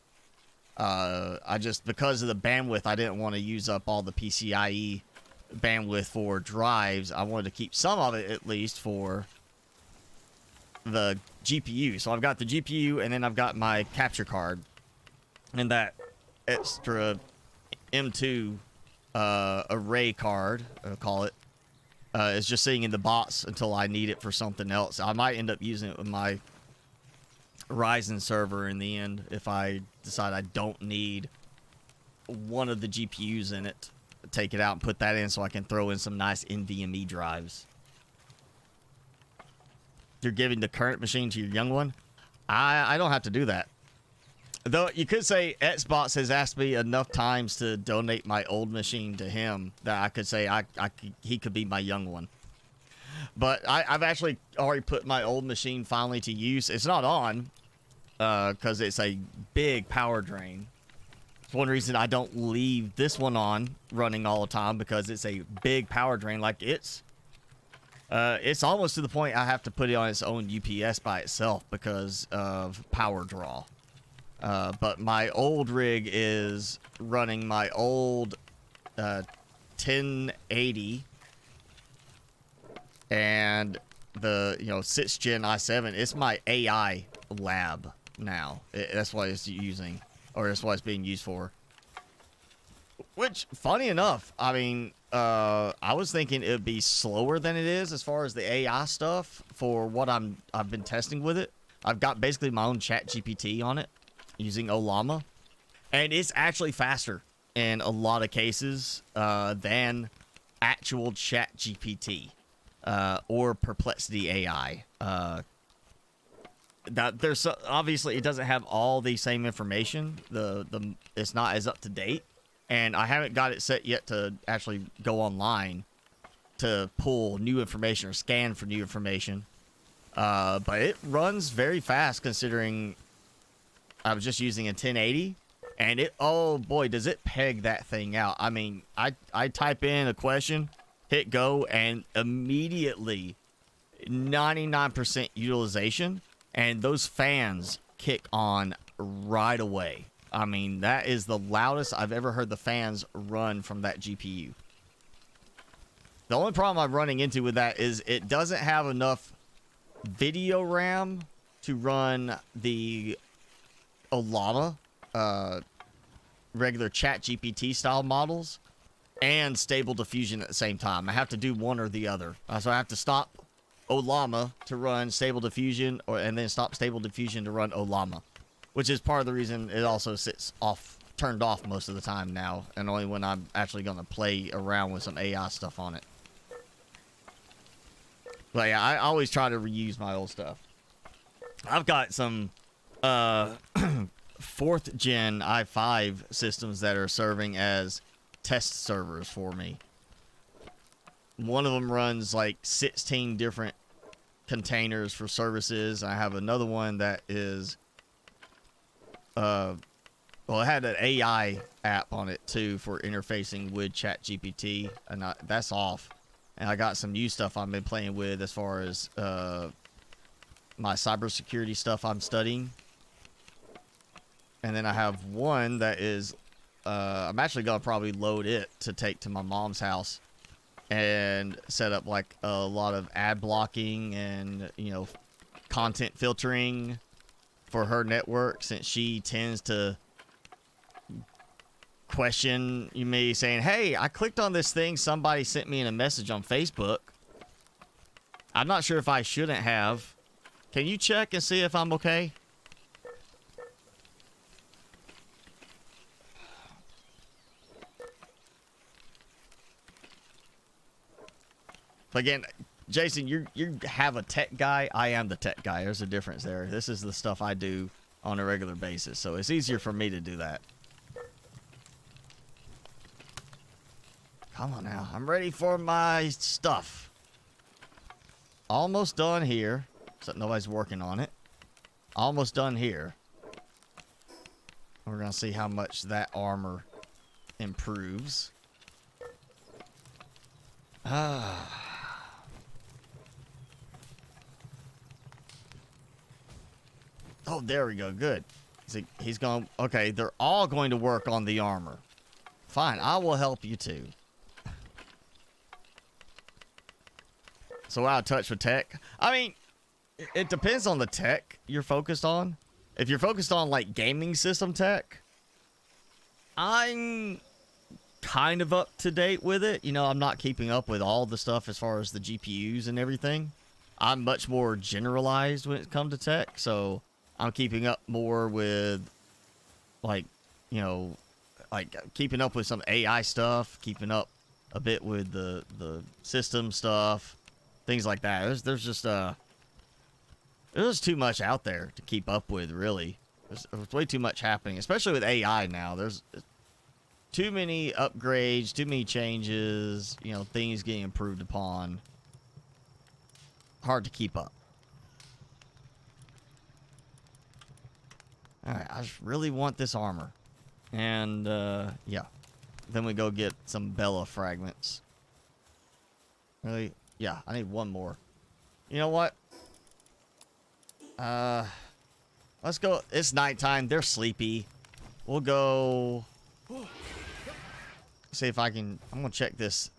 I just, because of the bandwidth, I didn't want to use up all the PCIe bandwidth for drives. I wanted to keep some of it at least for the GPU. So I've got the GPU, and then I've got my capture card, and that extra M2 array card, I'll call it, is just sitting in the box until I need it for something else. I might end up using it with my Ryzen server in the end if I decide I don't need one of the GPUs in it. Take it out and put that in so I can throw in some nice NVMe drives. You're giving the current machine to your young one? I don't have to do that. Though you could say Xbox has asked me enough times to donate my old machine to him that I could say he could be my young one. But I've actually already put my old machine finally to use. It's not on because it's a big power drain. It's one reason I don't leave this one on running all the time, because it's a big power drain. Like it's almost to the point I have to put it on its own UPS by itself because of power draw. But my old rig is running my old 1080 and the 6th gen i7. It's my AI lab now. That's what it's using, or that's what it's being used for. Which, funny enough, I mean, I was thinking it would be slower than it is as far as the AI stuff for what I've been testing with it. I've got basically my own chat GPT on it using Ollama, and it's actually faster in a lot of cases than actual chat GPT or Perplexity AI. That there's obviously it doesn't have all the same information. It's not as up to date, and I haven't got it set yet to actually go online to pull new information or scan for new information. But it runs very fast considering I was just using a 1080, and it, oh boy, does it peg that thing out. I mean, I type in a question, hit go, and immediately 99% utilization, and those fans kick on right away. I mean, that is the loudest I've ever heard the fans run from that GPU. The only problem I'm running into with that is it doesn't have enough video RAM to run the Ollama regular chat GPT style models and stable diffusion at the same time. I have to do one or the other. So I have to stop Ollama to run stable diffusion, and then stop stable diffusion to run Ollama, which is part of the reason it also sits turned off most of the time now, and only when I'm actually going to play around with some AI stuff on it. But yeah, I always try to reuse my old stuff. I've got some 4th gen i5 systems that are serving as test servers for me. One of them runs like 16 different containers for services. I have another one that is well, it had an AI app on it too for interfacing with ChatGPT, and that's off. And I got some new stuff I've been playing with as far as my cybersecurity stuff I'm studying. And then I have one that is, I'm actually going to probably load it to take to my mom's house and set up like a lot of ad blocking and, content filtering for her network, since she tends to question me saying, hey, I clicked on this thing somebody sent me in a message on Facebook. I'm not sure if I shouldn't have. Can you check and see if I'm okay? Again, Jason, you have a tech guy. I am the tech guy. There's a difference there. This is the stuff I do on a regular basis, so it's easier for me to do that. Come on now. I'm ready for my stuff. Almost done here. Except nobody's working on it. Almost done here. We're going to see how much that armor improves. Oh, there we go. Good. He's going... Okay, they're all going to work on the armor. Fine, I will help you too. So out of touch with tech. I mean, it depends on the tech you're focused on. If you're focused on, like, gaming system tech, I'm kind of up to date with it. You know, I'm not keeping up with all the stuff as far as the GPUs and everything. I'm much more generalized when it comes to tech, so I'm keeping up more with, like, you know, like, keeping up with some AI stuff, keeping up a bit with the system stuff, things like that. There's just, there's too much out there to keep up with, really. There's way too much happening, especially with AI now. There's too many upgrades, too many changes, you know, things getting improved upon. Hard to keep up. Alright, I just really want this armor. And, yeah. Then we go get some Bella fragments. Really? Yeah, I need one more. You know what? Let's go. It's nighttime. They're sleepy. We'll go... See if I can... I'm gonna check this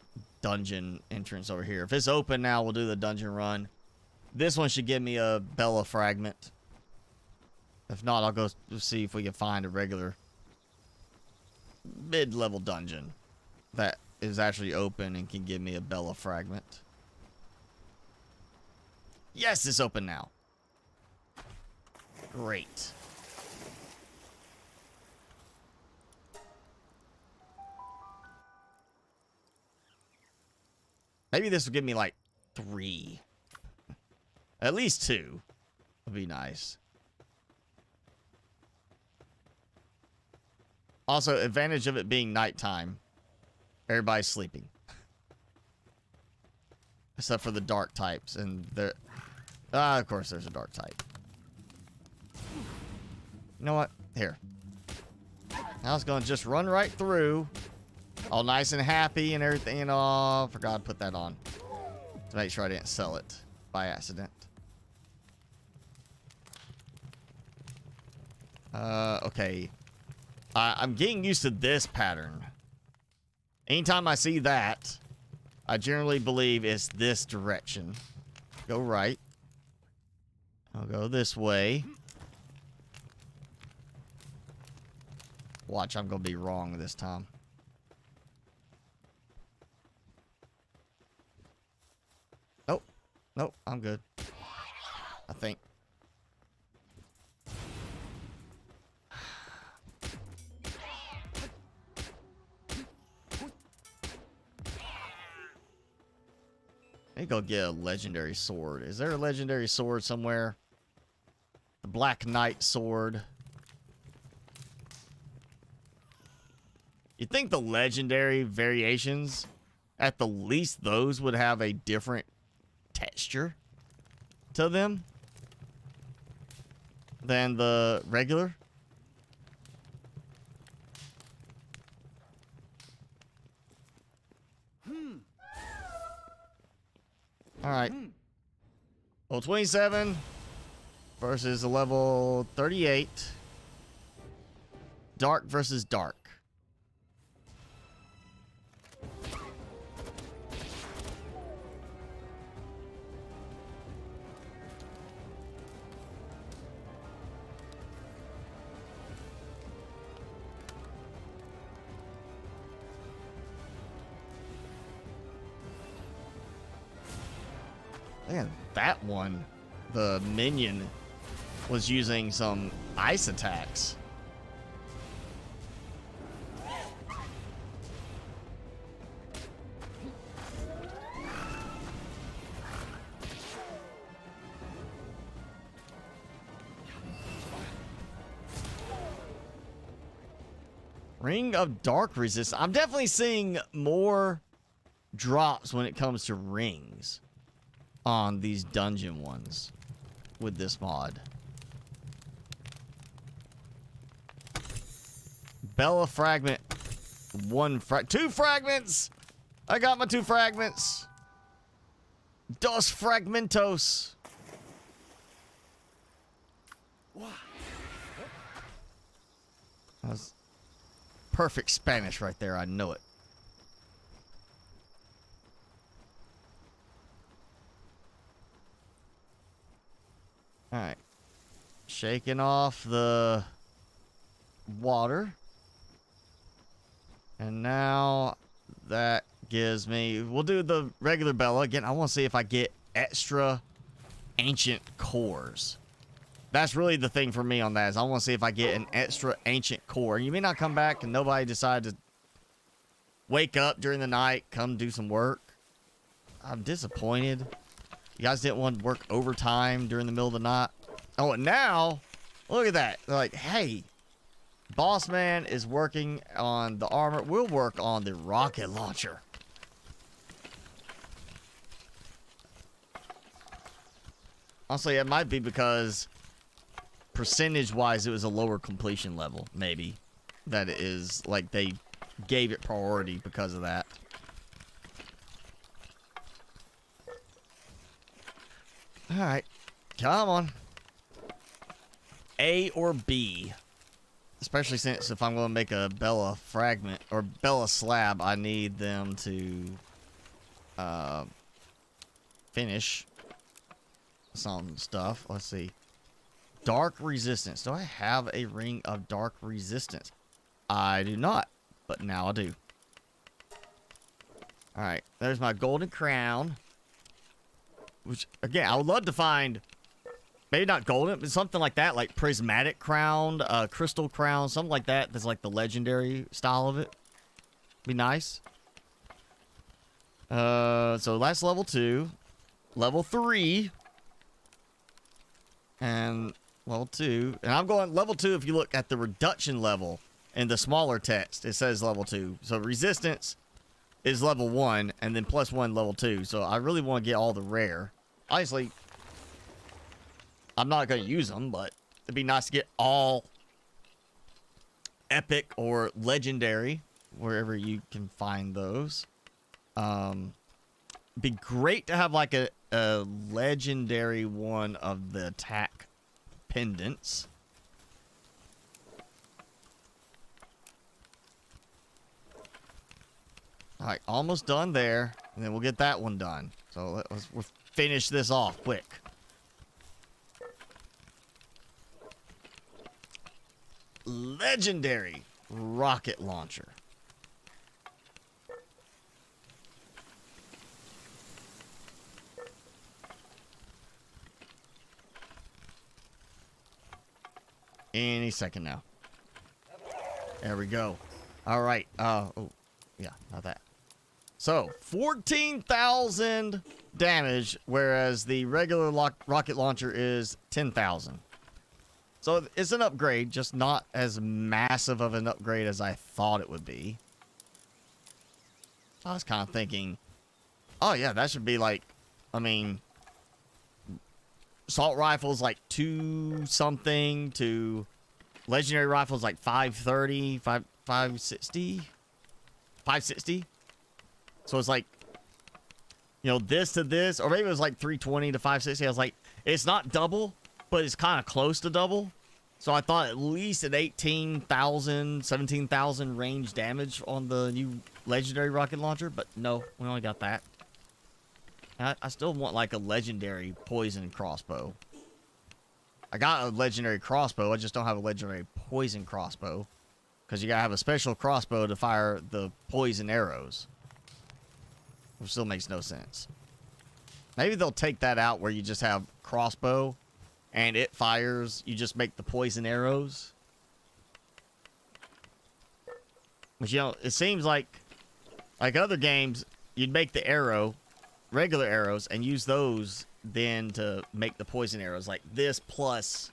dungeon entrance over here. If it's open now, we'll do the dungeon run. This one should give me a Bella fragment. If not, I'll go see if we can find a regular mid-level dungeon that is actually open and can give me a Bella fragment. Yes, it's open now. Great. Maybe this will give me like 3. At least 2 would be nice. Also, advantage of it being nighttime. Everybody's sleeping. Except for the dark types. And there... of course there's a dark type. You know what? Here. I was going to just run right through. All nice and happy and everything and all. Forgot to put that on. To make sure I didn't sell it by accident. Okay. I'm getting used to this pattern. Anytime I see that, I generally believe it's this direction. Go right. I'll go this way. Watch, I'm going to be wrong this time. Nope. Nope, I'm good. I think. Let me go get a legendary sword. Is there a legendary sword somewhere? The Black Knight sword. You'd think the legendary variations, at the least those would have a different texture to them than the regular. Alright. Level 27 versus a level 38. Dark versus dark. Man, that one, the minion, was using some ice attacks. Ring of Dark Resistance. I'm definitely seeing more drops when it comes to rings on these dungeon ones with this mod. Bella fragment. Two fragments. I got my 2 fragments. Dos fragmentos. That was perfect Spanish right there. I know it. All right. Shaking off the water. And now that gives me... We'll do the regular Bella. Again, I want to see if I get extra ancient cores. That's really the thing for me on that, is I want to see if I get an extra ancient core. You may not come back and nobody decide to wake up during the night, come do some work. I'm disappointed. You guys didn't want to work overtime during the middle of the night. Oh, and now, look at that. They're like, hey, Boss Man is working on the armor. We'll work on the rocket launcher. Honestly, it might be because percentage-wise it was a lower completion level, maybe. That it is, like, they gave it priority because of that. Alright, come on. A or B. Especially since if I'm going to make a Bella fragment, or Bella slab, I need them to finish some stuff. Let's see. Dark resistance. Do I have a ring of dark resistance? I do not, but now I do. Alright, there's my golden crown. Which, again, I would love to find, maybe not golden, but something like that, like prismatic crown, crystal crown, something like that. That's like the legendary style of it. Be nice. So that's level 2. Level 3. And level 2. And I'm going level 2 if you look at the reduction level in the smaller text. It says level 2. So resistance is level 1, and then +1 level 2. So I really want to get all the rare. Obviously, I'm not going to use them, but it'd be nice to get all epic or legendary, wherever you can find those. Be great to have like a legendary one of the attack pendants. All right, almost done there, and then we'll get that one done. So we'll finish this off quick. Legendary rocket launcher. Any second now. There we go. All right. Oh, yeah, not that. So, 14,000 damage, whereas the regular rocket launcher is 10,000. So, it's an upgrade, just not as massive of an upgrade as I thought it would be. I was kind of thinking, oh yeah, that should be like, I mean, assault rifles like 2 something to legendary rifles like 530, 560. So it's like, you know, this to this, or maybe it was like 320 to 560. I was like, it's not double, but it's kind of close to double. So I thought at least an 18,000, 17,000 range damage on the new legendary rocket launcher, but no, we only got that. I still want like a legendary poison crossbow. I got a legendary crossbow, I just don't have a legendary poison crossbow. Because you gotta have a special crossbow to fire the poison arrows. Which still makes no sense. Maybe they'll take that out where you just have crossbow and it fires, you just make the poison arrows. But you know, it seems like other games, you'd make the arrow, regular arrows, and use those then to make the poison arrows. Like this plus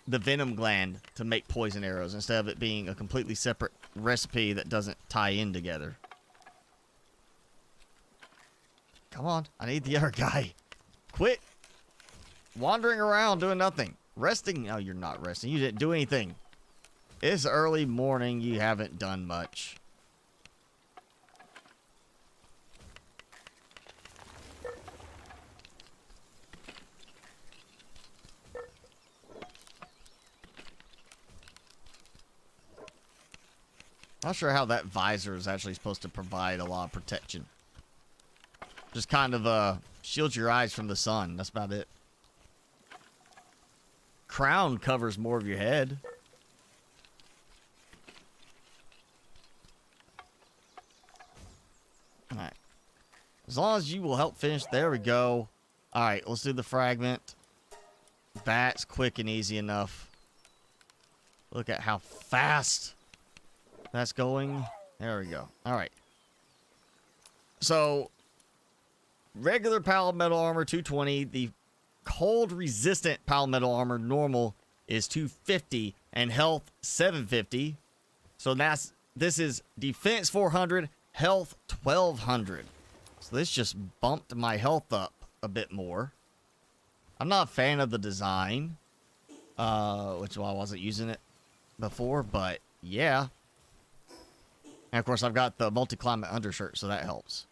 the venom gland to make poison arrows instead of it being a completely separate recipe that doesn't tie in together. Come on, I need the other guy. Quit wandering around doing nothing. Resting? No, you're not resting. You didn't do anything. It's early morning. You haven't done much. Not sure how that visor is actually supposed to provide a lot of protection. Just kind of shields your eyes from the sun. That's about it. Crown covers more of your head. Alright. As long as you will help finish. There we go. Alright, let's do the fragment. That's quick and easy enough. Look at how fast that's going. There we go. Alright. So, regular Palworld Metal Armor, 220. The cold resistant Palworld Metal Armor normal is 250. And health, 750. So this is defense 400, health 1200. So this just bumped my health up a bit more. I'm not a fan of the design. Which is why I wasn't using it before. But, yeah. And of course, I've got the multi-climate undershirt, so that helps.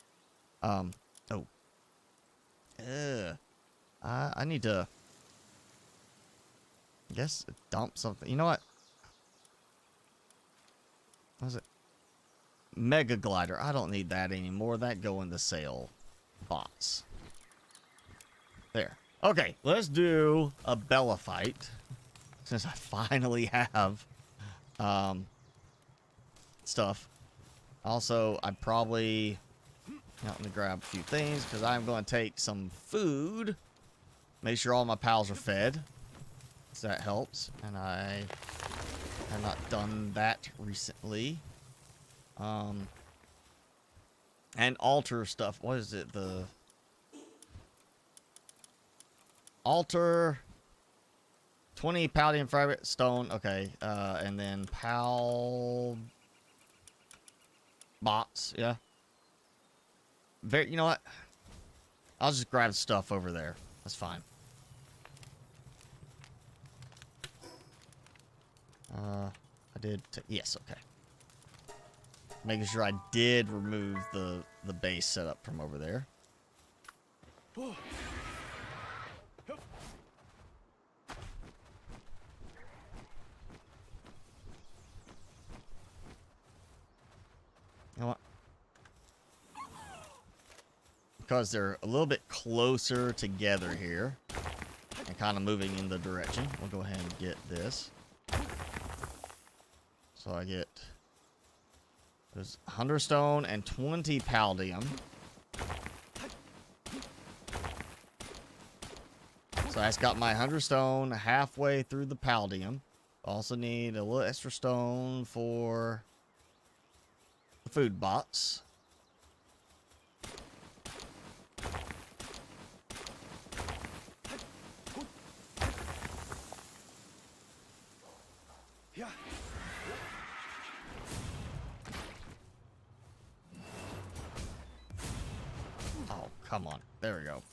Oh. I need to, I guess, dump something. You know what? What is it? Mega Glider. I don't need that anymore. That go in the sale box. There. Okay, let's do a Bella fight. Since I finally have stuff. Also, I'd probably let me grab a few things because I'm going to take some food. Make sure all my pals are fed. So that helps. And I have not done that recently. And altar stuff. What is it? The altar 20 Palladium Fragment Stone. Okay. And then Pal bots. Yeah. You know what? I'll just grab stuff over there. That's fine. I did. Yes, okay. Making sure I did remove the base setup from over there. You know what? Because they're a little bit closer together here and kind of moving in the direction, we'll go ahead and get this. So I get there's 100 stone and 20 palladium. So that's got my 100 stone halfway through the palladium. Also need a little extra stone for the food bots. Come on. There we go.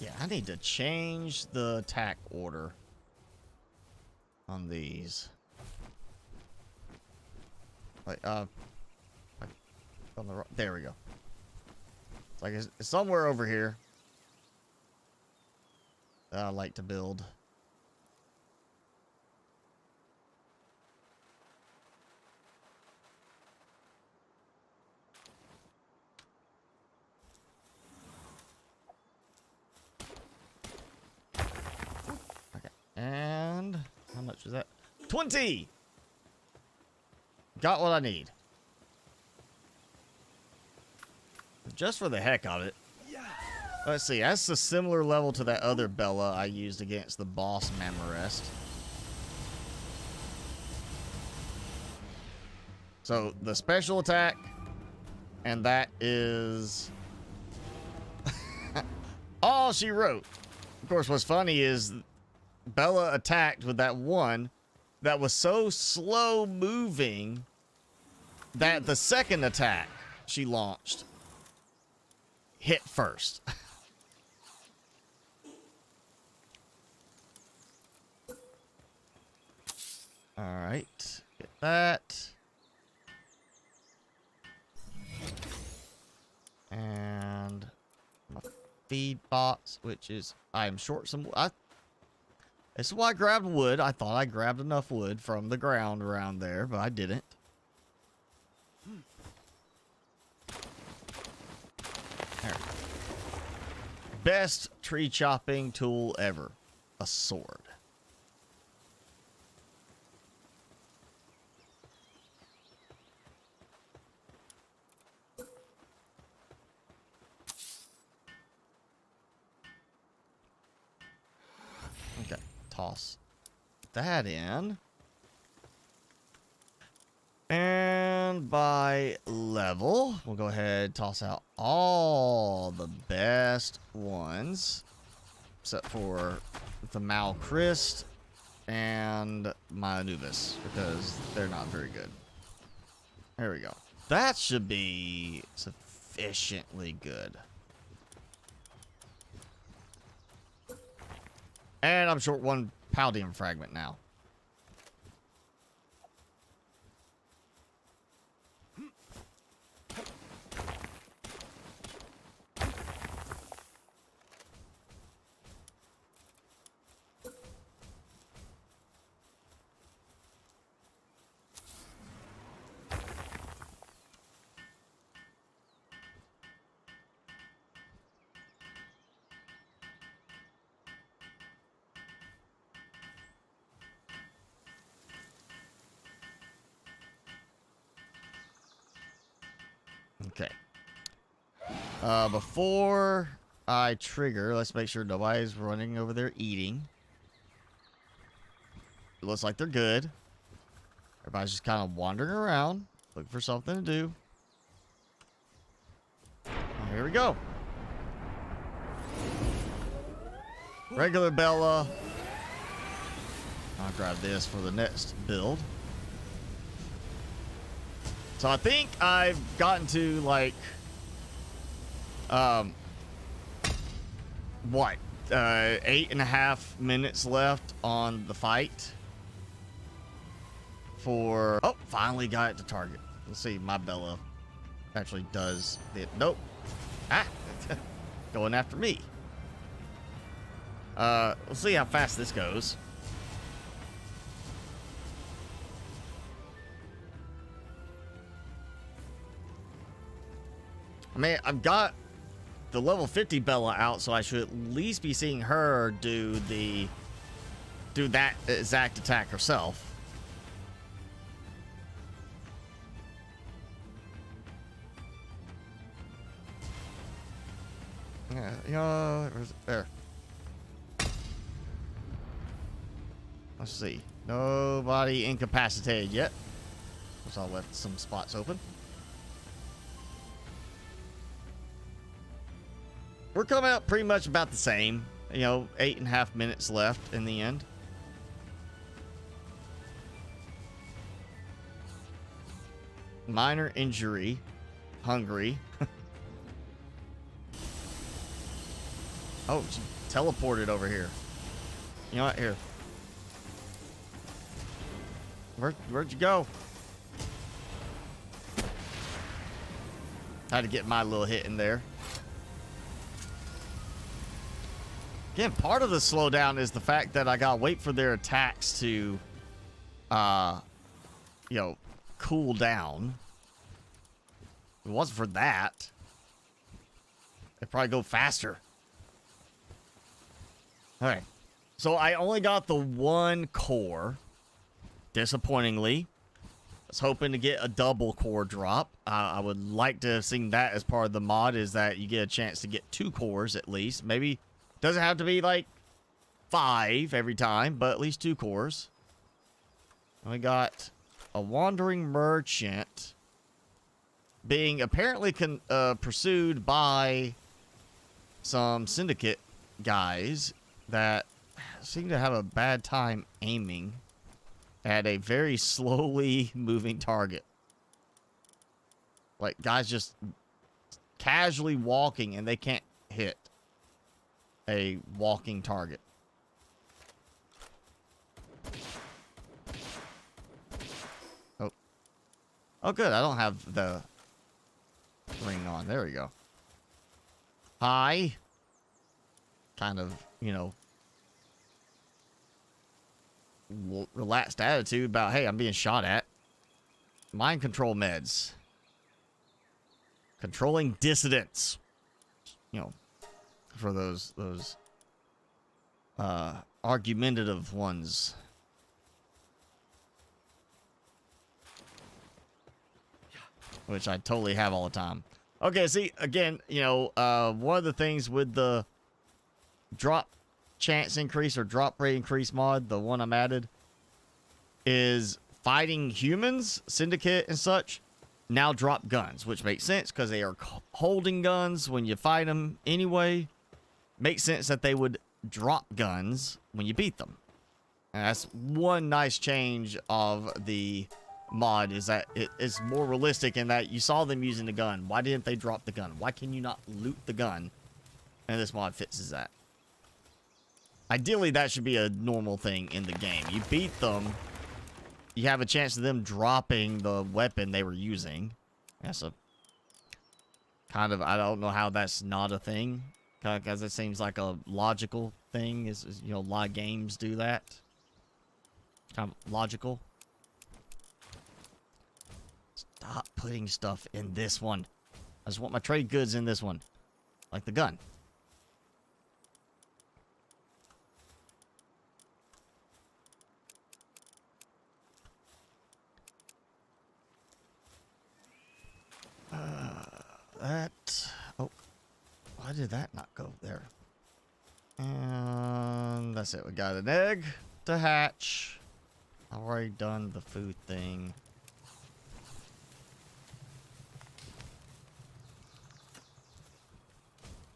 Yeah, I need to change the attack order on these. Like, on the there we go. It's like it's somewhere over here that I like to build. And how much was that? 20! Got what I need. Just for the heck of it. Let's see. That's a similar level to that other Bella I used against the boss Mamarest. So the special attack, and that is all she wrote. Of course, what's funny is Bella attacked with that one that was so slow moving that the second attack she launched hit first. All right, get that. And my feed box, which is I am short some. This is why I grabbed wood. I thought I grabbed enough wood from the ground around there, but I didn't. There. Best tree chopping tool ever. A sword. Okay, toss that in. And by level, we'll go ahead, toss out all the best ones, except for the Malchrist and my Anubis, because they're not very good. There we go. That should be sufficiently good. And I'm short one Paldium fragment now. Okay. Before I trigger, let's make sure nobody's running over there eating. It looks like they're good. Everybody's just kind of wandering around, looking for something to do. Oh, here we go. Regular Bella. I'll grab this for the next build. So I think I've gotten to like, what, 8.5 minutes left on the fight for, oh, finally got it to target. Let's see, my Bella actually does it. Nope. Ah, going after me. Let's see how fast this goes. I mean, I've got the level 50 Bella out, so I should at least be seeing her do that exact attack herself. Yeah, you know, there. Let's see. Nobody incapacitated yet. So I'll let some spots open. We're coming out pretty much about the same. You know, 8.5 minutes left in the end. Minor injury. Hungry. Oh, she teleported over here. You know what? Here. Where'd you go? Had to get my little hit in there. Again, part of the slowdown is the fact that I gotta wait for their attacks to, you know, cool down. If it wasn't for that, they'd probably go faster. Alright. So I only got the one core. Disappointingly. I was hoping to get a double core drop. I would like to have seen that as part of the mod, is that you get a chance to get 2 cores at least. Maybe doesn't have to be like 5 every time, but at least 2 cores. And we got a wandering merchant being apparently pursued by some syndicate guys that seem to have a bad time aiming at a very slowly moving target. Like, guys just casually walking and they can't hit a walking target. Oh. Oh, good. I don't have the ring on. There we go. Hi. Kind of, you know, relaxed attitude about, hey, I'm being shot at. Mind control meds. Controlling dissidents. You know, for those argumentative ones. Which I totally have all the time. Okay, see, again, you know, one of the things with the drop chance increase or drop rate increase mod, the one I'm added, is fighting humans, syndicate and such, now drop guns, which makes sense because they are holding guns when you fight them anyway. Makes sense that they would drop guns when you beat them. And that's one nice change of the mod, is that it is more realistic in that you saw them using the gun. Why didn't they drop the gun? Why can you not loot the gun? And this mod fixes that. Ideally, that should be a normal thing in the game. You beat them, you have a chance of them dropping the weapon they were using. That's a kind of, I don't know how that's not a thing, because it seems like a logical thing. Is, you know, a lot of games do that. Kind of logical. Stop putting stuff in this one. I just want my trade goods in this one. Like the gun. Oh, why did that not go there? And that's it. We got an egg to hatch. I've already done the food thing.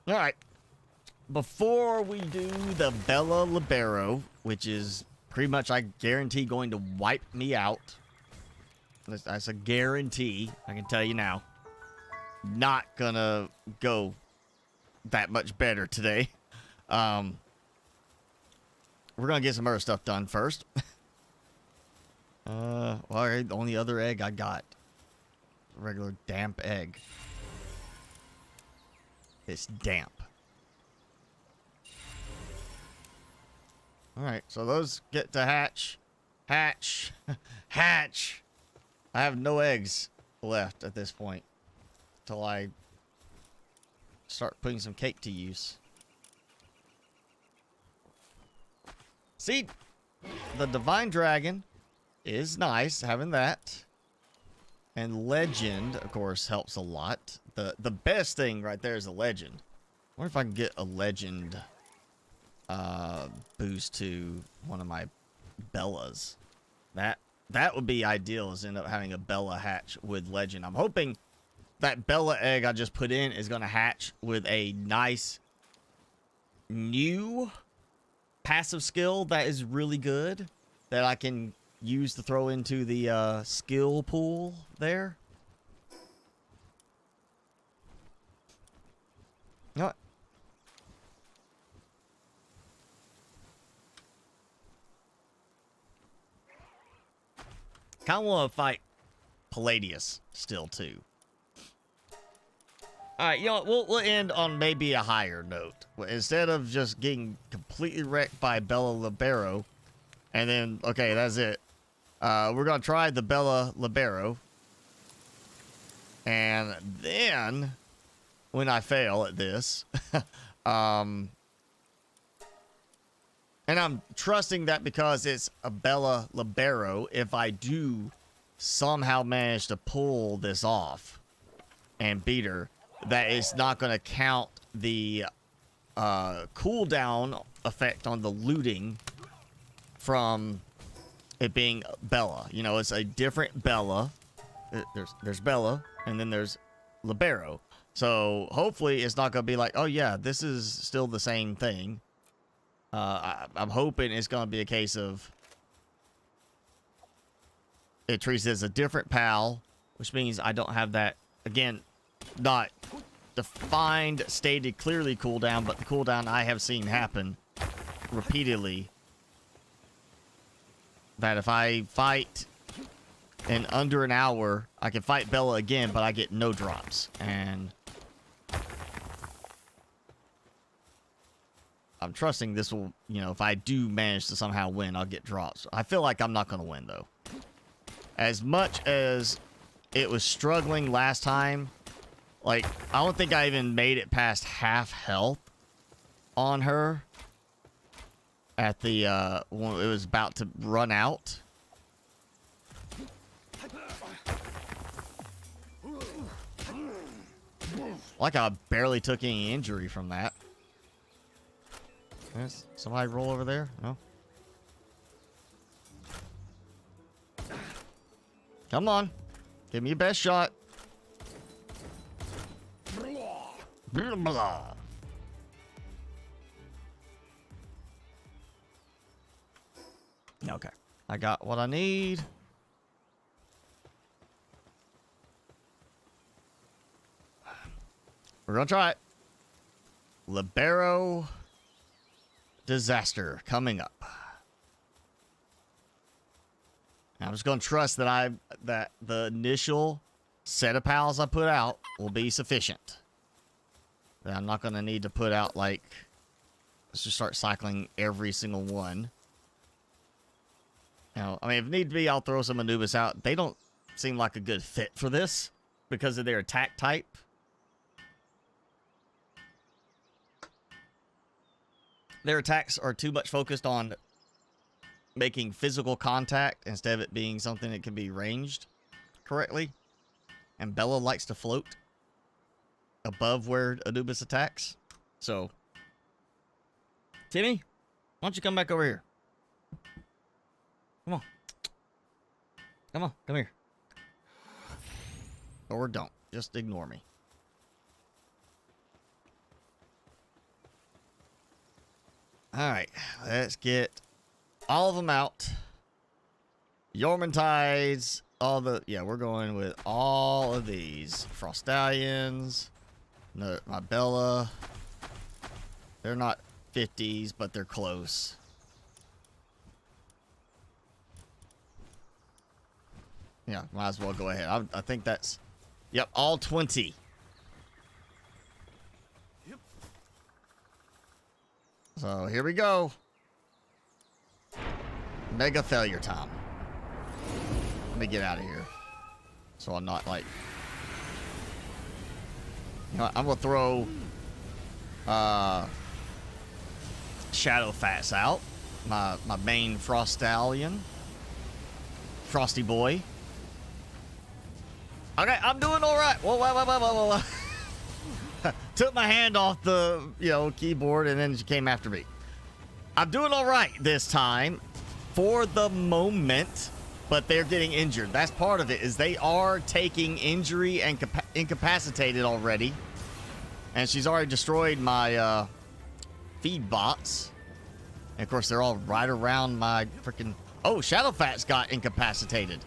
All right. Before we do the Bella Libero, which is pretty much, I guarantee, going to wipe me out. That's a guarantee. I can tell you now. Not gonna go that much better today. We're gonna get some other stuff done first. Well, the only other egg I got, regular damp egg. It's damp. All right, so those get to hatch, hatch. I have no eggs left at this point till I start putting some cake to use. See, the Divine Dragon is nice, having that. And Legend, of course, helps a lot. The best thing right there is a Legend. I wonder if I can get a Legend boost to one of my Bellas. That would be ideal, is end up having a Bella hatch with Legend. I'm hoping that Bella egg I just put in is going to hatch with a nice new passive skill that is really good, that I can use to throw into the skill pool there. You know what? Kind of want to fight Palladius still too. All right, you know what? We'll end on maybe a higher note. Instead of just getting completely wrecked by Bella Libero, and then, okay, that's it. We're going to try the Bella Libero. And then, when I fail at this, and I'm trusting that because it's a Bella Libero, if I do somehow manage to pull this off and beat her, that it's not going to count the cooldown effect on the looting from it being Bella. You know, it's a different Bella. There's Bella, and then there's Libero. So hopefully it's not going to be like, oh yeah, this is still the same thing. I'm hoping it's going to be a case of it treats it as a different PAL, which means I don't have that, again, not defined, stated clearly cooldown, but the cooldown I have seen happen repeatedly. That if I fight in under an hour, I can fight Bella again, but I get no drops. And I'm trusting this will, you know, if I do manage to somehow win, I'll get drops. I feel like I'm not going to win, though. As much as it was struggling last time, like, I don't think I even made it past half health on her at the, when it was about to run out. Like, I barely took any injury from that. Yes, somebody roll over there? No? Come on. Give me your best shot. Blah, blah. Okay. I got what I need. We're gonna try it. Libero disaster coming up. I'm just gonna trust that that the initial set of pals I put out will be sufficient. That I'm not gonna need to put out, like, let's just start cycling every single one. Now, I mean, if need be, I'll throw some Anubis out. They don't seem like a good fit for this because of their attack type. Their attacks are too much focused on making physical contact instead of it being something that can be ranged correctly. And Bella likes to float above where Anubis attacks. So, Timmy, why don't you come back over here? Come on. Come on, come here. Or don't. Just ignore me. Alright, let's get all of them out. Yormantides, all the... Yeah, we're going with all of these. Frostallions. No, my Bella. They're not 50s, but they're close. Yeah, might as well go ahead. I think that's... Yep, all 20. So, here we go. Mega failure time. Let me get out of here. So I'm not, like... You know what, I'm gonna throw... Shadowfats out. My main Frostallion. Frosty boy. Okay, I'm doing alright. Whoa. Took my hand off the, keyboard, and then she came after me. I'm doing all right this time for the moment, but they're getting injured. That's part of it, is they are taking injury and incapacitated already. And she's already destroyed my feed bots. And, of course, they're all right around my freaking... Oh, Shadowfat's got incapacitated.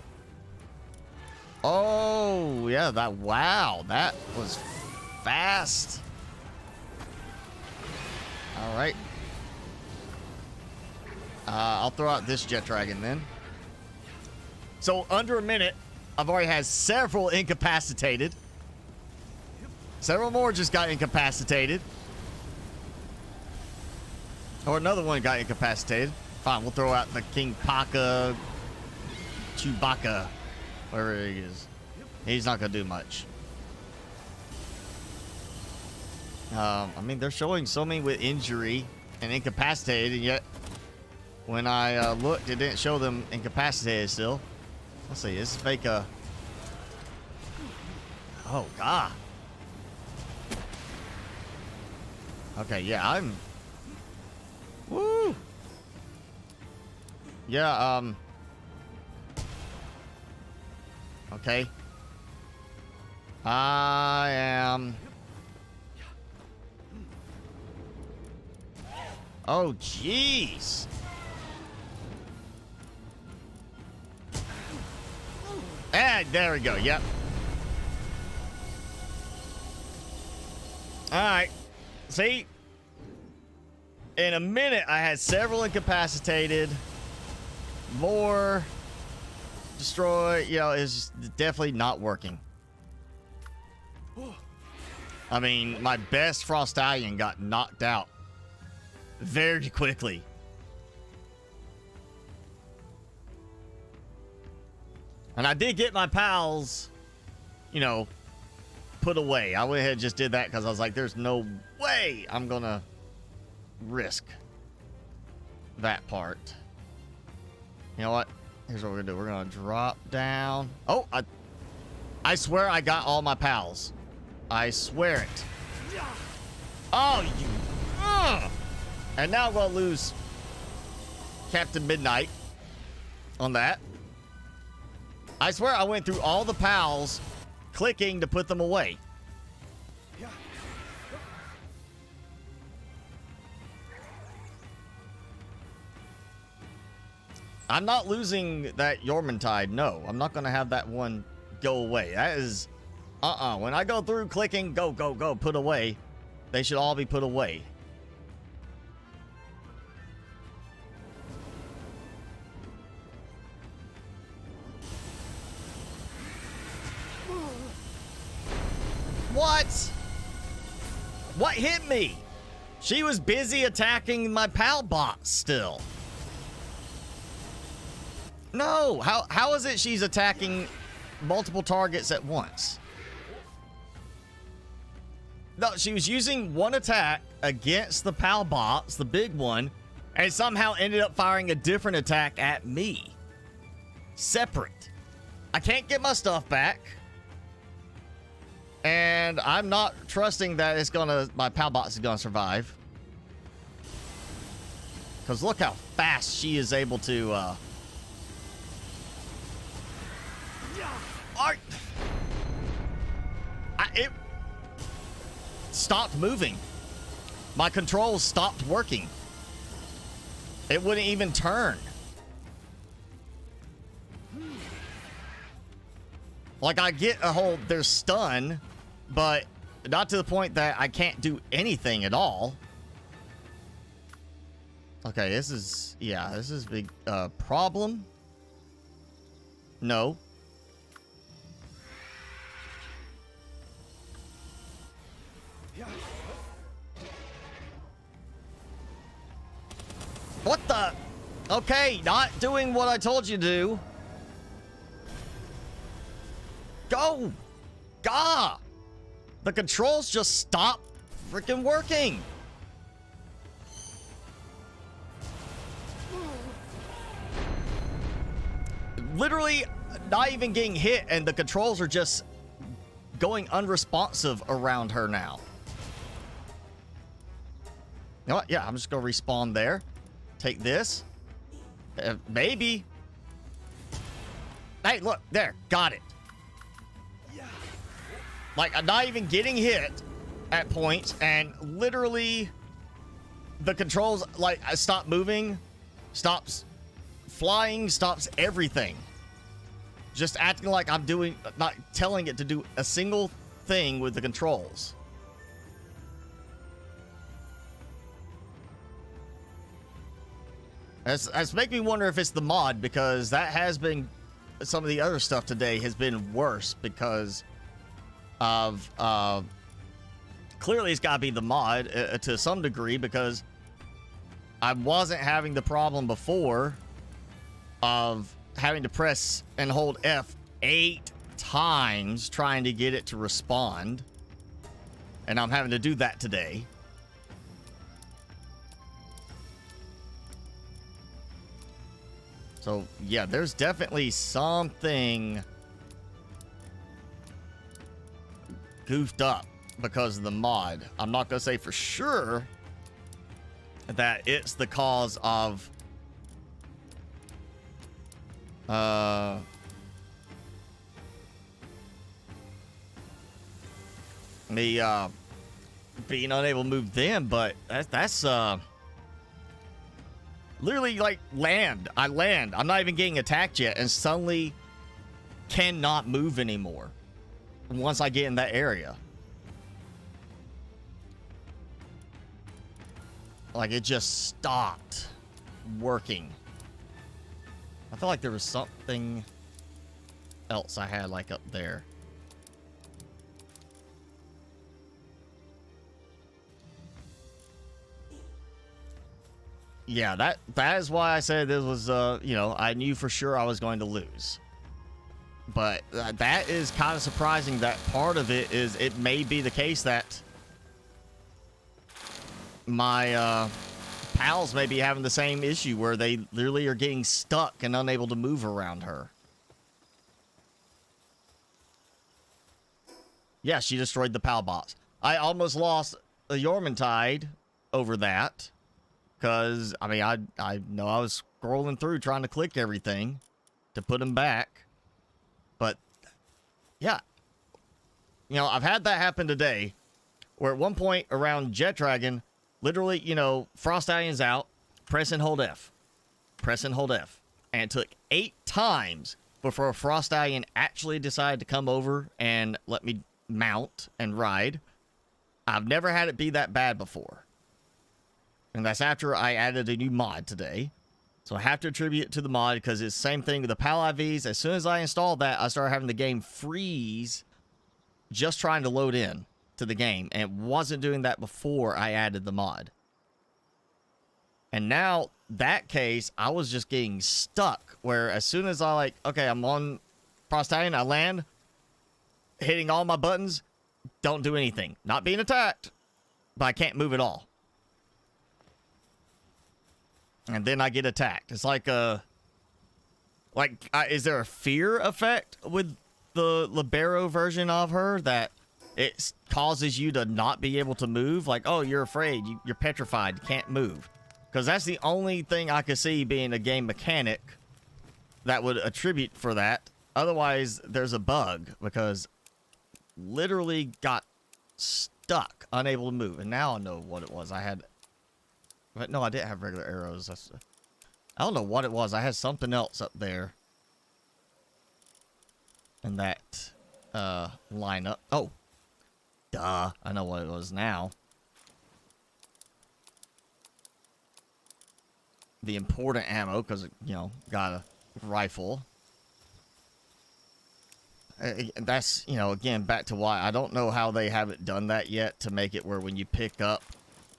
Oh, yeah, wow, that was fast. All right. I'll throw out this Jet Dragon then. So under a minute, I've already had several incapacitated. Several more just got incapacitated. Or another one got incapacitated. Fine, we'll throw out the King Paka, Chewbacca, whatever he is. He's not gonna do much. I mean, they're showing so many with injury and incapacitated, and yet when I looked, it didn't show them incapacitated still. Let's see, this is fake. Oh, God. Okay, yeah, I'm... Woo! Yeah, okay. I am... Oh, jeez. And there we go. Yep. All right. See? In a minute, I had several incapacitated. More destroy. You know, it's definitely not working. I mean, my best Frostallion got knocked out very quickly. And I did get my pals, you know, put away. I went ahead and just did that because I was like, there's no way I'm going to risk that part. You know what? Here's what we're going to do. We're going to drop down. Oh, I swear I got all my pals. I swear it. Oh, you. And now I'm going to lose Captain Midnight on that. I swear I went through all the pals clicking to put them away. I'm not losing that Yormantide. No, I'm not going to have that one go away. That is... When I go through clicking, go, put away, they should all be put away. What? What hit me? She was busy attacking my pal bots still. No, how is it she's attacking multiple targets at once? No, she was using one attack against the pal bots, the big one, and somehow ended up firing a different attack at me. Separate. I can't get my stuff back. And I'm not trusting that it's gonna, my pal bots is gonna survive. Because look how fast she is able to, it stopped moving. My controls stopped working. It wouldn't even turn. Like, I get a whole, there's stun, but not to the point that I can't do anything at all. Okay, this is, yeah, this is a big problem. No. What the? Okay, not doing what I told you to do. Go! Gah! The controls just stop freaking working. Literally not even getting hit, and the controls are just going unresponsive around her now. You know what? Yeah, I'm just gonna respawn there. Take this. Maybe. Hey, look, there. Got it. Like, I'm not even getting hit at points, and literally the controls, like, I stop moving, stops flying, stops everything. Just acting like I'm doing, not telling it to do a single thing with the controls. That's making me wonder if it's the mod, because that has been, some of the other stuff today has been worse because of, clearly it's gotta be the mod to some degree, because I wasn't having the problem before of having to press and hold F 8 times trying to get it to respond. And I'm having to do that today. So, yeah, there's definitely something goofed up because of the mod. I'm not going to say for sure that it's the cause of me being unable to move them, but that's Literally, like, land. I land. I'm not even getting attacked yet, and suddenly cannot move anymore once I get in that area. Like, it just stopped working. I feel like there was something else I had, like, up there. Yeah, that is why I said this was, you know, I knew for sure I was going to lose. But that is kind of surprising that part of it is it may be the case that my pals may be having the same issue where they literally are getting stuck and unable to move around her. Yeah, she destroyed the pal bots. I almost lost a Yormantide over that. Because, I mean, I know I was scrolling through trying to click everything to put them back. But, yeah. You know, I've had that happen today. Where at one point around Jet Dragon, literally, you know, Frost Stallion's out, press and hold F. Press and hold F. And it took 8 times before a Frost Stallion actually decided to come over and let me mount and ride. I've never had it be that bad before. And that's after I added a new mod today. So I have to attribute it to the mod because it's the same thing with the PAL IVs. As soon as I installed that, I started having the game freeze just trying to load in to the game. And it wasn't doing that before I added the mod. And now, that case, I was just getting stuck. Where as soon as I like, okay, I'm on Prostallion, I land, hitting all my buttons, don't do anything. Not being attacked, but I can't move at all. And then I get attacked. It's like a... is there a fear effect with the Libero version of her that it causes you to not be able to move? Like, oh, you're afraid. You're petrified. You can't move. Because that's the only thing I could see being a game mechanic that would attribute for that. Otherwise, there's a bug. Because literally got stuck. Unable to move. And now I know what it was. I had... But no, I didn't have regular arrows. I don't know what it was. I had something else up there. In that lineup. Oh. Duh. I know what it was now. The important ammo, because, you know, got a rifle. That's, you know, again, back to why I don't know how they haven't done that yet to make it where when you pick up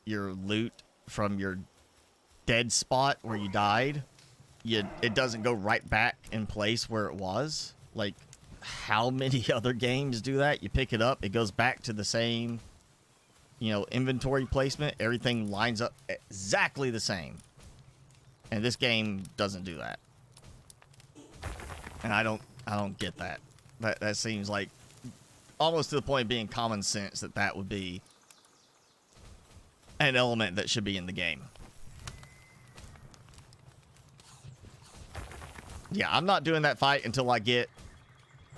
your loot from your dead spot where you died, it doesn't go right back in place where it was. Like, how many other games do that? You pick it up, it goes back to the same, you know, inventory placement. Everything lines up exactly the same. And this game doesn't do that. And I don't get that. That seems like almost to the point of being common sense that would be an element that should be in the game. Yeah, I'm not doing that fight until I get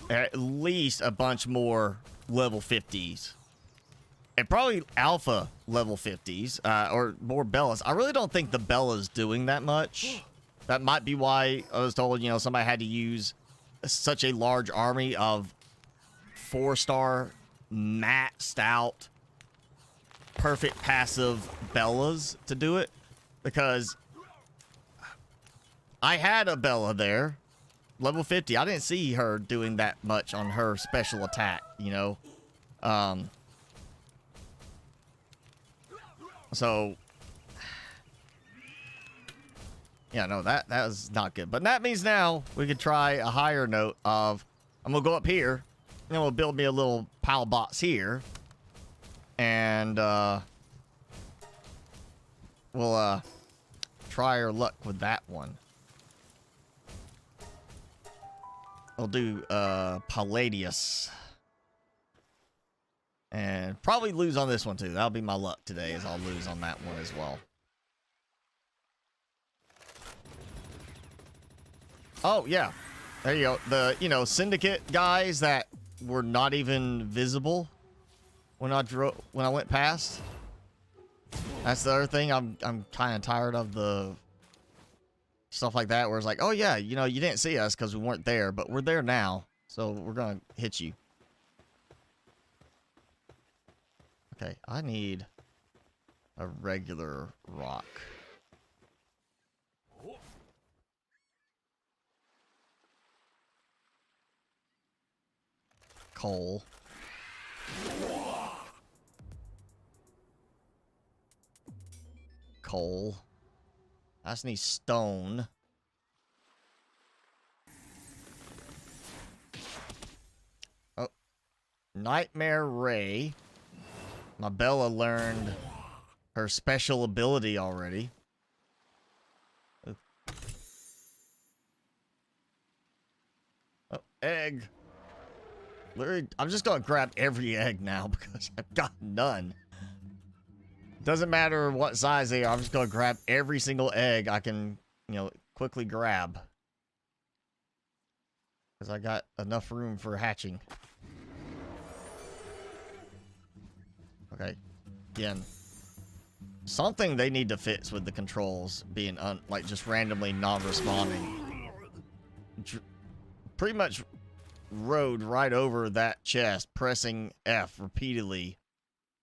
at least a bunch more level 50s. And probably alpha level 50s, or more Bellas. I really don't think the Bella's doing that much. That might be why I was told, you know, somebody had to use such a large army of 4-star maxed out perfect passive Bellas to do it, because I had a Bella there, level 50. I didn't see her doing that much on her special attack, you know. So yeah, no, that was not good. But that means now we could try a higher note of, I'm gonna go up here, and then we'll build me a little pile box here. And, we'll, try our luck with that one. We'll do, Palladius. And probably lose on this one, too. That'll be my luck today, is I'll lose on that one as well. Oh, yeah. There you go. The, you know, Syndicate guys that were not even visible when I went past. That's the other thing. I'm kind of tired of the stuff like that, where it's like, oh yeah, you know, you didn't see us because we weren't there, but we're there now, so we're gonna hit you. Okay, I need a regular rock. Coal. Coal. I just need stone. Oh. Nightmare Ray. My Bella learned her special ability already. Oh, egg. Literally, I'm just gonna grab every egg now because I've got none. Doesn't matter what size they are, I'm just gonna grab every single egg I can, you know, quickly grab. Because I got enough room for hatching. Okay. Again. Something they need to fix with the controls being, like, just randomly non-responding. Pretty much rode right over that chest, pressing F repeatedly.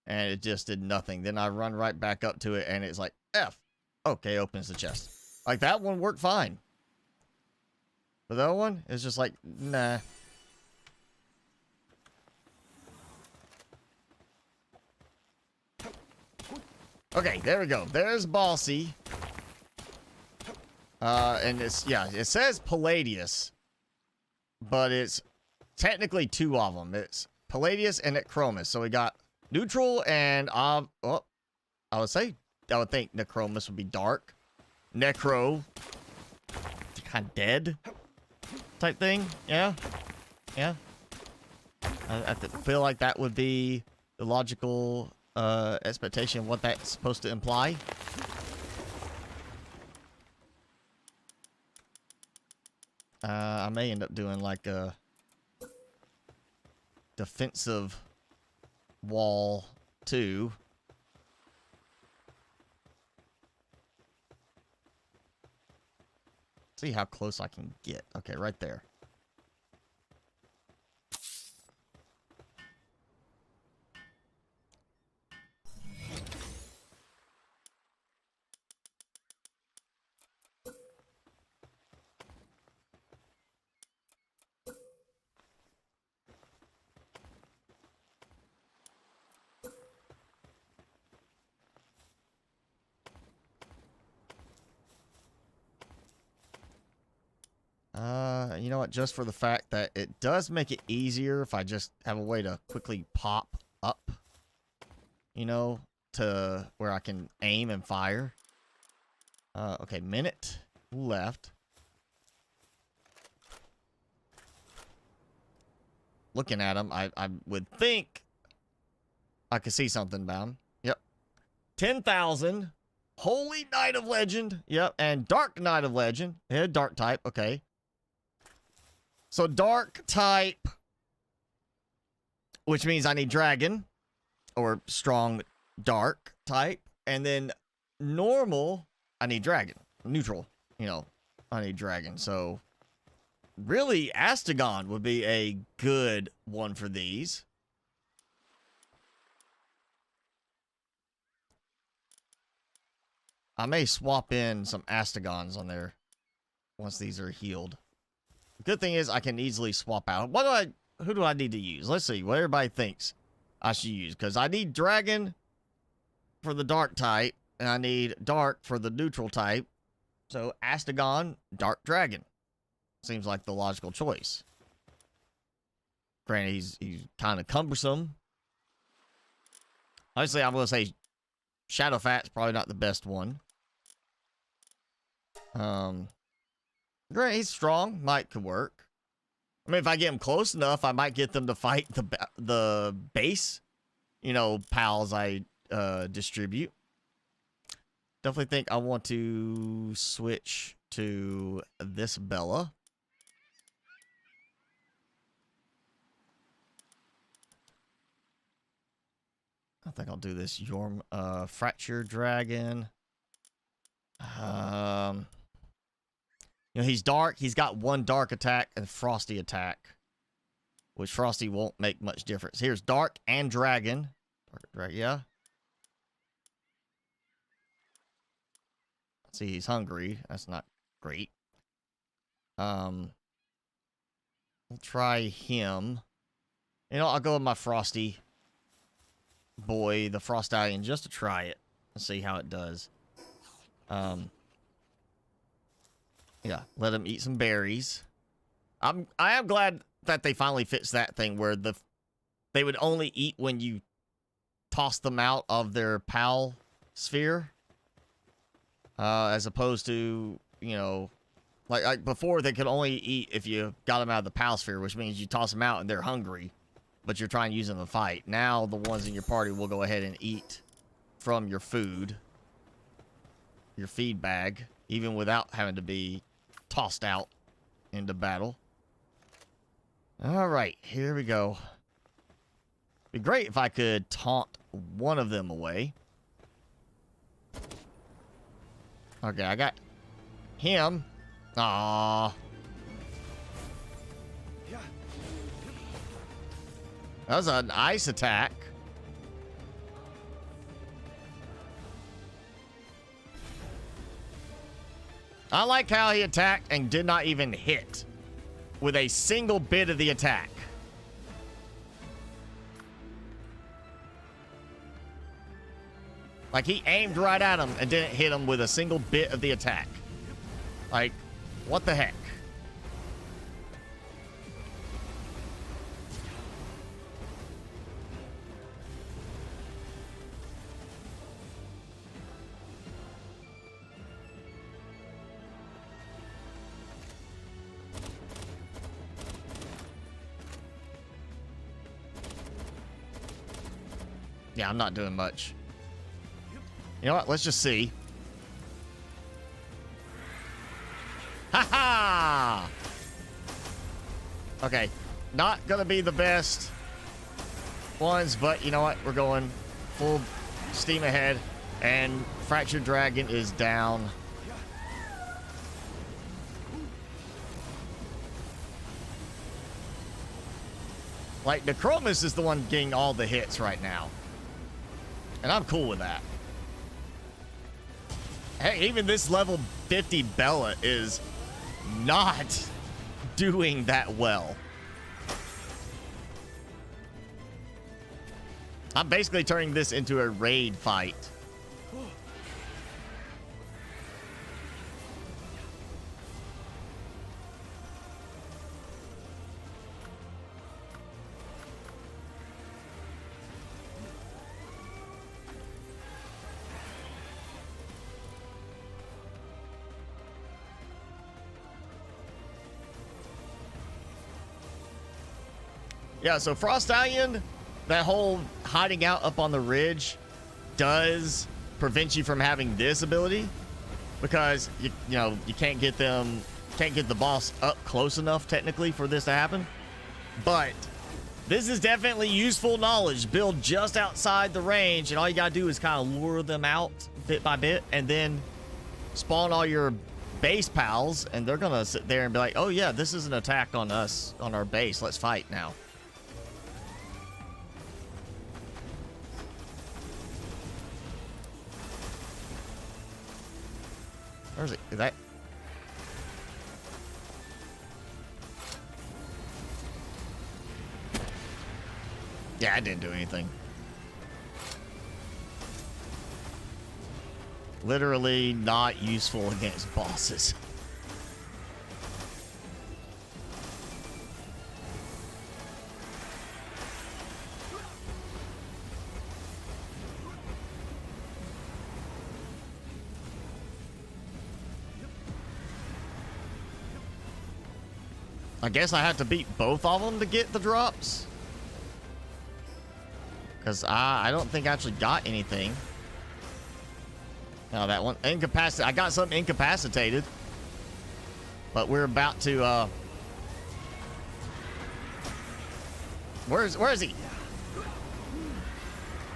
And it just did nothing. Then I run right back up to it, and it's like, F. Okay, opens the chest. Like, that one worked fine. But the other one is just like, nah. Okay, there we go. There's Bossy. And it's, yeah, it says Palladius. But it's technically two of them. It's Palladius and Necromus. So we got neutral and, well, I would think Necromus would be dark. Necro. Kind of dead. Type thing. Yeah. Yeah. I feel like that would be the logical expectation of what that's supposed to imply. I may end up doing like a defensive wall too. See how close I can get. Okay, right there. You know what? Just for the fact that it does make it easier if I just have a way to quickly pop up, you know, to where I can aim and fire. Okay, minute left. Looking at them, I would think I could see something about them. Yep. 10,000. Holy Knight of Legend. Yep. And Dark Knight of Legend. Yeah, dark type. Okay. So dark type, which means I need dragon or strong dark type. And then normal, I need dragon. Neutral, you know, I need dragon. So really, Astagon would be a good one for these. I may swap in some Astagons on there once these are healed. Good thing is I can easily swap out. Who do I need to use? Let's see what everybody thinks I should use. Because I need dragon for the dark type. And I need dark for the neutral type. So Astagon, dark dragon. Seems like the logical choice. Granted, he's kind of cumbersome. Honestly, I'm going to say Shadowfat's probably not the best one. Great, he's strong. Might could work. I mean, if I get him close enough, I might get them to fight the base, you know, pals I distribute. Definitely think I want to switch to this Bella. I think I'll do this Yorm Fracture Dragon. You know, he's dark. He's got one dark attack and frosty attack, which frosty won't make much difference. Here's dark and dragon. Yeah. See, he's hungry. That's not great. We'll try him. You know, I'll go with my frosty boy, the frost stallion, just to try it and see how it does. Yeah, let him eat some berries. I am glad that they finally fixed that thing where they would only eat when you toss them out of their pal sphere, as opposed to, you know, like before they could only eat if you got them out of the pal sphere, which means you toss them out and they're hungry, but you're trying to use them to fight. Now the ones in your party will go ahead and eat from your food, your feed bag, even without having to be tossed out into battle. All right, here we go. Be great if I could taunt one of them away. Okay, I got him. Aww. That was an ice attack. I like how he attacked and did not even hit with a single bit of the attack. Like, he aimed right at him and didn't hit him with a single bit of the attack. Like, what the heck? Yeah, I'm not doing much. You know what? Let's just see. Ha ha! Okay. Not gonna be the best ones, but you know what? We're going full steam ahead. And Fractured Dragon is down. Like, Necromus is the one getting all the hits right now. And I'm cool with that. Hey, even this level 50 Bella is not doing that well. I'm basically turning this into a raid fight. Yeah, so Frost Stallion, that whole hiding out up on the ridge does prevent you from having this ability, because you know you can't get the boss up close enough technically for this to happen. But this is definitely useful knowledge. Build just outside the range, and all you gotta do is kind of lure them out bit by bit, and then spawn all your base pals, and they're gonna sit there and be like, oh yeah, this is an attack on us, on our base, let's fight now. Where is it? Is that? Yeah, I didn't do anything. Literally not useful against bosses. I guess I have to beat both of them to get the drops. Because I don't think I actually got anything. No, that one. Incapacitated. I got something incapacitated. But we're about to, Where is he?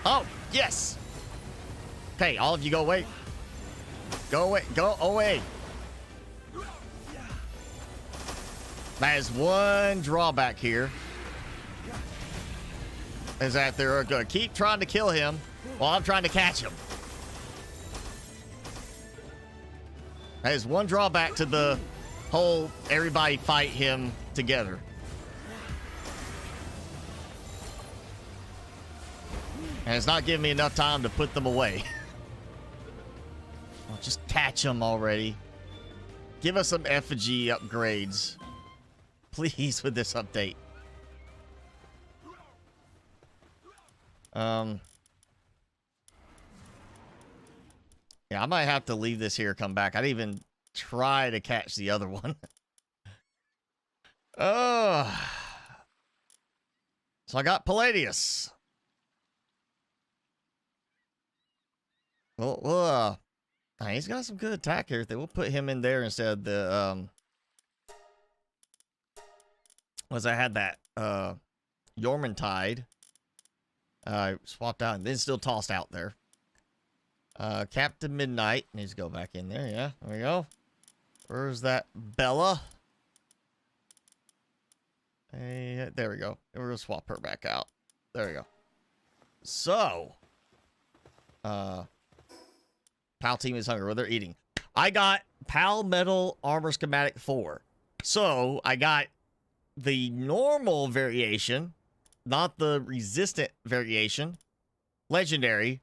Oh, yes! Okay, all of you go away. Go away. Go away. That is one drawback here. Is that they're going to keep trying to kill him while I'm trying to catch him. That is one drawback to the whole everybody fight him together. And it's not giving me enough time to put them away. Well, just catch them already. Give us some effigy upgrades. Please, with this update. Yeah, I might have to leave this here, come back. I didn't even try to catch the other one. Oh. So I got Palladius. Well, he's got some good attack here. We'll put him in there instead of the, I had that, Yormantide. Swapped out and then still tossed out there. Captain Midnight needs to go back in there. Yeah, there we go. Where's that Bella? Hey, there we go. And we're gonna swap her back out. There we go. So, Pal team is hungry. Well, they're eating. I got Pal Metal Armor Schematic 4. So I got the normal variation, not the resistant variation. Legendary.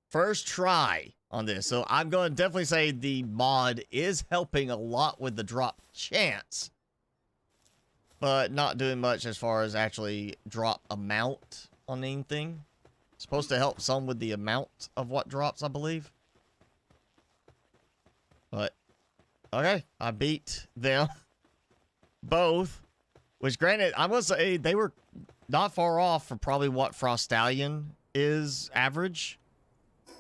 First try on this. So I'm going to definitely say the mod is helping a lot with the drop chance. But not doing much as far as actually drop amount on anything. It's supposed to help some with the amount of what drops, I believe. But, okay. I beat them both. Which, granted, I must say they were not far off from probably what Frost Stallion is average.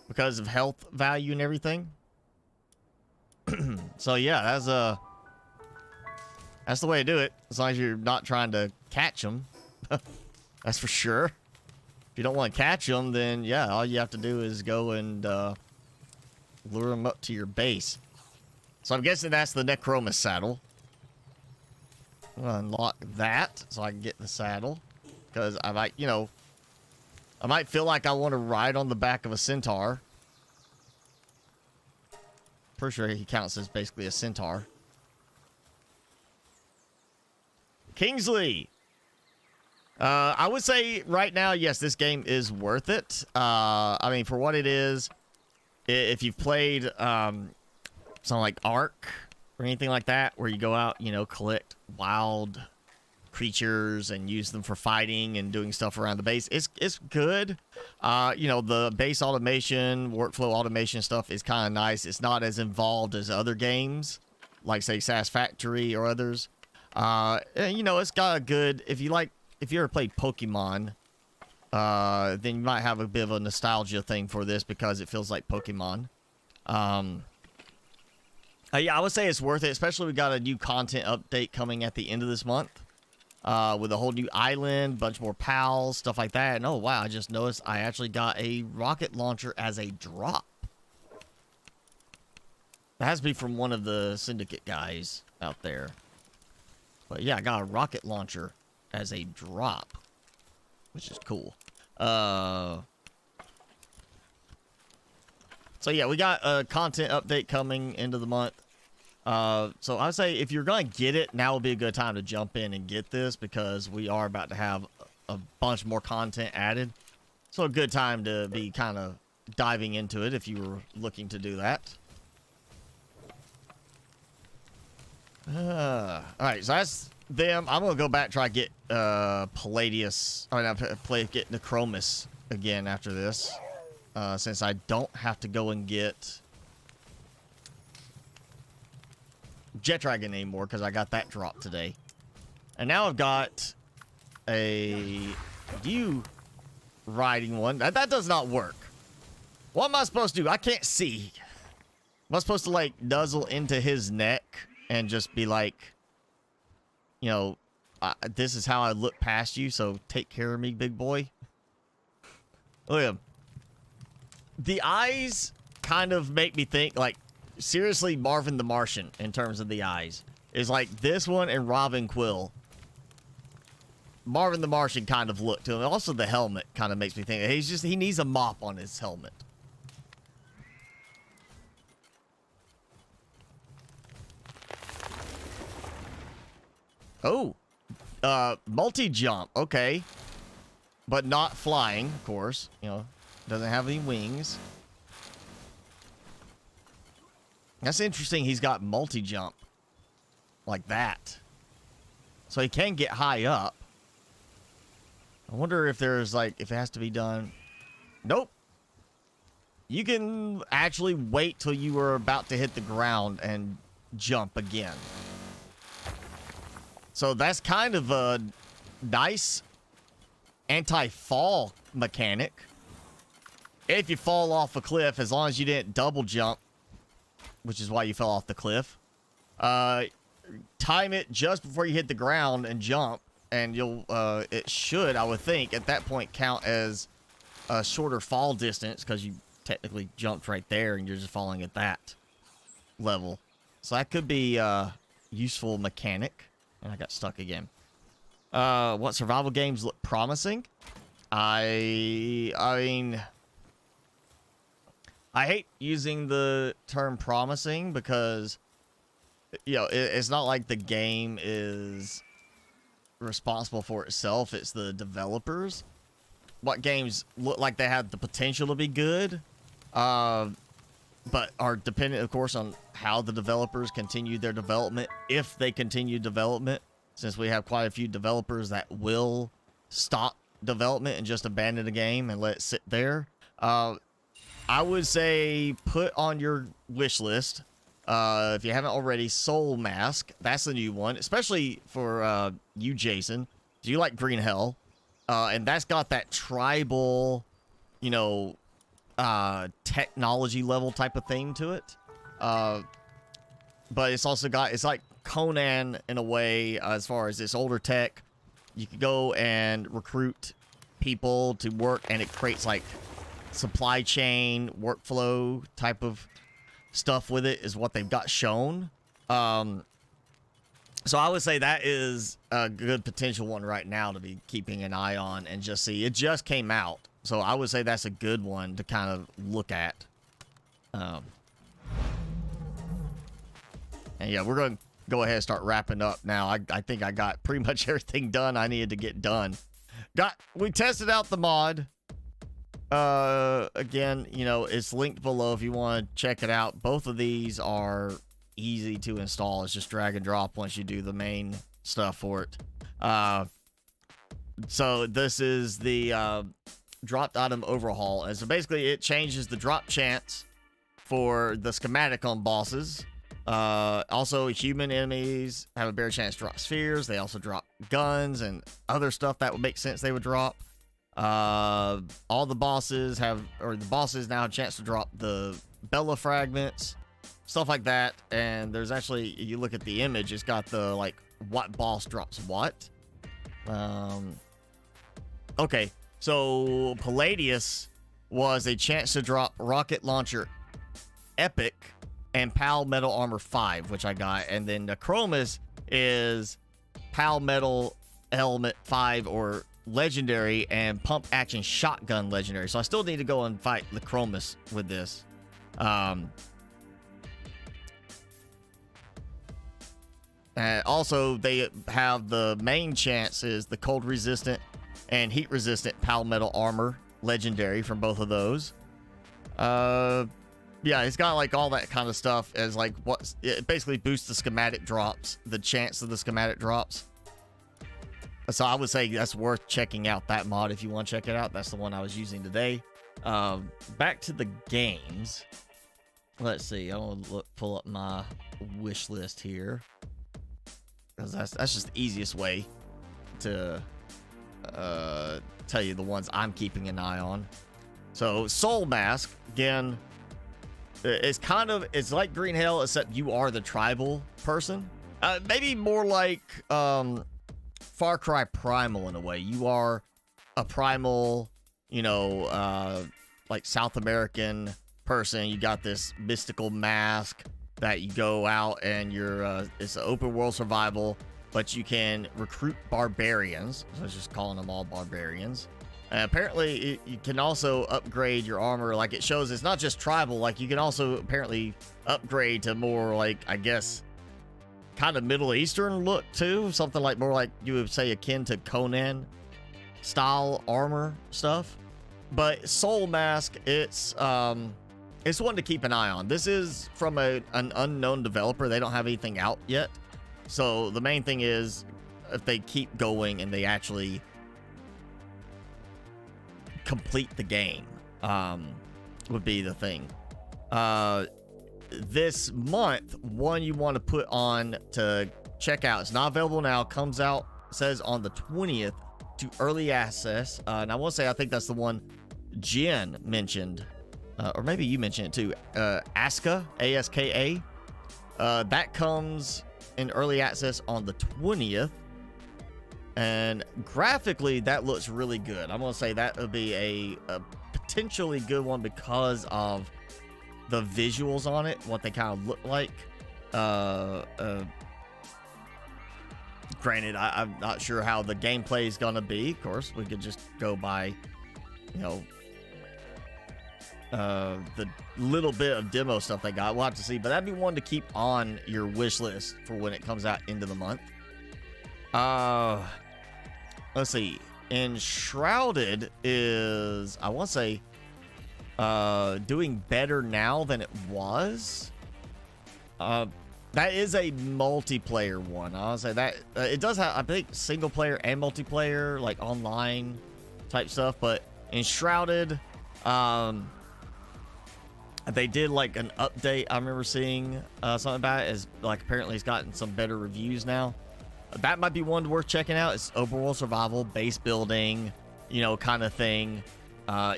Because of health value and everything. So yeah, that's the way to do it. As long as you're not trying to catch them. That's for sure. If you don't want to catch them, then yeah, all you have to do is go and lure them up to your base. So I'm guessing that's the Necromus saddle. I'm gonna unlock that so I can get the saddle. Because I might, you know, I might feel like I want to ride on the back of a centaur. Pretty sure he counts as basically a centaur. Kingsley. I would say right now, yes, this game is worth it. I mean, for what it is, if you've played something like Ark or anything like that, where you go out, you know, collect wild creatures and use them for fighting and doing stuff around the base, it's good. You know, the base automation, workflow automation stuff is kind of nice. It's not as involved as other games like, say, SAS Factory or others. And, you know, it's got a good, if you ever played Pokemon, then you might have a bit of a nostalgia thing for this because it feels like Pokemon. Yeah, I would say it's worth it, especially we got a new content update coming at the end of this month. With a whole new island, bunch more pals, stuff like that. And oh wow, I just noticed I actually got a rocket launcher as a drop. That has to be from one of the Syndicate guys out there. But yeah, I got a rocket launcher as a drop, which is cool. So yeah, we got a content update coming into the month. So I would say if you're going to get it, now would be a good time to jump in and get this because we are about to have a bunch more content added. So a good time to be kind of diving into it if you were looking to do that. All right, so that's them. I'm going to go back and try to get Palladius, or not, get Necromus again after this. Since I don't have to go and get Jet Dragon anymore because I got that drop today. And now I've got a you riding one. That does not work. What am I supposed to do? I can't see. Am I supposed to like nuzzle into his neck and just be like, you know, this is how I look past you, so take care of me, big boy? Look at him. The eyes kind of make me think, like, seriously, Marvin the Martian in terms of the eyes. is like this one and Robin Quill. Marvin the Martian kind of look to him. Also, the helmet kind of makes me think he needs a mop on his helmet. Oh, multi-jump. Okay. But not flying, of course. You know, doesn't have any wings. That's interesting. He's got multi-jump like that. So he can get high up. I wonder if there's like, if it has to be done. Nope. You can actually wait till you are about to hit the ground and jump again. So that's kind of a nice anti-fall mechanic. If you fall off a cliff, as long as you didn't double jump, which is why you fell off the cliff, time it just before you hit the ground and jump, and you'll, it should, I would think, at that point count as a shorter fall distance, because you technically jumped right there and you're just falling at that level. So that could be a useful mechanic. And I got stuck again. What survival games look promising? I mean, I hate using the term promising because, you know, it's not like the game is responsible for itself. It's the developers. What games look like they have the potential to be good, but are dependent, of course, on how the developers continue their development. If they continue development, since we have quite a few developers that will stop development and just abandon the game and let it sit there. I would say put on your wish list, if you haven't already, Soul Mask. That's the new one, especially for you, Jason. Do you like Green Hell? And that's got that tribal, you know, technology level type of thing to it. But it's also got, it's like Conan in a way, as far as this older tech. You can go and recruit people to work, and it creates like supply chain workflow type of stuff with it, is what they've got shown. So I would say that is a good potential one right now to be keeping an eye on and just see. It just came out, so I would say that's a good one to kind of look at. And yeah, we're going to go ahead and start wrapping up now. I think I got pretty much everything done I needed to get done. We tested out the mod. Again, you know, it's linked below if you want to check it out. Both of these are easy to install. It's just drag and drop once you do the main stuff for it. So this is the dropped item overhaul, and so basically it changes the drop chance for the schematic on bosses. Also, human enemies have a better chance to drop spheres. They also drop guns and other stuff that would make sense they would drop. All the bosses have, or the bosses now have a chance to drop the Bella fragments, stuff like that. And there's actually, you look at the image, it's got the, like, what boss drops what. Okay, so Palladius was a chance to drop Rocket Launcher Epic and PAL Metal Armor 5, which I got. And then the Chromus is PAL Metal Helmet 5 or Legendary and Pump Action Shotgun Legendary. So I still need to go and fight the Chromus with this. And also, they have the main chance is the Cold Resistant and Heat Resistant PAL Metal Armor Legendary from both of those. Yeah, it's got like all that kind of stuff as like what it basically boosts the schematic drops, the chance of the schematic drops. So I would say that's worth checking out, that mod, if you want to check it out. That's the one I was using today. Back to the games. Let's see. I'll pull up my wish list here, because that's just the easiest way to tell you the ones I'm keeping an eye on. So Soul Mask, again, it's like Green Hell, except you are the tribal person. Maybe more like Far Cry Primal in a way. You are a primal, you know, like South American person. You got this mystical mask. that you go out and it's an open world survival, but you can recruit barbarians. So it's just calling them all barbarians. Apparently, you can also upgrade your armor. Like, it shows it's not just tribal. Like, you can also apparently upgrade to more, like, I guess, kind of Middle Eastern look too. Something like more like you would say akin to Conan style armor stuff. But Soul Mask, it's one to keep an eye on. This is from an unknown developer. They don't have anything out yet. So the main thing is if they keep going and they actually complete the game, would be the thing. This month, one you want to put on to check out. It's not available now. Comes out, says on the 20th to early access. And I will say, I think that's the one Jen mentioned, or maybe you mentioned it too. Aska, ASKA. That comes in early access on the 20th. And graphically, that looks really good. I'm going to say that would be a potentially good one because of the visuals on it, what they kind of look like. Granted, I'm not sure how the gameplay is going to be. Of course, we could just go by, you know, the little bit of demo stuff they got. We'll have to see, but that'd be one to keep on your wish list for when it comes out into the month. Let's see. Enshrouded is, I want to say, doing better now than it was. That is a multiplayer one. I'll say that it does have, I think, single player and multiplayer, like online type stuff. But Enshrouded, they did like an update. I remember seeing something about it. As like apparently it's gotten some better reviews now. That might be one worth checking out. It's open world survival, base building, you know, kind of thing.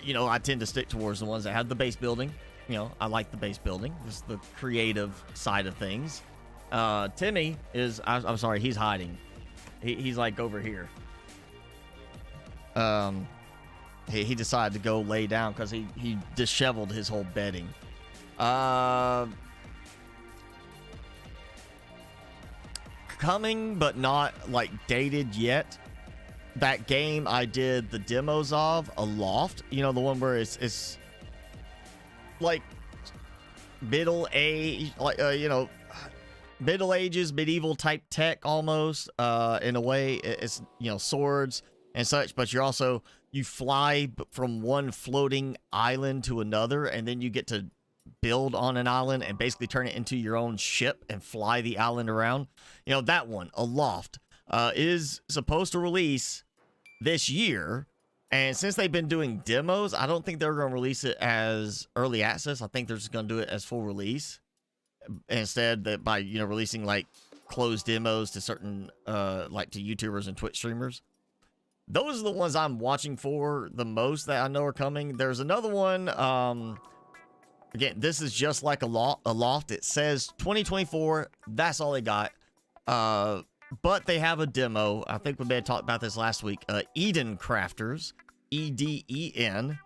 You know, I tend to stick towards the ones that have the base building. You know, I like the base building, just the creative side of things. Timmy is, I'm sorry, he's hiding. He's like over here. He decided to go lay down because he disheveled his whole bedding. Coming, but not like dated yet. That game I did the demos of, Aloft, you know, the one where it's like middle age, like you know, Middle Ages, medieval type tech almost. In a way, it's, you know, swords and such, but you're also, you fly from one floating island to another, and then you get to build on an island and basically turn it into your own ship and fly the island around. You know, that one, Aloft, is supposed to release this year. And since they've been doing demos, I don't think they're going to release it as early access. I think they're just going to do it as full release. Instead, that by, you know, releasing like closed demos to certain, like to YouTubers and Twitch streamers. Those are the ones I'm watching for the most that I know are coming. There's another one, again, this is just like Aloft. It says 2024. That's all they got. But they have a demo. I think we may have talked about this last week. Eden Crafters. EDEN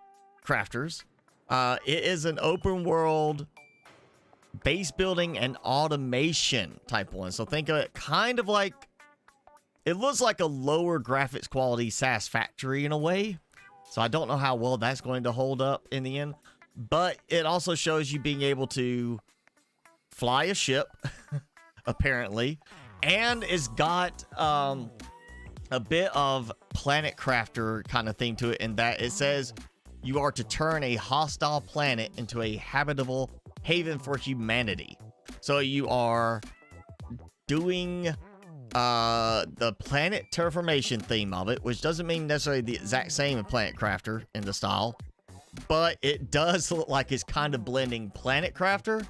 Crafters. It is an open world base building and automation type one. So think of it kind of like, it looks like a lower graphics quality SAS Factory in a way. So I don't know how well that's going to hold up in the end. But it also shows you being able to fly a ship, apparently. And it's got a bit of Planet Crafter kind of thing to it, in that it says you are to turn a hostile planet into a habitable haven for humanity. So you are doing the planet terraformation theme of it, which doesn't mean necessarily the exact same as Planet Crafter in the style. But it does look like it's kind of blending Planet Crafter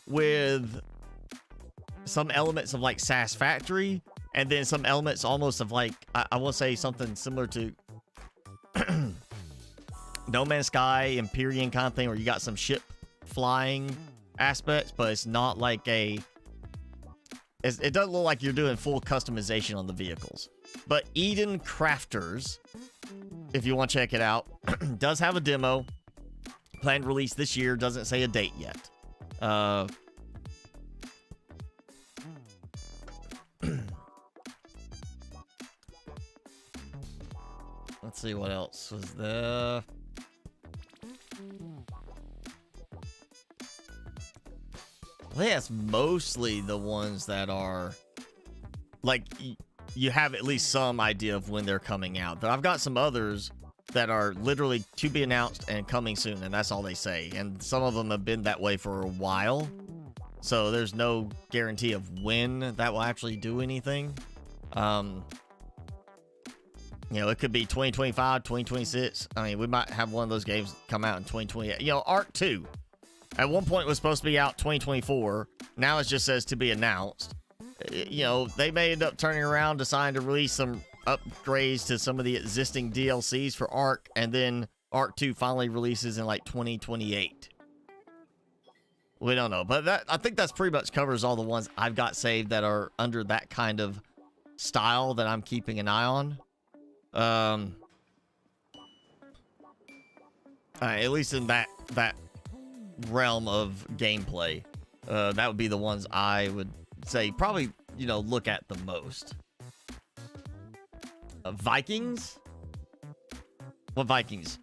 with some elements of like SAS Factory, and then some elements almost of like, I will say something similar to No Man's Sky, Empyrean kind of thing, where you got some ship flying aspects, but it's not like it doesn't look like you're doing full customization on the vehicles. But Eden Crafters, if you want to check it out, does have a demo. Planned release this year, doesn't say a date yet. Let's see what else was there. I think that's mostly the ones that are like you have at least some idea of when they're coming out. But I've got some others that are literally to be announced and coming soon, and that's all they say. And some of them have been that way for a while, so there's no guarantee of when that will actually do anything. You know, it could be 2025, 2026. I mean, we might have one of those games come out in 2028. You know, Ark 2 at one point was supposed to be out 2024. Now it just says to be announced. You know, they may end up turning around, deciding to release some upgrades to some of the existing DLCs for Ark, and then Ark 2 finally releases in like 2028. We don't know, but I think that's pretty much covers all the ones I've got saved that are under that kind of style that I'm keeping an eye on. At least in that realm of gameplay, that would be the ones I would say probably, you know, look at the most. Vikings? What Vikings?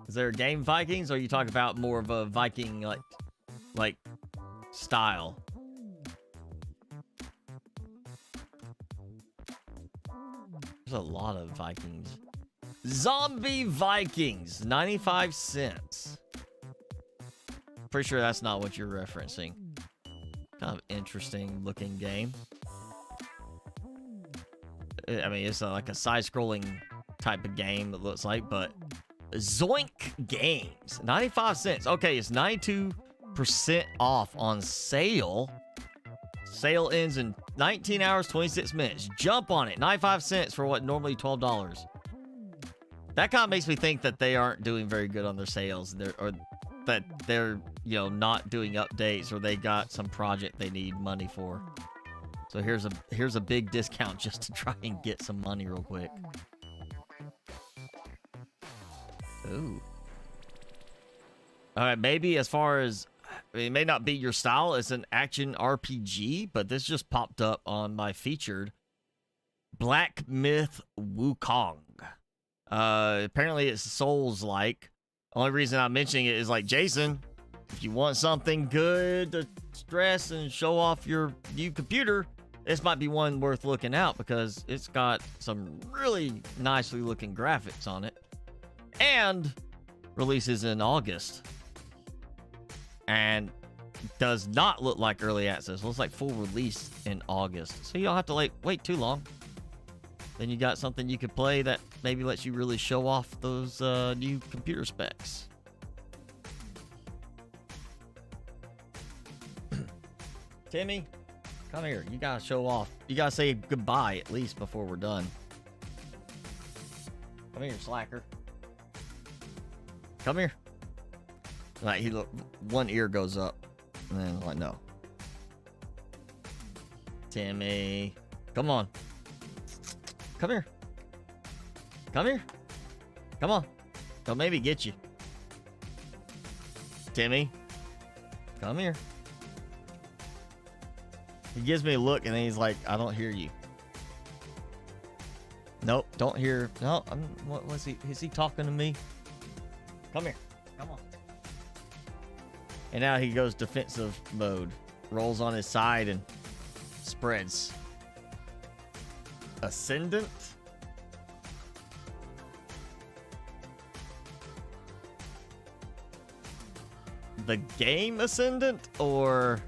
Is there a game Vikings, or are you talking about more of a Viking like style? There's a lot of Vikings. Zombie Vikings, 95 cents. Pretty sure that's not what you're referencing. Kind of interesting looking game. I mean, it's like a side-scrolling type of game, it looks like, but Zoink Games, 95 cents. Okay, it's 92% off on sale. Sale ends in 19 hours, 26 minutes. Jump on it. 95 cents for what normally $12. That kind of makes me think that they aren't doing very good on their sales, or that they're, you know, not doing updates, or they got some project they need money for. So here's a big discount just to try and get some money real quick. Ooh. All right, maybe as far as, I mean, it may not be your style. It's an action RPG, but this just popped up on my featured. Black Myth Wukong. Apparently it's Souls-like. Only reason I'm mentioning it is like, Jason, if you want something good to stress and show off your new computer, this might be one worth looking out because it's got some really nicely looking graphics on it. And releases in August. And does not look like early access. Looks like full release in August. So you don't have to wait too long. Then you got something you could play that maybe lets you really show off those new computer specs. Timmy, come here. You gotta show off. You gotta say goodbye at least before we're done. Come here, slacker. Come here. Like, he look, one ear goes up, and then like, no. Timmy, come on. Come here. Come here. Come on. Don't maybe get you. Timmy, come here. He gives me a look, and then he's like, I don't hear you. Nope, don't hear. No, what was he? Is he talking to me? Come here. Come on. And now he goes defensive mode. Rolls on his side and spreads. Ascendant? The game Ascendant or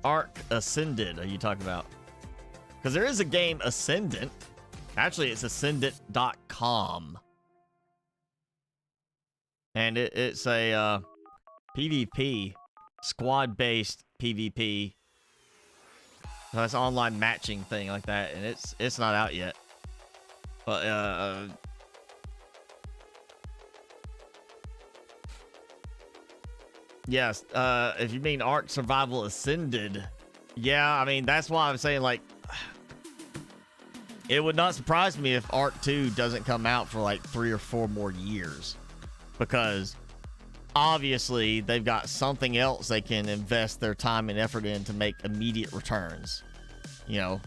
Ark Ascended are you talking about? Because there is a game Ascendant. Actually, it's ascendant.com. And it's a PvP, squad-based PvP. So it's an online matching thing like that, and it's not out yet. But yes, if you mean Ark Survival Ascended, yeah, I mean that's why I'm saying, like, it would not surprise me if Ark 2 doesn't come out for like 3 or 4 more years, because obviously they've got something else they can invest their time and effort in to make immediate returns. You know.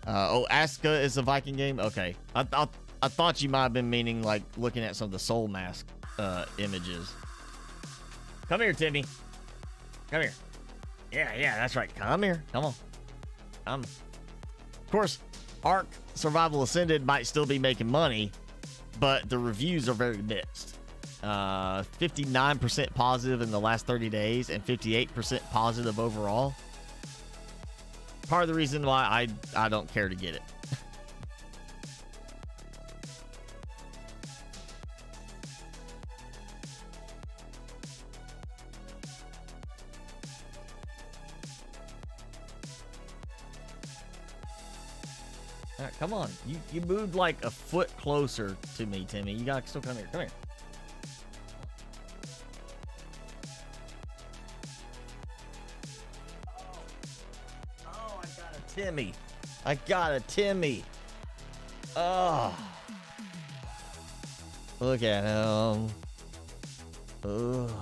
Oh, Aska is a Viking game. Okay, I I thought you might have been meaning like looking at some of the Soul Mask images. Come here, Timmy. Come here. Yeah, that's right. Come here. Come on. Of course, Ark Survival Ascended might still be making money, but the reviews are very mixed. 59% positive in the last 30 days and 58% positive overall. Part of the reason why I don't care to get it. All right, come on. You moved like a foot closer to me, Timmy. You gotta still come here. Come here. Oh, I got a Timmy. I got a Timmy. Oh. Look at him. Oh.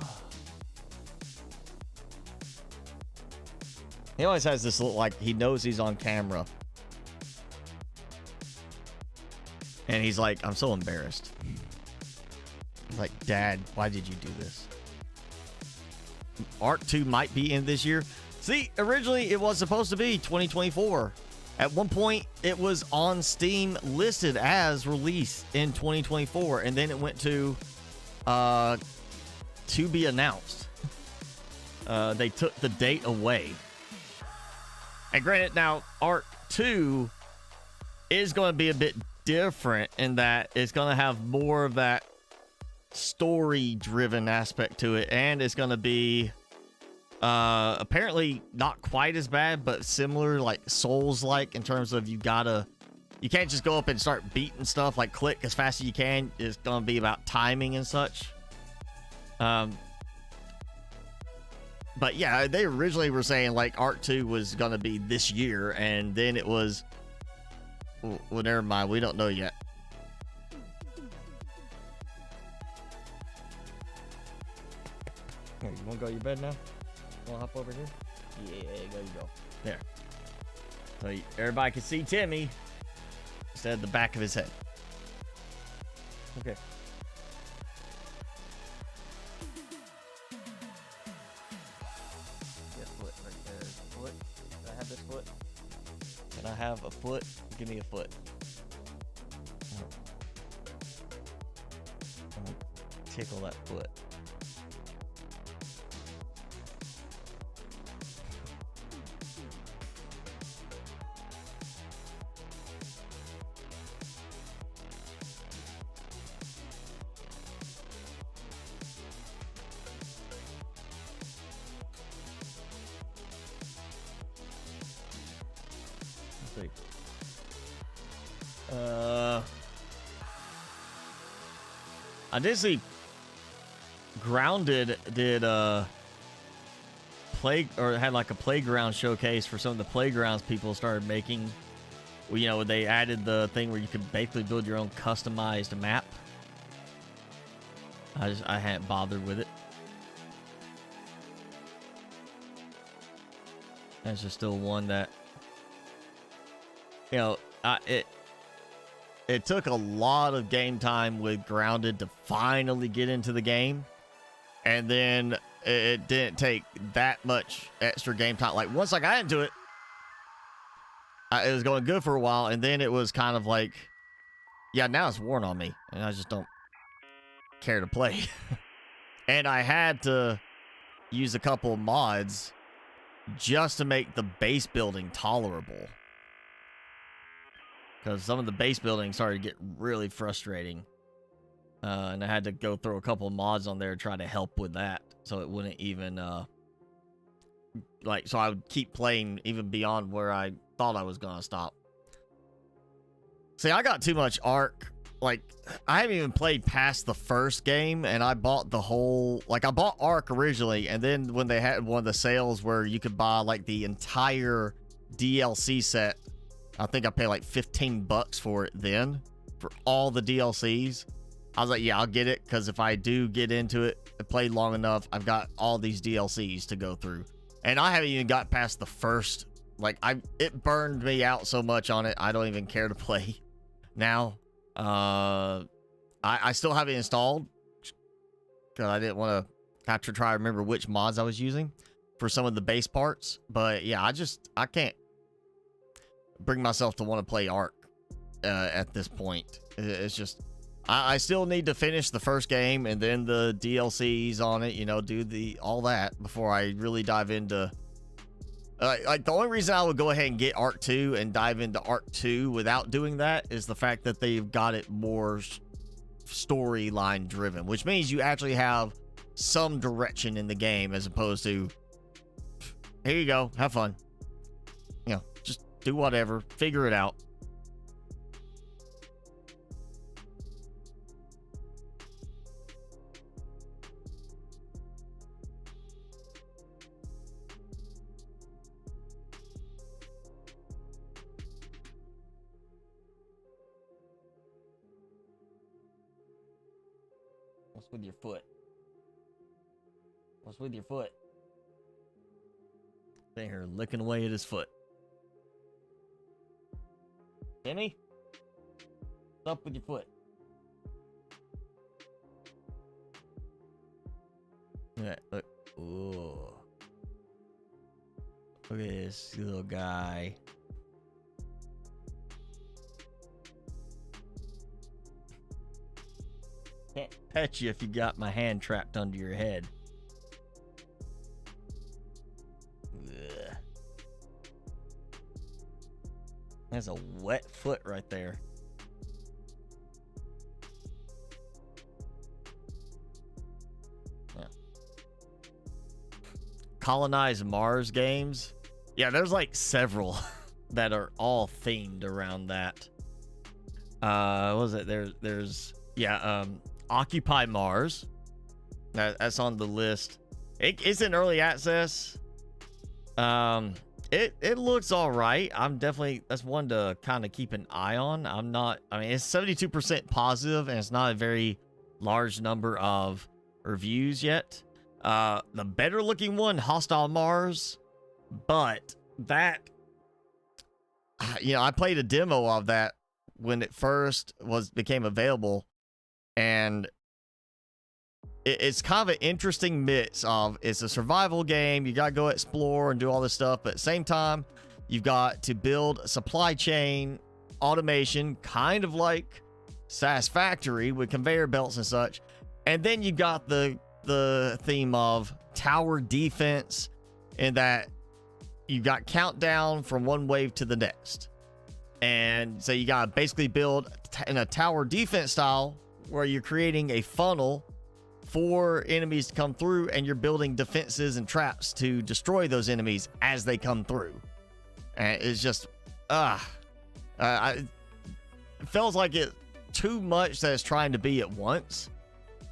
He always has this look like he knows he's on camera. And he's like, I'm so embarrassed. He's like, Dad, why did you do this? Ark 2 might be in this year. See, originally it was supposed to be 2024. At one point, it was on Steam listed as release in 2024. And then it went to be announced. They took the date away. And granted, now Ark 2 is going to be a bit different in that it's going to have more of that story driven aspect to it, and it's going to be apparently not quite as bad but similar, like Souls like, in terms of you can't just go up and start beating stuff, like click as fast as you can. It's going to be about timing and such. But yeah, they originally were saying like Ark 2 was going to be this year, and then it was, well, never mind. We don't know yet. Here, you want to go to your bed now? You want to hop over here? Yeah, there you go. There. So everybody can see Timmy instead of the back of his head. Okay. That foot right there. Foot. Can I have this foot? Can I have a foot? Give me a foot. I'm gonna tickle that foot. Let's see. I did see Grounded did had like a playground showcase for some of the playgrounds people started making. You know, they added the thing where you could basically build your own customized map. I hadn't bothered with it. That's just still one that, you know, it took a lot of game time with Grounded to finally get into the game. And then it didn't take that much extra game time. Like, once I got into it, it was going good for a while. And then it was kind of like, yeah, now it's worn on me. And I just don't care to play. And I had to use a couple of mods just to make the base building tolerable. Because some of the base building started to get really frustrating. And I had to go throw a couple of mods on there to try to help with that. So it wouldn't even, so I would keep playing even beyond where I thought I was going to stop. See, I got too much Ark. Like, I haven't even played past the first game, and I bought the whole, like, I bought Ark originally, and then when they had one of the sales where you could buy, like, the entire DLC set, I think I paid like $15 for it then, for all the DLCs. I was like, yeah, I'll get it, because if I do get into it and play long enough, I've got all these DLCs to go through. And I haven't even got past the first, like, it burned me out so much on it, I don't even care to play now. I still have it installed because I didn't want to have to try to remember which mods I was using for some of the base parts. But yeah, I can't bring myself to want to play Ark at this point. It's just I still need to finish the first game and then the DLCs on it, you know, do all that before I really dive into like the only reason I would go ahead and get Ark 2 and dive into Ark 2 without doing that is the fact that they've got it more storyline driven, which means you actually have some direction in the game as opposed to here you go, have fun, you know, just do whatever, figure it out. What's with your foot? What's with your foot? Sitting here licking away at his foot. Timmy? What's up with your foot? Yeah, look. Ooh. Look at this little guy. Can't pet you if you got my hand trapped under your head. Ugh. That's a wet foot right there. Yeah. Colonize Mars games. Yeah, there's like several that are all themed around that. What was it? There's yeah, Occupy Mars. That's on the list. It's in early access. It looks all right. I'm definitely, that's one to kind of keep an eye on. I mean, it's 72% positive and it's not a very large number of reviews yet. The better looking one, Hostile Mars, but that, you know, I played a demo of that when it first became available. And it's kind of an interesting mix of, it's a survival game, you gotta go explore and do all this stuff, but at the same time you've got to build a supply chain automation, kind of like Satisfactory with conveyor belts and such. And then you've got the theme of tower defense, in that you got countdown from one wave to the next. And so you gotta basically build in a tower defense style, where you're creating a funnel for enemies to come through, and you're building defenses and traps to destroy those enemies as they come through. And it's just, it feels like it too much that it's trying to be at once.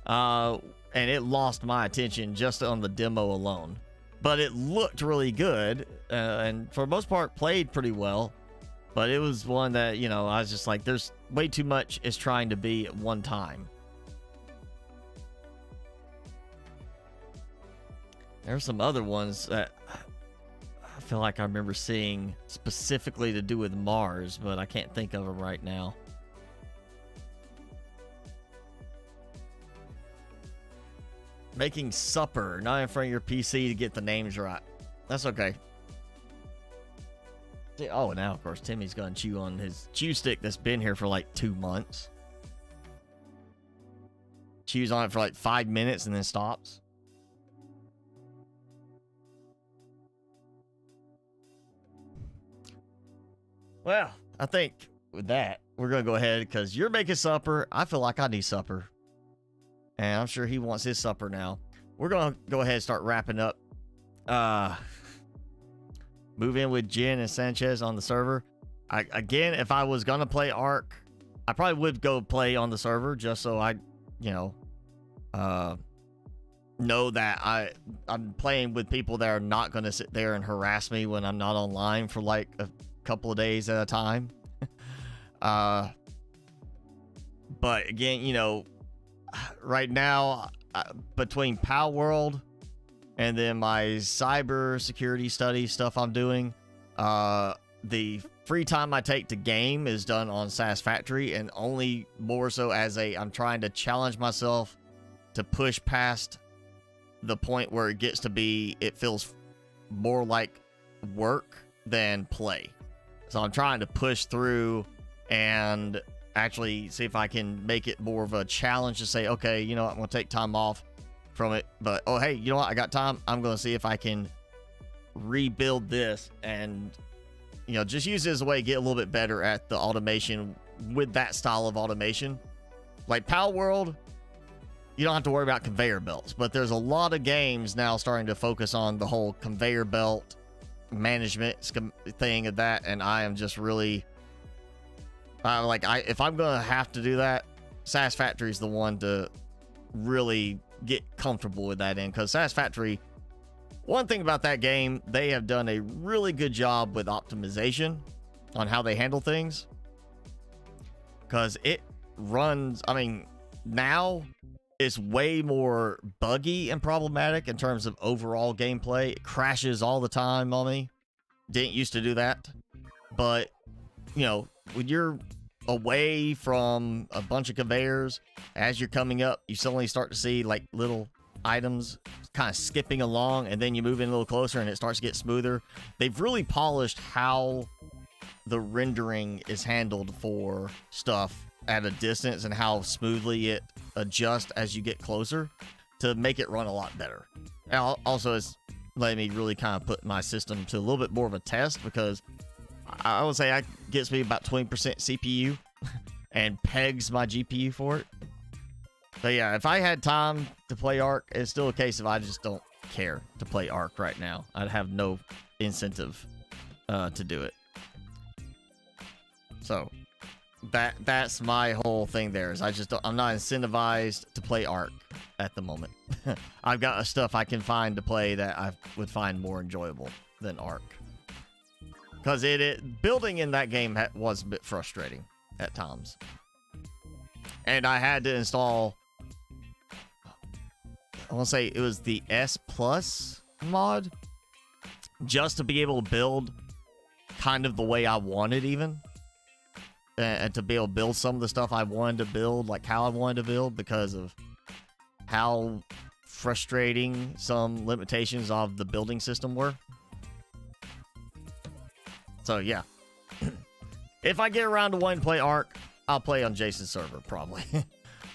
And it lost my attention just on the demo alone. But it looked really good, and for the most part played pretty well. But it was one that, you know, I was just like, there's way too much it's trying to be at one time. There's some other ones that I feel like I remember seeing specifically to do with Mars, but I can't think of them right now. Making supper, not in front of your PC to get the names right. That's okay. Oh, now, of course, Timmy's gonna chew on his chew stick that's been here for like 2 months. Chews on it for like 5 minutes and then stops. Well, I think with that, we're gonna go ahead, because you're making supper. I feel like I need supper. And I'm sure he wants his supper now. We're gonna go ahead and start wrapping up. Move in with Jen and Sanchez on the server. Again, if I was gonna play Ark, I probably would go play on the server just so I, you know that I'm playing with people that are not gonna sit there and harass me when I'm not online for like a couple of days at a time. But again, you know, right now, between Palworld and then my cyber security study stuff I'm doing, the free time I take to game is done on Satisfactory, and only more so as I'm trying to challenge myself to push past the point where it gets to be, it feels more like work than play. So I'm trying to push through and actually see if I can make it more of a challenge to say, okay, you know what, I'm going to take time off from it, but oh, hey, you know what, I got time. I'm going to see if I can rebuild this and, you know, just use it as a way to get a little bit better at the automation with that style of automation. Like Palworld, you don't have to worry about conveyor belts, but there's a lot of games now starting to focus on the whole conveyor belt management thing of that, and I am just really if I'm gonna have to do that, Satisfactory is the one to really get comfortable with that in, because Satisfactory, one thing about that game, they have done a really good job with optimization on how they handle things, because it runs, I mean, now it's way more buggy and problematic in terms of overall gameplay. It crashes all the time on me. Didn't used to do that, but you know, when you're away from a bunch of conveyors, as you're coming up, you suddenly start to see like little items kind of skipping along, and then you move in a little closer and it starts to get smoother. They've really polished how the rendering is handled for stuff at a distance and how smoothly it adjusts as you get closer to make it run a lot better. And also, it's letting me really kind of put my system to a little bit more of a test, because I would say that gets me about 20% CPU and pegs my GPU for it. But yeah, if I had time to play Ark, it's still a case of I just don't care to play Ark right now. I'd have no incentive to do it. So that's my whole thing there, is I'm not incentivized to play Ark at the moment. I've got stuff I can find to play that I would find more enjoyable than Ark. Because building in that game was a bit frustrating at times. And I had to install, I want to say it was the S Plus mod, just to be able to build kind of the way I wanted even. And to be able to build some of the stuff I wanted to build, like how I wanted to build, because of how frustrating some limitations of the building system were. So yeah, if I get around to wanting to play Ark, I'll play on Jason's server probably.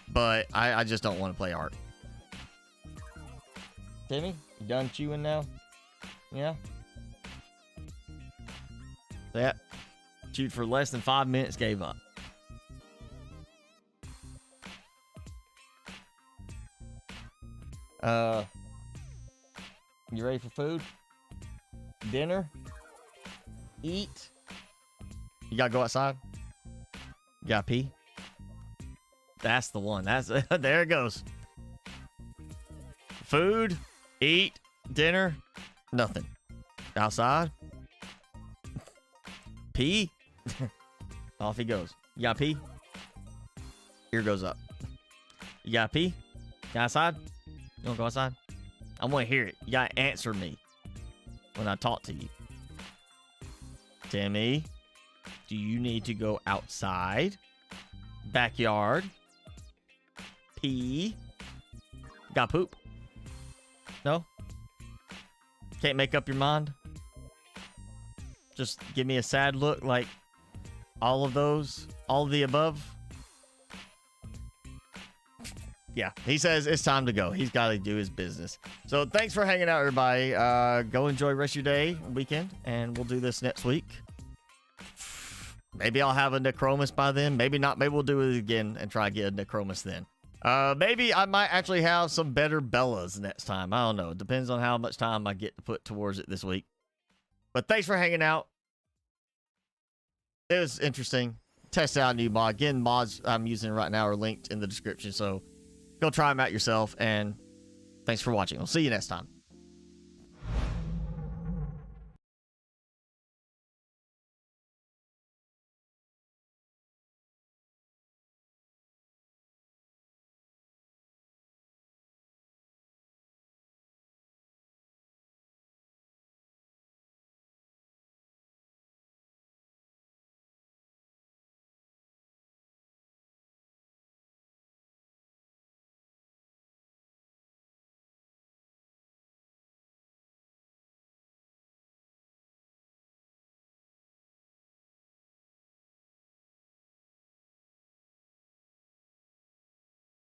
But I just don't want to play Ark. Timmy, you done chewing now? Yeah? Yeah. Chewed for less than 5 minutes, gave up. You ready for food? Dinner? Eat? You gotta go outside? You gotta pee? That's the one. There it goes. Food, eat, dinner, nothing. Outside? Pee? Off he goes. You gotta pee? Ear goes up. You gotta pee? You outside? You wanna go outside? I wanna hear it. You gotta answer me when I talk to you. Timmy, do you need to go outside? Backyard? Pee? Got poop? No? Can't make up your mind? Just give me a sad look like all of those, all of the above? Yeah, he says it's time to go. He's got to do his business. So thanks for hanging out, everybody. Go enjoy the rest of your day, weekend, and we'll do this next week. Maybe I'll have a Necromus by then. Maybe not. Maybe we'll do it again and try to get a Necromus then. Maybe I might actually have some better Bellas next time. I don't know. It depends on how much time I get to put towards it this week. But thanks for hanging out. It was interesting. Test out a new mod. Again, mods I'm using right now are linked in the description. So go try them out yourself. And thanks for watching. We'll see you next time.